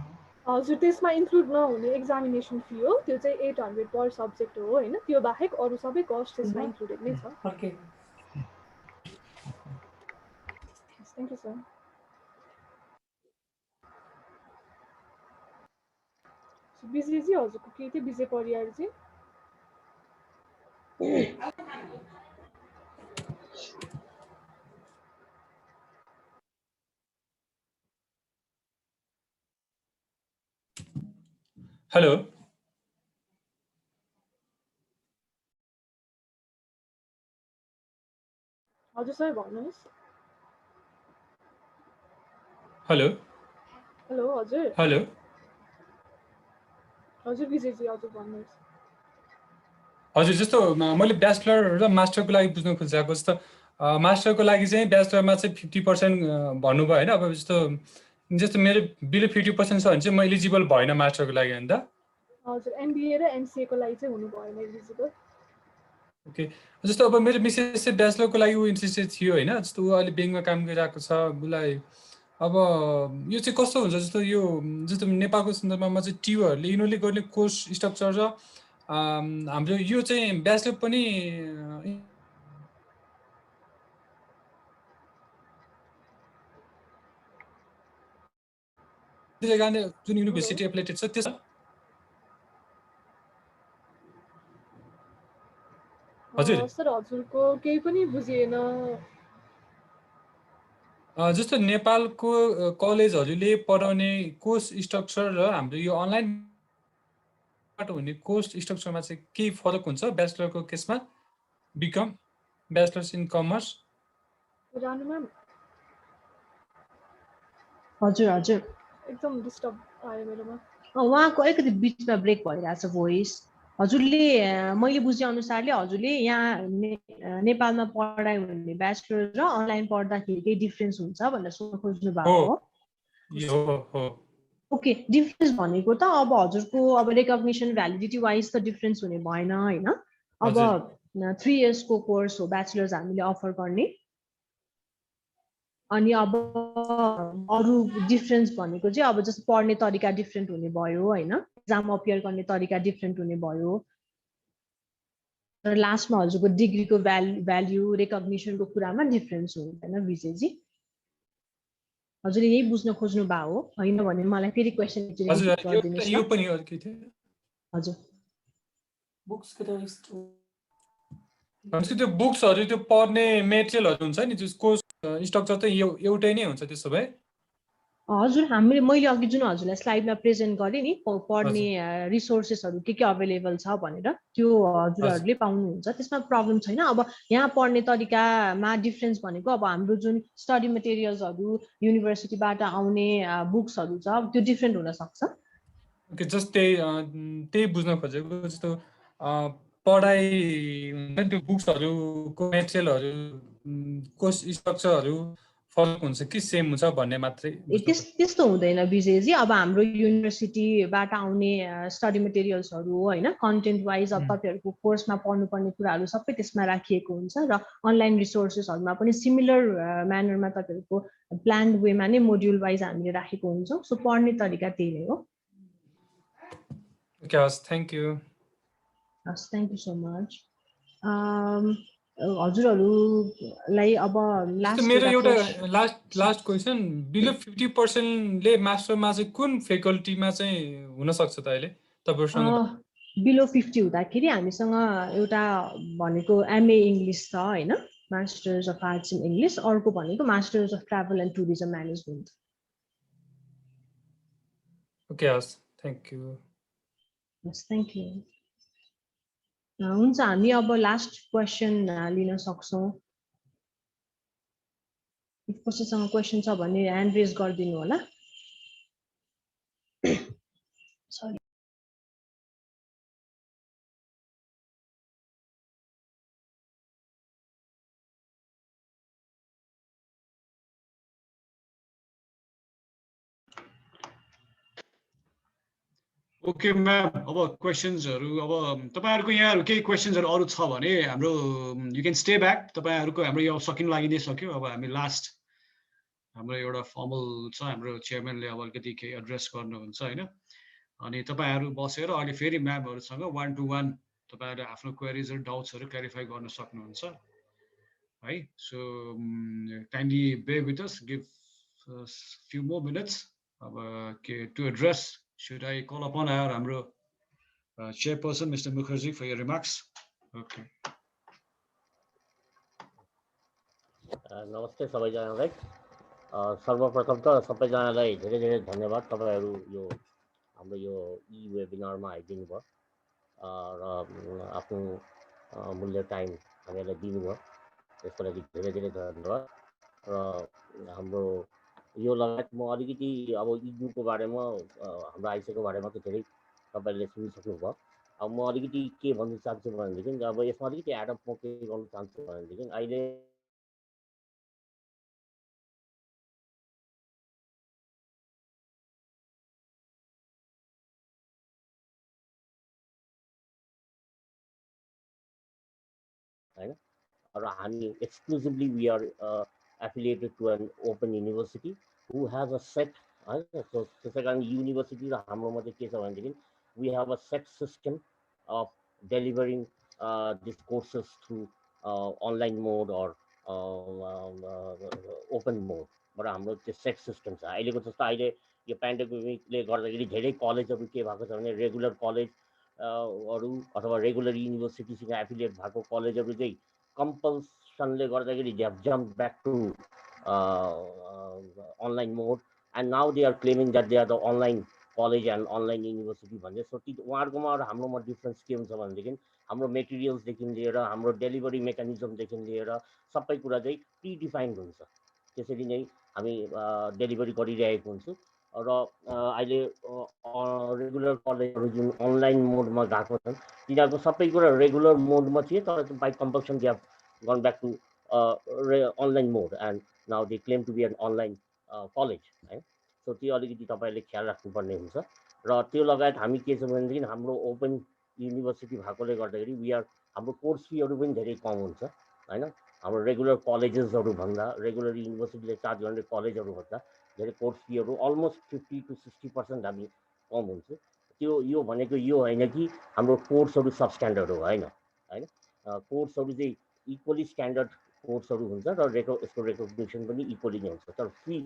हजुर त्यसमा इन्क्लुड नहुने एक्जामिनेसन फी हो त्यो चाहिँ 800 पर सब्जेक्ट हो होइन त्यो बाहेक अरू सबै कस्ट त्यसमा इन्क्लुडेड नै छ थ्याङ्क यू सर विजयजी हजुरको के थियो विजय परियार चाहिँ हेलो हजुर सर भन्नुहोस् हेलो हेलो हजुर हेलो हजुर विजयजी हजुर भन्नुहोस् हजुर जस्तो मैले ब्याचलर र मास्टरको लागि बुझ्न खोजेको जस्तो मास्टरको लागि चाहिँ ब्याचलरमा चाहिँ 50% भन्नुभयो होइन अब जस्तो मेरो बिलो 50% छ भने चाहिँ म एलिजिबल भएन मास्टरको लागि होइन त हजुर एमबिए र एमसिए को लागि चाहिँ हुनु भएन एलिजिबल ओके जस्तो अब मेरो मिसेस चाहिँ ब्याचलरको लागि ऊ इन्ट्रेस्टेड थियो होइन जस्तो ऊ अहिले ब्याङ्कमा काम गरिरहेको छ उसलाई अब यो चाहिँ कस्तो हुन्छ जस्तो यो जस्तो नेपालको सन्दर्भमा चाहिँ टियुहरूले यिनीहरूले गर्ने कोर्स स्ट्रक्चर र हाम्रो यो चाहिँ ब्याचलर पनि जुन युनिभर्सिटी एफिलिएटेड छ त्यस हजुर सर हजुरको केही पनि बुझिएन जस्तो नेपालको कलेजहरूले पढाउने कोर्स स्ट्रक्चर र हाम्रो यो अनलाइनबाट हुने कोर्स स्ट्रक्चरमा चाहिँ केही फरक हुन्छ ब्याचलरको केसमा BCom bachelors in commerce Ranu ma'am हजुर हजुर एकदम डिस्टर्ब आयो मेरोमा उहाँको अलिकति बिचमा ब्रेक भइरहेछ भोइस हजुरले मैले बुझे अनुसारले हजुरले यहाँ नेपालमा पढाइ हुने ब्याचलर र अनलाइन पढ्दाखेरि केही डिफरेन्स हुन्छ भनेर सोध्न खोज्नु भएको हो ओके डिफरेन्स भनेको त अब हजुरको अब रेकग्निसन भ्यालिडिटी वाइज त डिफरेन्स हुने भएन होइन अब 3 इयर्सको कोर्स हो ब्याचलर्स हामीले अफर गर्ने अनि अब अरू डिफरेन्स भनेको चाहिँ अब जस्तो पढ्ने तरिका डिफरेन्ट हुने भयो होइन एक्जाम अपियर गर्ने तरिका डिफरेन्ट हुने भयो र लास्टमा हजुरको डिग्रीको भ्याल्यु रेकग्निसनको कुरामा डिफरेन्स हुँदैन विजयजी हजुरले यही बुझ्न खोज्नु भएको हो होइन भने मलाई फेरि क्वेसन हजुर त्यो बुक्सहरू त्यो पढ्ने मेटेरियलहरू हुन्छ नि त्यो कोर्स स्ट्रक्चर त एउटै नै हुन्छ त्यसो भए हजुर मैले अघि जुन हजुरलाई स्लाइडमा प्रेजेन्ट गरेँ नि पढ्ने रिसोर्सेसहरू के अभाइलेबल छ भनेर त्यो हजुरहरूले पाउनुहुन्छ, त्यसमा प्रब्लम छैन। अब यहाँ पढ्ने तरिकामा डिफ्रेन्स भनेको अब हाम्रो जुन स्टडी मटेरियल्सहरू युनिभर्सिटीबाट आउने बुक्सहरू छ त्यो डिफ्रेन्ट हुनसक्छ। ओके, जस्ट त्यही बुझ्न खोजेको, जस्तो पढाइ हुन्छ नि त्यो बुक्सहरूको मेटेरियलहरू कोर्स स्ट्रक्चरहरू फरक हुन्छ कि सेम हुन्छ भन्ने मात्रै। त्यस्तो हुँदैन विजयजी। अब हाम्रो युनिभर्सिटीबाट आउने स्टडी मटेरियल्सहरू हो होइन, कन्टेन्ट वाइज अब तपाईँहरूको कोर्समा पढ्नुपर्ने कुराहरू सबै त्यसमा राखिएको हुन्छ र अनलाइन रिसोर्सेसहरूमा पनि सिमिलर म्यानरमा तपाईँहरूको प्लान्ड वेमा नै मोड्युल वाइज हामीले राखेको हुन्छौँ। सो पढ्ने तरिका त्यही नै हो। ओके, हस्, थ्याङ्क यू। हस्, थ्याङ्क यू सो मच। हजुरहरूलाई अब मेरो एउटा लास्ट क्वेसन, बिलो 50%ले मास्टरमा चाहिँ कुन फेकल्टीमा चाहिँ हुनसक्छ त अहिले तपाईँहरूसँग? बिलो 50 हुँदाखेरि हामीसँग एउटा भनेको एमए इङ्ग्लिस छ होइन, masters of arts in English, अर्को भनेको masters of travel and tourism management. Okay, हस्, थ्याङ्क यू। हस्, थ्याङ्क यू। हुन्छ, हामी अब लास्ट क्वेसन लिन सक्छौँ। कसैसँग क्वेसन छ भने ह्यान्ड रेज गरिदिनु होला। सरी। ओके म्याम, अब क्वेसन्सहरू अब तपाईँहरूको यहाँहरू केही क्वेसन्सहरू अरू छ भने हाम्रो यु क्यान स्टे ब्याक। तपाईँहरूको हाम्रो यो सकिनु लागि नै सक्यो। अब हामी लास्ट हाम्रो एउटा फर्मल छ, हाम्रो चेयरम्यानले अब अलिकति केही एड्रेस गर्नुहुन्छ होइन, अनि तपाईँहरू बसेर अहिले फेरि म्यामहरूसँग 1 to 1 तपाईँहरू आफ्नो क्वेरिजहरू डाउट्सहरू क्ल्यारिफाई गर्न सक्नुहुन्छ है। So kindly bear with us, give few more minutes अब to address. Should I call upon our chairperson, Mr. Mukherjee, for your remarks? Okay. नमस्ते सबैजनालाई। सर्वप्रथम त सबैजनालाई धेरै धेरै धन्यवाद, तपाईँहरू यो हाम्रो यो वेबिनारमा आइदिनु भयो र आफ्नो मूल्य टाइम हामीलाई दिनुभयो, त्यसको लागि धेरै धेरै धन्यवाद। र हाम्रो यो लगायत म अलिकति अब इग्नुको बारेमा हाम्रो आइसीको बारेमा त धेरै तपाईँले सुनिसक्नुभयो। अब म अलिकति के भन्न चाहन्छु भनेदेखि अब यसमा अलिकति एडअप म के गर्न चाहन्छु भनेदेखि अहिले हैन र हामी exclusively we are affiliated to an open university who has a set, so त्यसै कारण युनिभर्सिटी र हाम्रोमा चाहिँ के छ भनेदेखि we have a set system of delivering these courses through online mode or open mode बाट हाम्रो त्यो सेट सिस्टम छ। अहिलेको जस्तो अहिले यो पेन्डेमिकले गर्दाखेरि धेरै कलेजहरू के भएको छ भने रेगुलर कलेजहरू अथवा रेगुलर युनिभर्सिटीसँग एफिलिएट भएको कलेजहरू चाहिँ compulsionले गर्दाखेरि they have jumped back to online mode and now they are claiming that they are the online college and online university भन्ने। सो उहाँहरूकोमा र हाम्रोमा डिफ्रेन्स के हुन्छ भनेदेखि हाम्रो मेटेरियल्सदेखि लिएर हाम्रो डेलिभरी मेकानिजमदेखि लिएर सबै कुरा चाहिँ प्रिडिफाइन्ड हुन्छ। त्यसरी नै हामी डेलिभरी गरिरहेको हुन्छौँ र अहिले रेगुलर कलेजहरू जुन अनलाइन मोडमा गएको छन् तिनीहरूको सबै कुरा रेगुलर मोडमा थिए तर by compulsion they have gone back to online mode and now they claim to be an online college है। सो त्यो अलिकति तपाईँले ख्याल राख्नुपर्ने हुन्छ र त्यो लगायत हामी के छ भनेदेखि हाम्रो ओपन युनिभर्सिटी भएकोले गर्दाखेरि हाम्रो कोर्स फीहरू पनि धेरै कम हुन्छ होइन। हाम्रो रेगुलर कलेजेसहरू भन्दा रेगुलर युनिभर्सिटीले चार्ज गर्ने कलेजहरू भन्दा धेरै कोर्स फीहरू अलमोस्ट 50 to 60% हामी कम हुन्छ। त्यो यो भनेको यो होइन कि हाम्रो कोर्सहरू सब स्ट्यान्डर्ड हो होइन होइन, कोर्सहरू चाहिँ इक्वली स्ट्यान्डर्ड कोर्सहरू हुन्छ र यसको रेकग्निसन पनि इक्वली नै हुन्छ। तर फी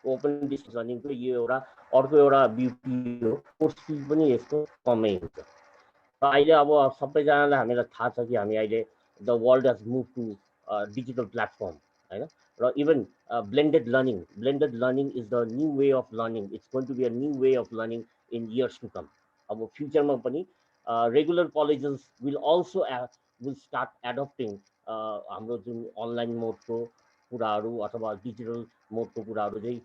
ओपन डिस्टेन्स लर्निङको यो एउटा अर्को एउटा ब्युटी हो, कोर्स फी पनि यसको कमै हुन्छ। र अहिले अब सबैजनालाई हामीलाई थाहा छ कि हामी अहिले the world has move to digital platform हैन र even blended learning is the new way of learning. It's going to be a new way of learning in years to come. अब फ्युचरमा पनि regular colleges will also will start adopting हाम्रो जुन online मोडको कुराहरू अथवा digital मोडको कुराहरू चाहिँ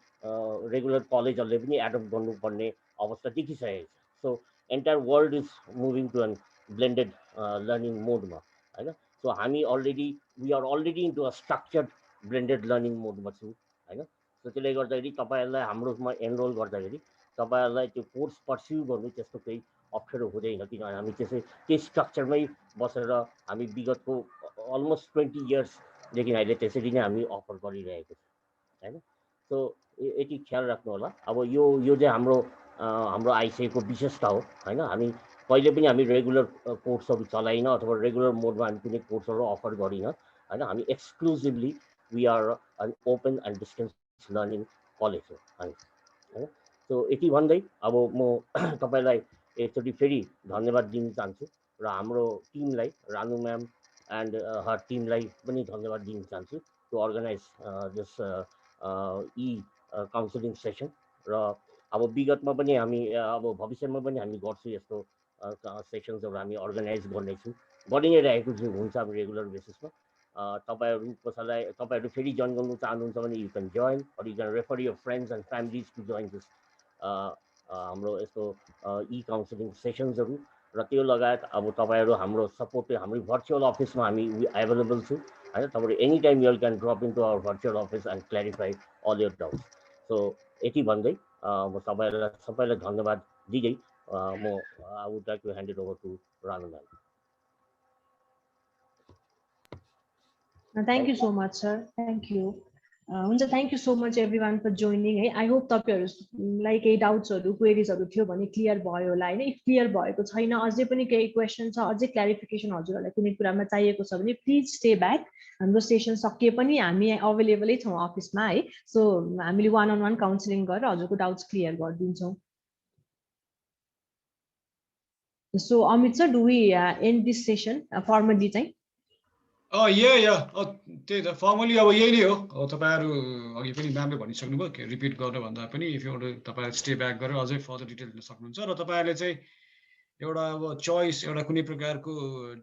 regular कलेजहरूले पनि एडप्ट गर्नुपर्ने अवस्था देखिसकेको छ. So entire world is moving to an blended learning मोडमा हैन. सो हामी we are already into a structured blended learning मोडमा छौँ हैन. सो त्यसले गर्दाखेरि तपाईँहरूलाई हाम्रोमा एनरोल गर्दाखेरि तपाईँहरूलाई त्यो कोर्स पर्स्यु गर्नु त्यस्तो केही अप्ठ्यारो हुँदैन, किनभने हामी त्यही स्ट्रक्चरमै बसेर हामी विगतको अलमोस्ट 20 इयर्सदेखि अहिले त्यसरी नै हामी अफर गरिरहेको छ हैन. सो यति ख्याल राख्नु होला. अब यो चाहिँ हाम्रो आइसिएको विशेषता हो हैन. हामी कहिले पनि हामी रेगुलर कोर्सहरू चलाइन अथवा रेगुलर मोडमा हामी कुनै कोर्सहरू अफर गरिन हैन. हामी exclusively we are an open and distance learning college हो हैन. सो यति भन्दै अब म तपाईँलाई एकचोटि फेरि धन्यवाद दिन चाहन्छु र हाम्रो टिमलाई रानु म्याम एन्ड हर टिमलाई पनि धन्यवाद दिन चाहन्छु to organise this counselling session. र अब विगतमा पनि हामी अब भविष्यमा पनि हामी गर्छौँ यस्तो सेसन्सहरू हामी अर्गनाइज गर्नेछौँ, गरि नै रहेको हुन्छ अब रेगुलर बेसिसमा. तपाईँहरू फेरि जोइन गर्नु चाहनुहुन्छ भने you can join or you can refer your friends and families to join this हाम्रो यस्तो काउन्सिलिङ सेसन्सहरू. र त्यो लगायत अब तपाईँहरू हाम्रो सपोर्ट हाम्रो भर्चुअल अफिसमा हामी एभाइलेबल छौँ हैन. तपाईँहरू any time you can drop in to our virtual office and clarify all your doubts. So यति भन्दै म सबैलाई धन्यवाद दिँदै म I would like to hand it over to Ranu ma'am. Thank you so much, sir. Thank you. हुन्छ, thank you so much everyone for joining है. I hope तपाईँहरूलाई केही डाउट्सहरू क्वेरिजहरू थियो भने क्लियर भयो होला होइन. इफ क्लियर भएको छैन, अझै पनि केही क्वेसन छ, अझै क्ल्यारिफिकेसन हजुरहरूलाई कुनै कुरामा चाहिएको छ भने प्लिज स्टे ब्याक. हाम्रो सेसन सकिए पनि हामी अभाइलेबलै छौँ अफिसमा है. सो हामीले 1-on-1 काउन्सिलिङ गरेर हजुरको डाउट्स क्लियर गरिदिन्छौँ. So Amit sir, do we end this session formally चाहिँ? त्यही त फर्मली अब यही नै हो. अब तपाईँहरू अघि पनि म्यामले भनिसक्नुभयो, रिपिट गर्नु भन्दा पनि इफ यु तपाईँहरू स्टे ब्याक गरेर अझै फर्दर डिटेल दिन सक्नुहुन्छ. र तपाईँहरूले चाहिँ एउटा अब चोइस एउटा कुनै प्रकारको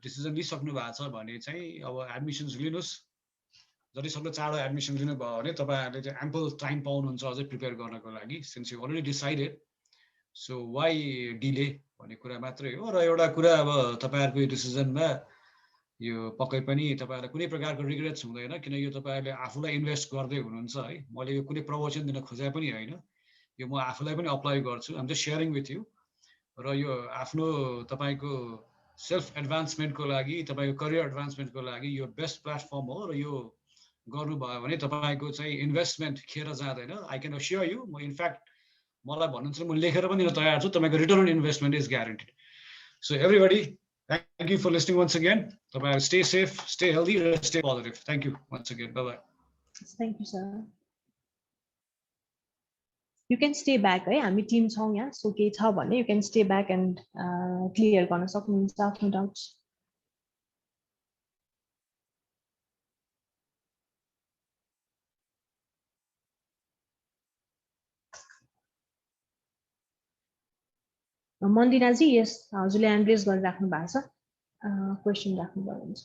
डिसिजन लिइसक्नु भएको छ भने चाहिँ अब एडमिसन्स लिनुहोस्. जतिसक्दो चाँडो एडमिसन लिनुभयो भने तपाईँहरूले चाहिँ एम्पल टाइम पाउनुहुन्छ अझै प्रिपेयर गर्नको लागि, since you already decided. So why delay भन्ने कुरा मात्रै हो. र एउटा कुरा अब तपाईँहरूको यो डिसिजनमा यो पक्कै पनि तपाईँहरूलाई कुनै प्रकारको रिग्रेट्स हुँदैन, किन यो तपाईँहरूले आफूलाई इन्भेस्ट गर्दै हुनुहुन्छ है. मैले यो कुनै प्रवचन दिन खोजे पनि होइन, यो म आफूलाई पनि अप्लाई गर्छु. आम जस्ट सेयरिङ विथ यु. र यो आफ्नो तपाईँको सेल्फ एडभान्समेन्टको लागि, तपाईँको करियर एडभान्समेन्टको लागि यो बेस्ट प्लेटफर्म हो. र यो गर्नुभयो भने तपाईँको चाहिँ इन्भेस्टमेन्ट खेर जाँदैन. I can assure you. म इनफ्याक्ट मलाई भन्नुहुन्छ म लेखेर पनि दिन तयार छु, तपाईँको return on investment is guaranteed. So everybody, thank you for listening once again. Stay safe, stay healthy, stay positive. Thank you once again. Bye bye. Thank you, sir. You can stay back है. हामी team छौँ यहाँ. So केही छ भने you can stay back and clear गर्न सक्नुहुन्छ आफ्नो डाउट्स. मन्दिराजी, यस हजुरले ह्यान्ड रेज गरेर राख्नु भएको छ, क्वेसन राख्नुभयो हुन्छ.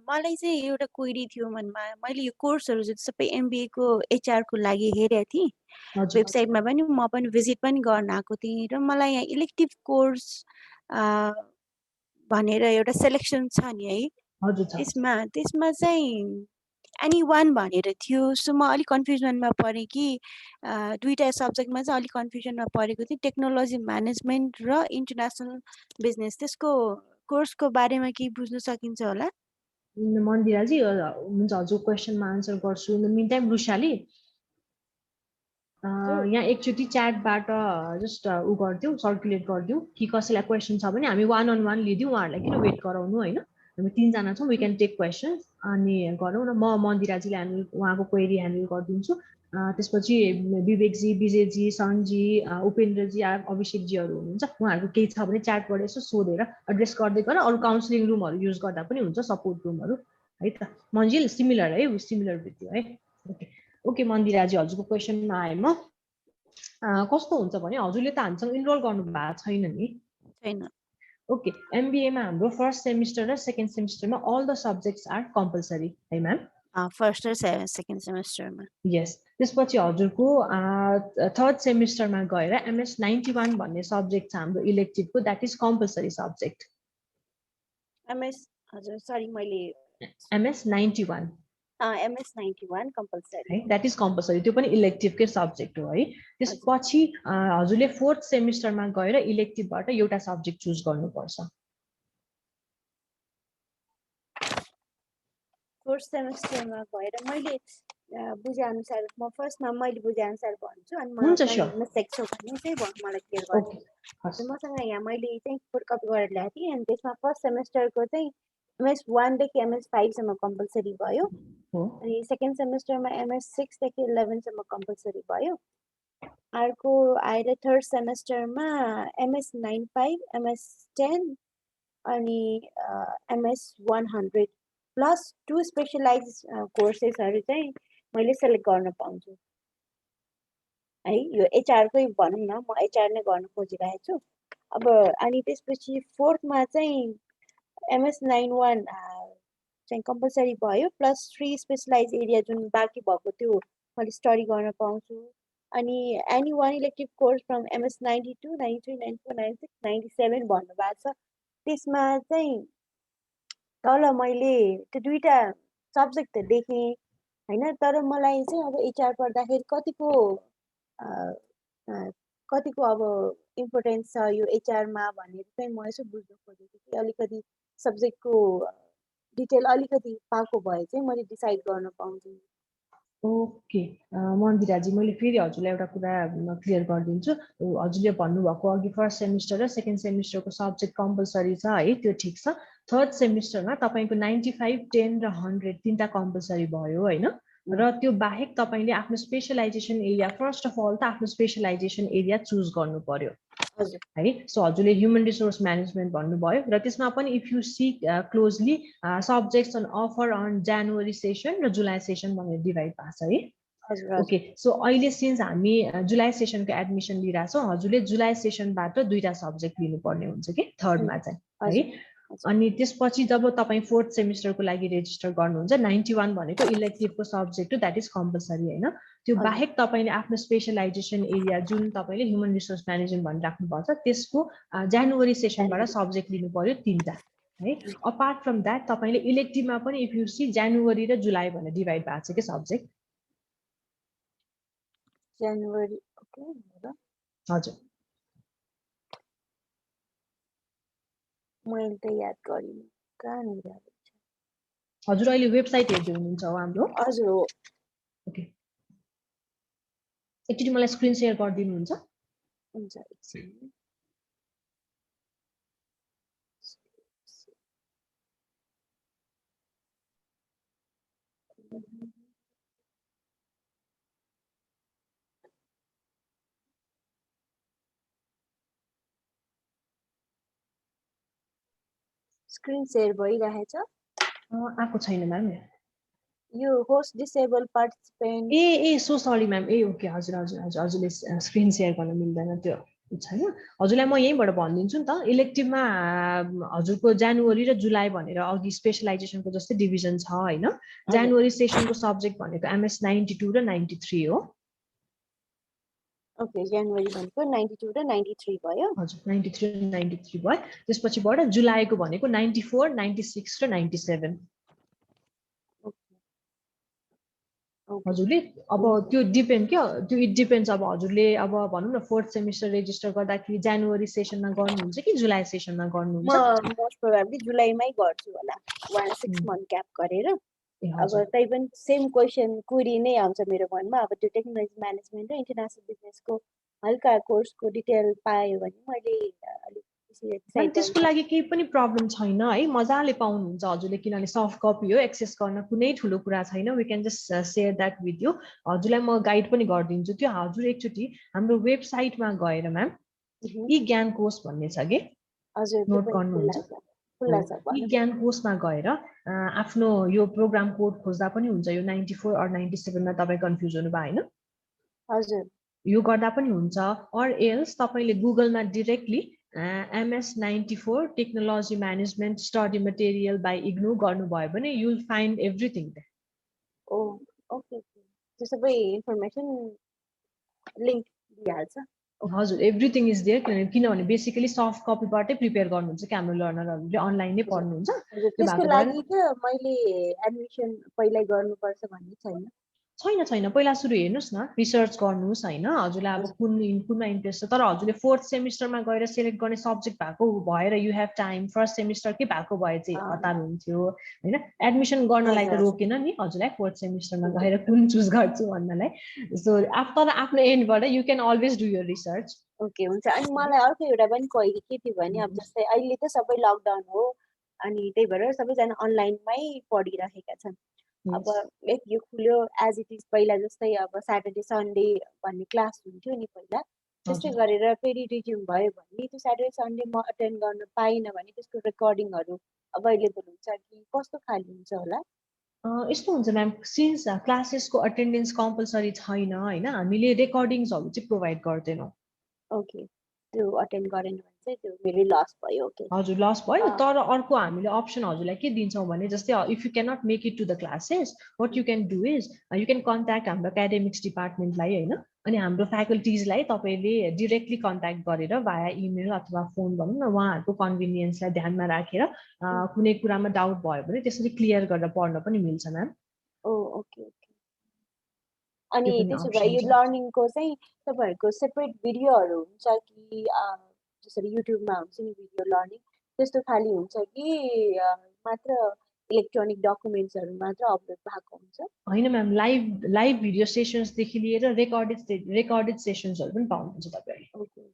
मलाई चाहिँ एउटा क्वेरी थियो मनमा. मैले यो कोर्सहरू चाहिँ सबै MBA को HR को लागि हेरेको थिएँ. वेबसाइटमा पनि म पनि भिजिट पनि गर्न आएको थिएँ. र मलाई यहाँ इलेक्टिभ कोर्स भनेर एउटा सेलेक्सन छ नि है, त्यसमा चाहिँ एनी वान भनेर थियो. सो म अलिक कन्फ्युजनमा परेँ कि दुईवटा सब्जेक्टमा चाहिँ अलिक कन्फ्युजनमा परेको थिएँ. टेक्नोलोजी म्यानेजमेन्ट र इन्टरनेसनल बिजनेस, त्यसको कोर्सको बारेमा केही बुझ्न सकिन्छ होला? मन्दिराजी हुन्छ, हजुर क्वेसनमा आन्सर गर्छु. In the mean time Rushali यहाँ एकचोटि च्याटबाट जस्ट उ गरिदिउँ, सर्कुलेट गरिदिउँ कि कसैलाई क्वेसन छ भने हामी 1-on-1 लिदिउँ. उहाँहरूलाई किन वेट गराउनु होइन. हामी 3 जना छौँ, वी क्यान टेक क्वेसन्स अनि गरौँ न. म मन्दिराजीले उहाँको क्वेरी ह्यान्डल गरिदिन्छु. त्यसपछि विवेकजी, विजयजी, सनजी, उपेन्द्रजी, अभिषेकजीहरू हुनुहुन्छ. उहाँहरूको केही छ भने च्याटबाट यसो सोधेर एड्रेस गर्दै गर. अरू काउन्सिलिङ रुमहरू युज गर्दा पनि हुन्छ, सपोर्ट रुमहरू है त मन्जिल सिमिलर है सिमिलर विथ यु है ओके ओके मन्दिराजी हजुरको क्वेसनमा आए म कस्तो हुन्छ भने हजुरले त हामीसँग इनरोल गर्नु भएको छैन नि छैन ओके एमबिएमा हाम्रो फर्स्ट सेमिस्टर र सेकेन्ड सेमिस्टरमा all the subjects are compulsory है म्याम फर्स्ट र सेकेन्ड सेमिस्टरमा यस त्यसपछि हजुरको थर्ड सेमिस्टरमा गएर एमएस 91 भन्ने सब्जेक्ट छ हाम्रो इलेक्टिभको that is compulsory subject MS हजुर सरी मैले एमएस 91 एमएस 91 कम्पलसरी है द्याट इज कम्पलसरी त्यो पनि इलेक्टिभकै सब्जेक्ट हो है त्यसपछि हजुरले फोर्थ सेमिस्टरमा गएर इलेक्टिभबाट एउटा सब्जेक्ट चुज गर्नुपर्छ फोर्थ सेमिस्टरमा गएर मैले बुझे अनुसार म फर्स्टमा मैले बुझे अनुसार भन्छु अनि मलाई मिस्टेक छ भने चाहिँ मलाई क्लियर गर्छु मसँग यहाँ मैले चाहिँ फोटोकपी गरेर ल्याएको थिएँ अनि त्यसमा फर्स्ट सेमिस्टरको चाहिँ एमएस 1 देखि एमएस 5 सम्म कम्पलसरी भयो अनि सेकेन्ड सेमिस्टरमा एमएस 6 देखि 11 सम्म कम्पलसरी भयो अर्को आएर थर्ड सेमिस्टरमा एमएस 95 एमएस 10 अनि एमएस 100 प्लस 2 स्पेशलाइज कोर्सेसहरू चाहिँ मैले सेलेक्ट गर्न पाउँछु है यो एचआरकै भनौँ न म एचआर नै गर्न खोजिरहेको छु अब अनि त्यसपछि फोर्थमा चाहिँ एमएस 91 चाहिँ कम्पलसरी भयो प्लस 3 स्पेशलाइज एरिया जुन बाँकी भएको त्यो मैले स्टडी गर्न पाउँछु अनि any one elective course from MS 92 93 94 96 97 भन्नुभएको छ त्यसमा चाहिँ तल मैले त्यो दुईटा सब्जेक्ट त देखेँ हैन तर मलाई चाहिँ अब एचआर पढ्दाखेरि कतिको अब इम्पोर्टेन्स छ यो एचआरमा भनेर चाहिँ म यसो बुझ्नु खोजेको थिएँ अलिकति सब्जेक्टको डिटेल अलिकति पाएको भए चाहिँ मैले डिसाइड गर्न पाउँछु ओके मन्दिराजी मैले फेरि हजुरलाई एउटा कुरा क्लियर गरिदिन्छु हजुरले भन्नुभएको अघि फर्स्ट सेमिस्टर र सेकेन्ड सेमिस्टरको सब्जेक्ट कम्पलसरी छ है त्यो ठिक छ थर्ड सेमिस्टरमा तपाईँको 95 10 र 100 तीनटा कम्पलसरी भयो हैन र त्यो बाहेक तपाईँले आफ्नो स्पेशलाइजेसन एरिया फर्स्ट अफ अल त आफ्नो स्पेशलाइजेसन एरिया चुज गर्नु पर्यो है सो हजुरले ह्युमन रिसोर्स म्यानेजमेन्ट भन्नुभयो र त्यसमा पनि if you see closely subjects on offer on जनवरी सेसन र जुलाई सेसन भनेर डिभाइड भएको छ है ओके सो अहिले सिन्स हामी जुलाई सेसनको एडमिसन लिइरहेछौँ हजुरले जुलाई सेसनबाट दुईटा सब्जेक्ट लिनुपर्ने हुन्छ कि थर्डमा चाहिँ है अनि त्यसपछि जब तपाईँ फोर्थ सेमिस्टरको लागि रेजिस्टर गर्नुहुन्छ 91 भनेको इलेक्टिभको सब्जेक्ट हो द्याट इज कम्पलसरी होइन त्यो बाहेक तपाईँले आफ्नो स्पेशलाइजेसन एरिया जुन तपाईँले ह्युमन रिसोर्स म्यानेजमेन्ट भनिराख्नुपर्छ त्यसको जनवरी सेसनबाट सब्जेक्ट लिनु पर्यो तीनटा है अपार्ट फ्रम द्याट तपाईँले इलेक्टिभमा पनि इफ यु सी जनवरी र जुलाई भनेर डिभाइड भएको छ कि सब्जेक्ट जनवरी ओके हजुर मैले त याद गरिनँ कहाँनिर हजुर अहिले वेबसाइट हेर्दै हुनुहुन्छ हो हाम्रो हजुर हो ओके एकचोटि मलाई स्क्रिन सेयर गरिदिनुहुन्छ हुन्छ स्क्रिन सेयर भइरहेछ आएको छैन म्याम यो होस्ट डिसेबल पार्टिसिपेन्ट ए सो सरी म्याम ए ओके हजुर हजुर हजुर हजुरले स्क्रिन सेयर गर्न मिल्दैन त्यो छैन हजुरलाई म यहीँबाट भनिदिन्छु नि त इलेक्टिभमा हजुरको जनवरी र जुलाई भनेर अघि स्पेशलाइजेसनको जस्तै डिभिजन छ होइन जनवरी सेसनको सब्जेक्ट भनेको एमएस 92 र 93 हो ओके जनवरी भनेको 92 र 93 भयो हजुर 93 र 93 भयो त्यसपछिबाट जुलाईको भनेको 94 96 र 97 हजुरले अब त्यो डिपेन्ड क्या त्यो इट डिपेन्ड्स अब हजुरले अब भनौँ न फोर्थ सेमिस्टर रेजिस्टर गर्दाखेरि जनवरी सेसनमा गर्नुहुन्छ कि जुलाई सेसनमा गर्नुहुन्छ म मोस्ट प्रोबेबली जुलाईमै गर्छु होला 6 मन्थ ग्याप गरेर अब तै पनि सेम क्वेसन क्वेरी नै आउँछ मेरो मनमा अब त्यो टेक्नोलोजी म्यानेजमेन्ट र इन्टरनेसनल बिजनेसको हल्का कोर्सको डिटेल पायो भने मैले त्यसको लागि केही पनि प्रब्लम छैन है मजाले पाउनुहुन्छ हजुरले किनभने सफ्ट कपी हो एक्सेस गर्न कुनै ठुलो कुरा छैन we can just share that with you हजुरलाई म गाइड पनि गरिदिन्छु त्यो हजुर एकचोटि हाम्रो वेबसाइटमा गएर म्याम ई ज्ञान कोर्स भन्ने छ कि हजुर नोट गर्नुहुन्छ ज्ञान कोषमा गएर आफ्नो यो प्रोग्राम कोड खोज्दा पनि हुन्छ यो 94 or 97 मा तपाईं कन्फ्युज हुनु भयो हैन हजुर यो गर्दा पनि हुन्छ or else तपाईले गुगलमा directly MS94 technology management study material by IGNOU गर्नुभयो भने you will find everything there oh okay त्यो सबै इन्फर्मेसन लिंक दिइहाल्छ हजुर एभ्रिथिङ इज देयर किनभने बेसिकली सफ्ट कपीबाटै प्रिपेयर गर्नुहुन्छ कि हाम्रो लर्नरहरूले अनलाइन नै पढ्नुहुन्छ त्यसको लागि के मैले एडमिसन पहिल्यै गर्नुपर्छ भन्ने छैन छैन पहिला सुरु हेर्नुस् न रिसर्च गर्नुस् हैन हजुरलाई अब कुनमा इन्ट्रेस्ट छ तर हजुरले 4th सेमिस्टरमा गएर सिलेक्ट गर्ने सब्जेक्ट भएको भएर you have time first semester के भएको भए चाहिँ हतार हुन्थ्यो हैन एडमिसन गर्नलाई त रोकेन नि हजुरलाई 4th सेमिस्टरमा गएर कुन चुज गर्छु भन्नलाई सो आफ्टर आफ्नो एन्डबाट you can always do your research okay हुन्छ अनि मलाई अर्को एउटा पनि क्वेरी के थियो भने अब जस्तै अहिले त सबै लकडाउन हो अनि त्यही भएर सबैजना अनलाइनमै पढिरहेका छन् अब एक यो खुल्यो एज इट इज पहिला जस्तै अब सैटरडे सन्डे भन्ने क्लास हुन्थ्यो नि पहिला त्यस्तै गरेर फेरि रिज्युम भयो भने त्यो सैटरडे सन्डे म अटेन्ड गर्न पाइन भने त्यसको रेकर्डिङहरु अवेलेबल हुन्छ कि कस्तो खाली हुन्छ होला यस्तो हुन्छ म्याम सिन्स क्लासेसको अटेन्डेन्स कम्पल्सरी छैन हैन हामीले रेकर्डिङ्सहरु चाहिँ प्रोवाइड गर्दैनौं ओके त्यो अटेन्ड गरेन भने चाहिँ त्यो मेरो लस भयो ओके हजुर लस भयो तर अर्को हामीले अप्सन हजुरलाई के दिन्छौं भने जस्तै if you can not make it to the classes what you can do is you can contact हाम्रो एकाडेमिक्स डिपार्टमेन्टलाई हैन अनि हाम्रो फ्याकल्टीजलाई तपाईले डाइरेक्टली कन्ट्याक्ट गरेर भाया इमेल अथवा फोन भनौं न उहाँहरुको कन्भिनियन्सलाई ध्यानमा राखेर कुनै कुरामा डाउट भयो भने त्यसरी क्लियर गरेर पढ्न पनि मिल्छ म्याम ओ ओके अनि त्यसो भए यो लर्निङको चाहिँ तपाईहरुको सेपरेट भिडियोहरु हुन्छ कि जसरी युट्युबमा हुन्छ नि भिडियो लर्निङ त्यस्तो खाली हुन्छ कि मात्र इलेक्ट्रोनिक डकुमेन्ट्सहरु मात्र अपलोड भएको हुन्छ हैन म्याम लाइभ भिडियो सेसन्स देखि लिएर रेकर्डेड सेसन्सहरु पनि पाउनुहुन्छ तपाईहरुले ओके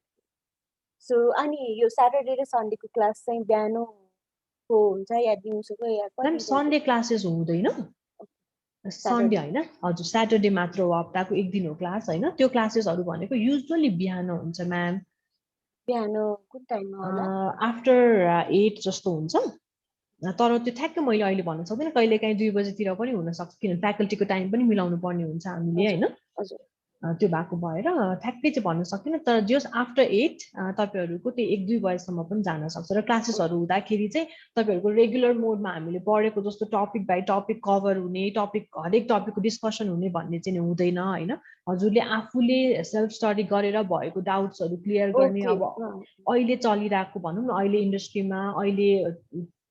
सो अनि यो सैटरडे र सन्डेको क्लास चाहिँ बिहानको हुन्छ या दिउँसोको या मैम सन्डे क्लासेस हुँदैन सन्डे हैन हजुर सैटरडे मात्र हो हप्ताको एक दिन हो क्लास हैन त्यो क्लासेसहरु भनेको युजुअली बिहान हुन्छ म्याम बिहान कुन टाइममा होला आफ्टर 8 जस्तो हुन्छ तर त्यो ठ्याक्कै मैले अहिले भन्न सक्दिनँ कहिलेकाहीँ 2 बजेतिर पनि हुन सक्छ किनभने फ्याकल्टीको टाइम पनि मिलाउनु पर्ने हुन्छ हामीले हैन हजुर त्यो भएको भएर ठ्याक्कै चाहिँ भन्न सक्दिनँ तर जस आफ्टर 8 तपाईहरुको त्यो 1-2 बजेसम्म पनि जान सक्छ र क्लासेसहरु हुँदाखेरि चाहिँ तपाईहरुको रेगुलर मोडमा हामीले पढेको जस्तो टपिक बाइ टपिक कभर हुने हरेक टपिकको डिस्कसन हुने भन्ने चाहिँ हुँदैन हैन हजुरले आफूले सेल्फ स्टडी गरेर भएको डाउट्सहरु क्लियर गर्ने अब अहिले चलिरहेको भनौं न अहिले इन्डस्ट्रीमा अहिले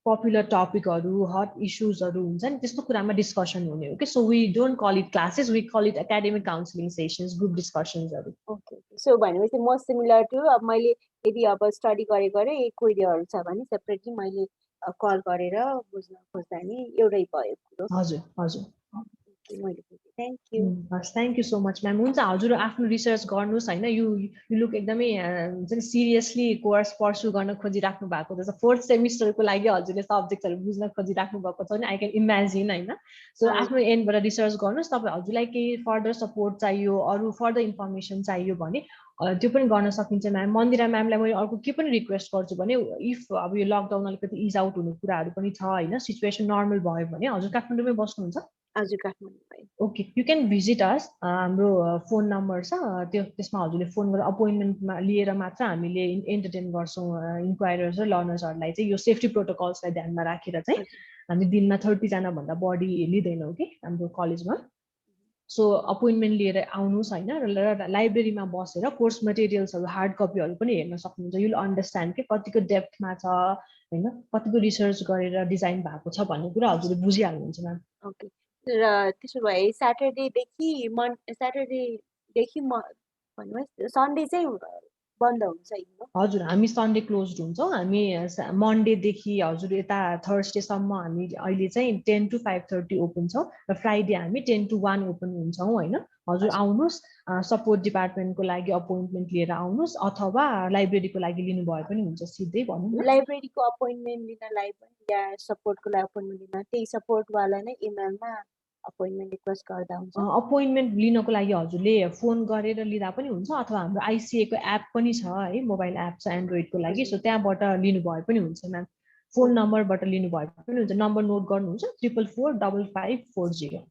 पपुलर टपिकहरु हट इश्यूजहरु हुन्छ नि त्यस्तो कुरामा डिस्कसन हुने हो के so we don't call it classes we call it academic counselling sessions group डिस्कसन्सहरु ओके सो भनेपछि म सिमिलर टु अब मैले यदि अब स्टडी गरे क्वेरीहरु छ भने सेपरेटली मैले कल गरेर बुझ्न खोज्दा नि एउटै भयो कुरो हजुर हजुर thank you thank you so much ma'am हुन्छ हजुर आफ्नो रिसर्च गर्नुस् हैन यु लुक एकदमै हुन्छ नि सिरियसली कोर्स पर्सु गर्न खोजिराख्नु भएको जस्तो 4th सेमिस्टरको लागि हजुरले सब्जेक्टहरु बुझ्न खोजिराख्नु भएको छ नि आई क्यान इमेजिन हैन सो आफ्नो एन्डबाट रिसर्च गर्नुस् तपाई हजुरलाई केही फर्दर सपोर्ट चाहियो अरु फर्दर इन्फर्मेसन चाहियो भने त्यो पनि गर्न सकिन्छ म्याम मन्दिरा म्यामलाई मैले अर्को के पनि रिक्वेस्ट गर्छु भने इफ अब यो लकडाउन अलिकति इज आउट हुने कुराहरु पनि छ हैन सिचुएसन नर्मल भयो भने हजुर काठमाडौँमै बस्नुहुन्छ हजुर काठमाडौँमै ओके यु क्यान भिजिट अस हाम्रो फोन नम्बर छ त्यसमा हजुरले फोन गरेर अपोइन्टमेन्टमा लिएर मात्र हामीले एन्टरटेन गर्छौं इन्क्वायरर्स र लर्नर्सहरुलाई चाहिँ यो सेफ्टी प्रोटोकल्सलाई ध्यानमा राखेर चाहिँ हामी दिनमा 30 जना भन्दा बढी लिदैनौं के हाम्रो कलेजमा सो अपोइन्टमेन्ट लिएर आउनुस् हैन र लाइब्रेरीमा बसेर कोर्स मटेरियल्सहरु हार्ड कपीहरु पनि हेर्न सक्नुहुन्छ युल अन्डरस्ट्यान्ड के कतिको डेप्थमा छ हैन कतिको रिसर्च गरेर डिजाइन भएको छ भन्ने कुरा हजुरले बुझिहाल्नुहुन्छ म्याम ओके र त्यसो भए सैटरडे देखि भन्नुहोस् सन्डे चाहिँ बन्द हुन्छ हजुर हामी सन्डे क्लोज्ड हुन्छौं हामी मन्डे देखि हजुर यता थर्सडे सम्म हामी अहिले चाहिँ 10 to 5:30 ओपन छौं र फ्राइडे हामी 10 to 1 ओपन हुन्छौं हैन हजुर आउनुस् सपोर्ट डिपार्टमेन्टको लागि अपोइन्टमेन्ट लिएर आउनुस् अथवा लाइब्रेरीको लागि लिनु भए पनि हुन्छ सिधै भन्नु लाइब्रेरीको अपोइन्टमेन्ट लिनलाई पनि या सपोर्टको लागि अपोइन्टमेन्ट लिन त्यही सपोर्ट वाला नै इमेलमा अपोइन्टमेन्ट रिक्वेस्ट गर्दा हुन्छ अपोइन्टमेन्ट लिनको लागि हजुरले फोन गरेर लिदा पनि हुन्छ अथवा हाम्रो आईसीए को एप पनि छ है मोबाइल एप छ एन्ड्रोइड को लागि सो त्यहाँबाट लिनु भए पनि हुन्छ म्याम फोन नम्बरबाट लिनुभएको पनि हुन्छ नम्बर नोट गर्नुहुन्छ 444540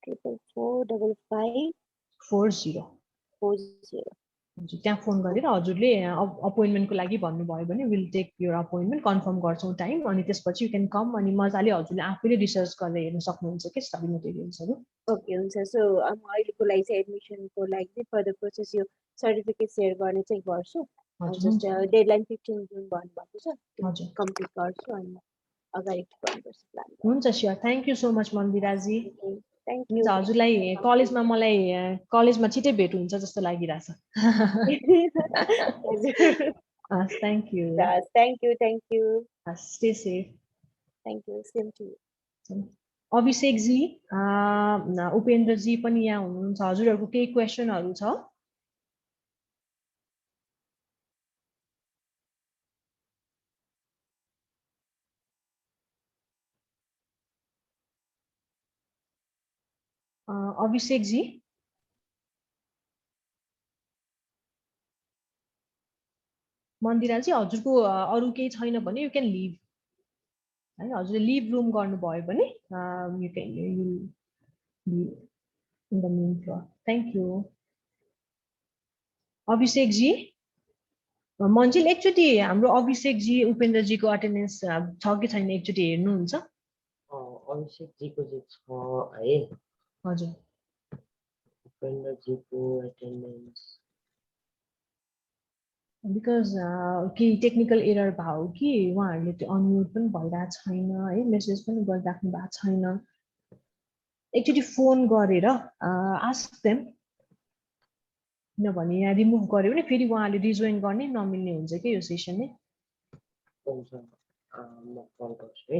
445540 त्यहाँ फोन गरेर हजुरले अपोइन्टमेन्टको लागि भन्नुभयो भने will take your appointment confirm गर्छौँ टाइम अनि त्यसपछि यु क्यान कम अनि मजाले हजुरले आफैले रिसर्च गरेर हेर्न सक्नुहुन्छ कि स्टडी मेटेरियल्सहरू ओके हुन्छ सो अहिलेको लागि चाहिँ एडमिसनको लागि चाहिँ फर्दर प्रोसेस यो सर्टिफिकेट सेयर गर्ने चाहिँ गर्छु जस्ट डेडलाइन 15 जुन भन्नुभएको छ हजुर कम्प्लिट गर्छु अनि अगाडि गर्नुपर्छ प्लान हुन्छ sure thank you so much Mandira ji thank you हजुरलाई कलेजमा मलाई कलेजमा छिटै भेट हुन्छ जस्तो लागिरहेछ thank you thank you stay safe thank you same to you Abhishek ji Upendra ji पनि यहाँ हुनुहुन्छ हजुरहरूको केही क्वेसनहरू छ अभिषेकजी मन्दिराजी हजुरको अरू केही छैन भने यु क्यान लिभ है हजुरले लिभ रुम गर्नुभयो भने you can in the main floor thank you Abhishek ji मन्जिल एकचोटि हाम्रो अभिषेकजी उपेन्द्रजीको अटेन्डेन्स छ कि छैन एकचोटि हेर्नुहुन्छ अभिषेकजीको चाहिँ छ है हजुर उपेन्द्रजीको एटेन्डेन्स बिकज केही टेक्निकल एरर भयो कि उहाँहरूले त्यो अनम्युट पनि भइरहेको छैन है मेसेज पनि गरिराख्नु भएको छैन एकचोटि फोन गरेर आस्क देम किनभने यहाँ रिमुभ गर्यो भने फेरि उहाँले रिजोइन गर्ने नमिल्ने हुन्छ कि यो सेसन नै हुन्छ म कल गर्छु है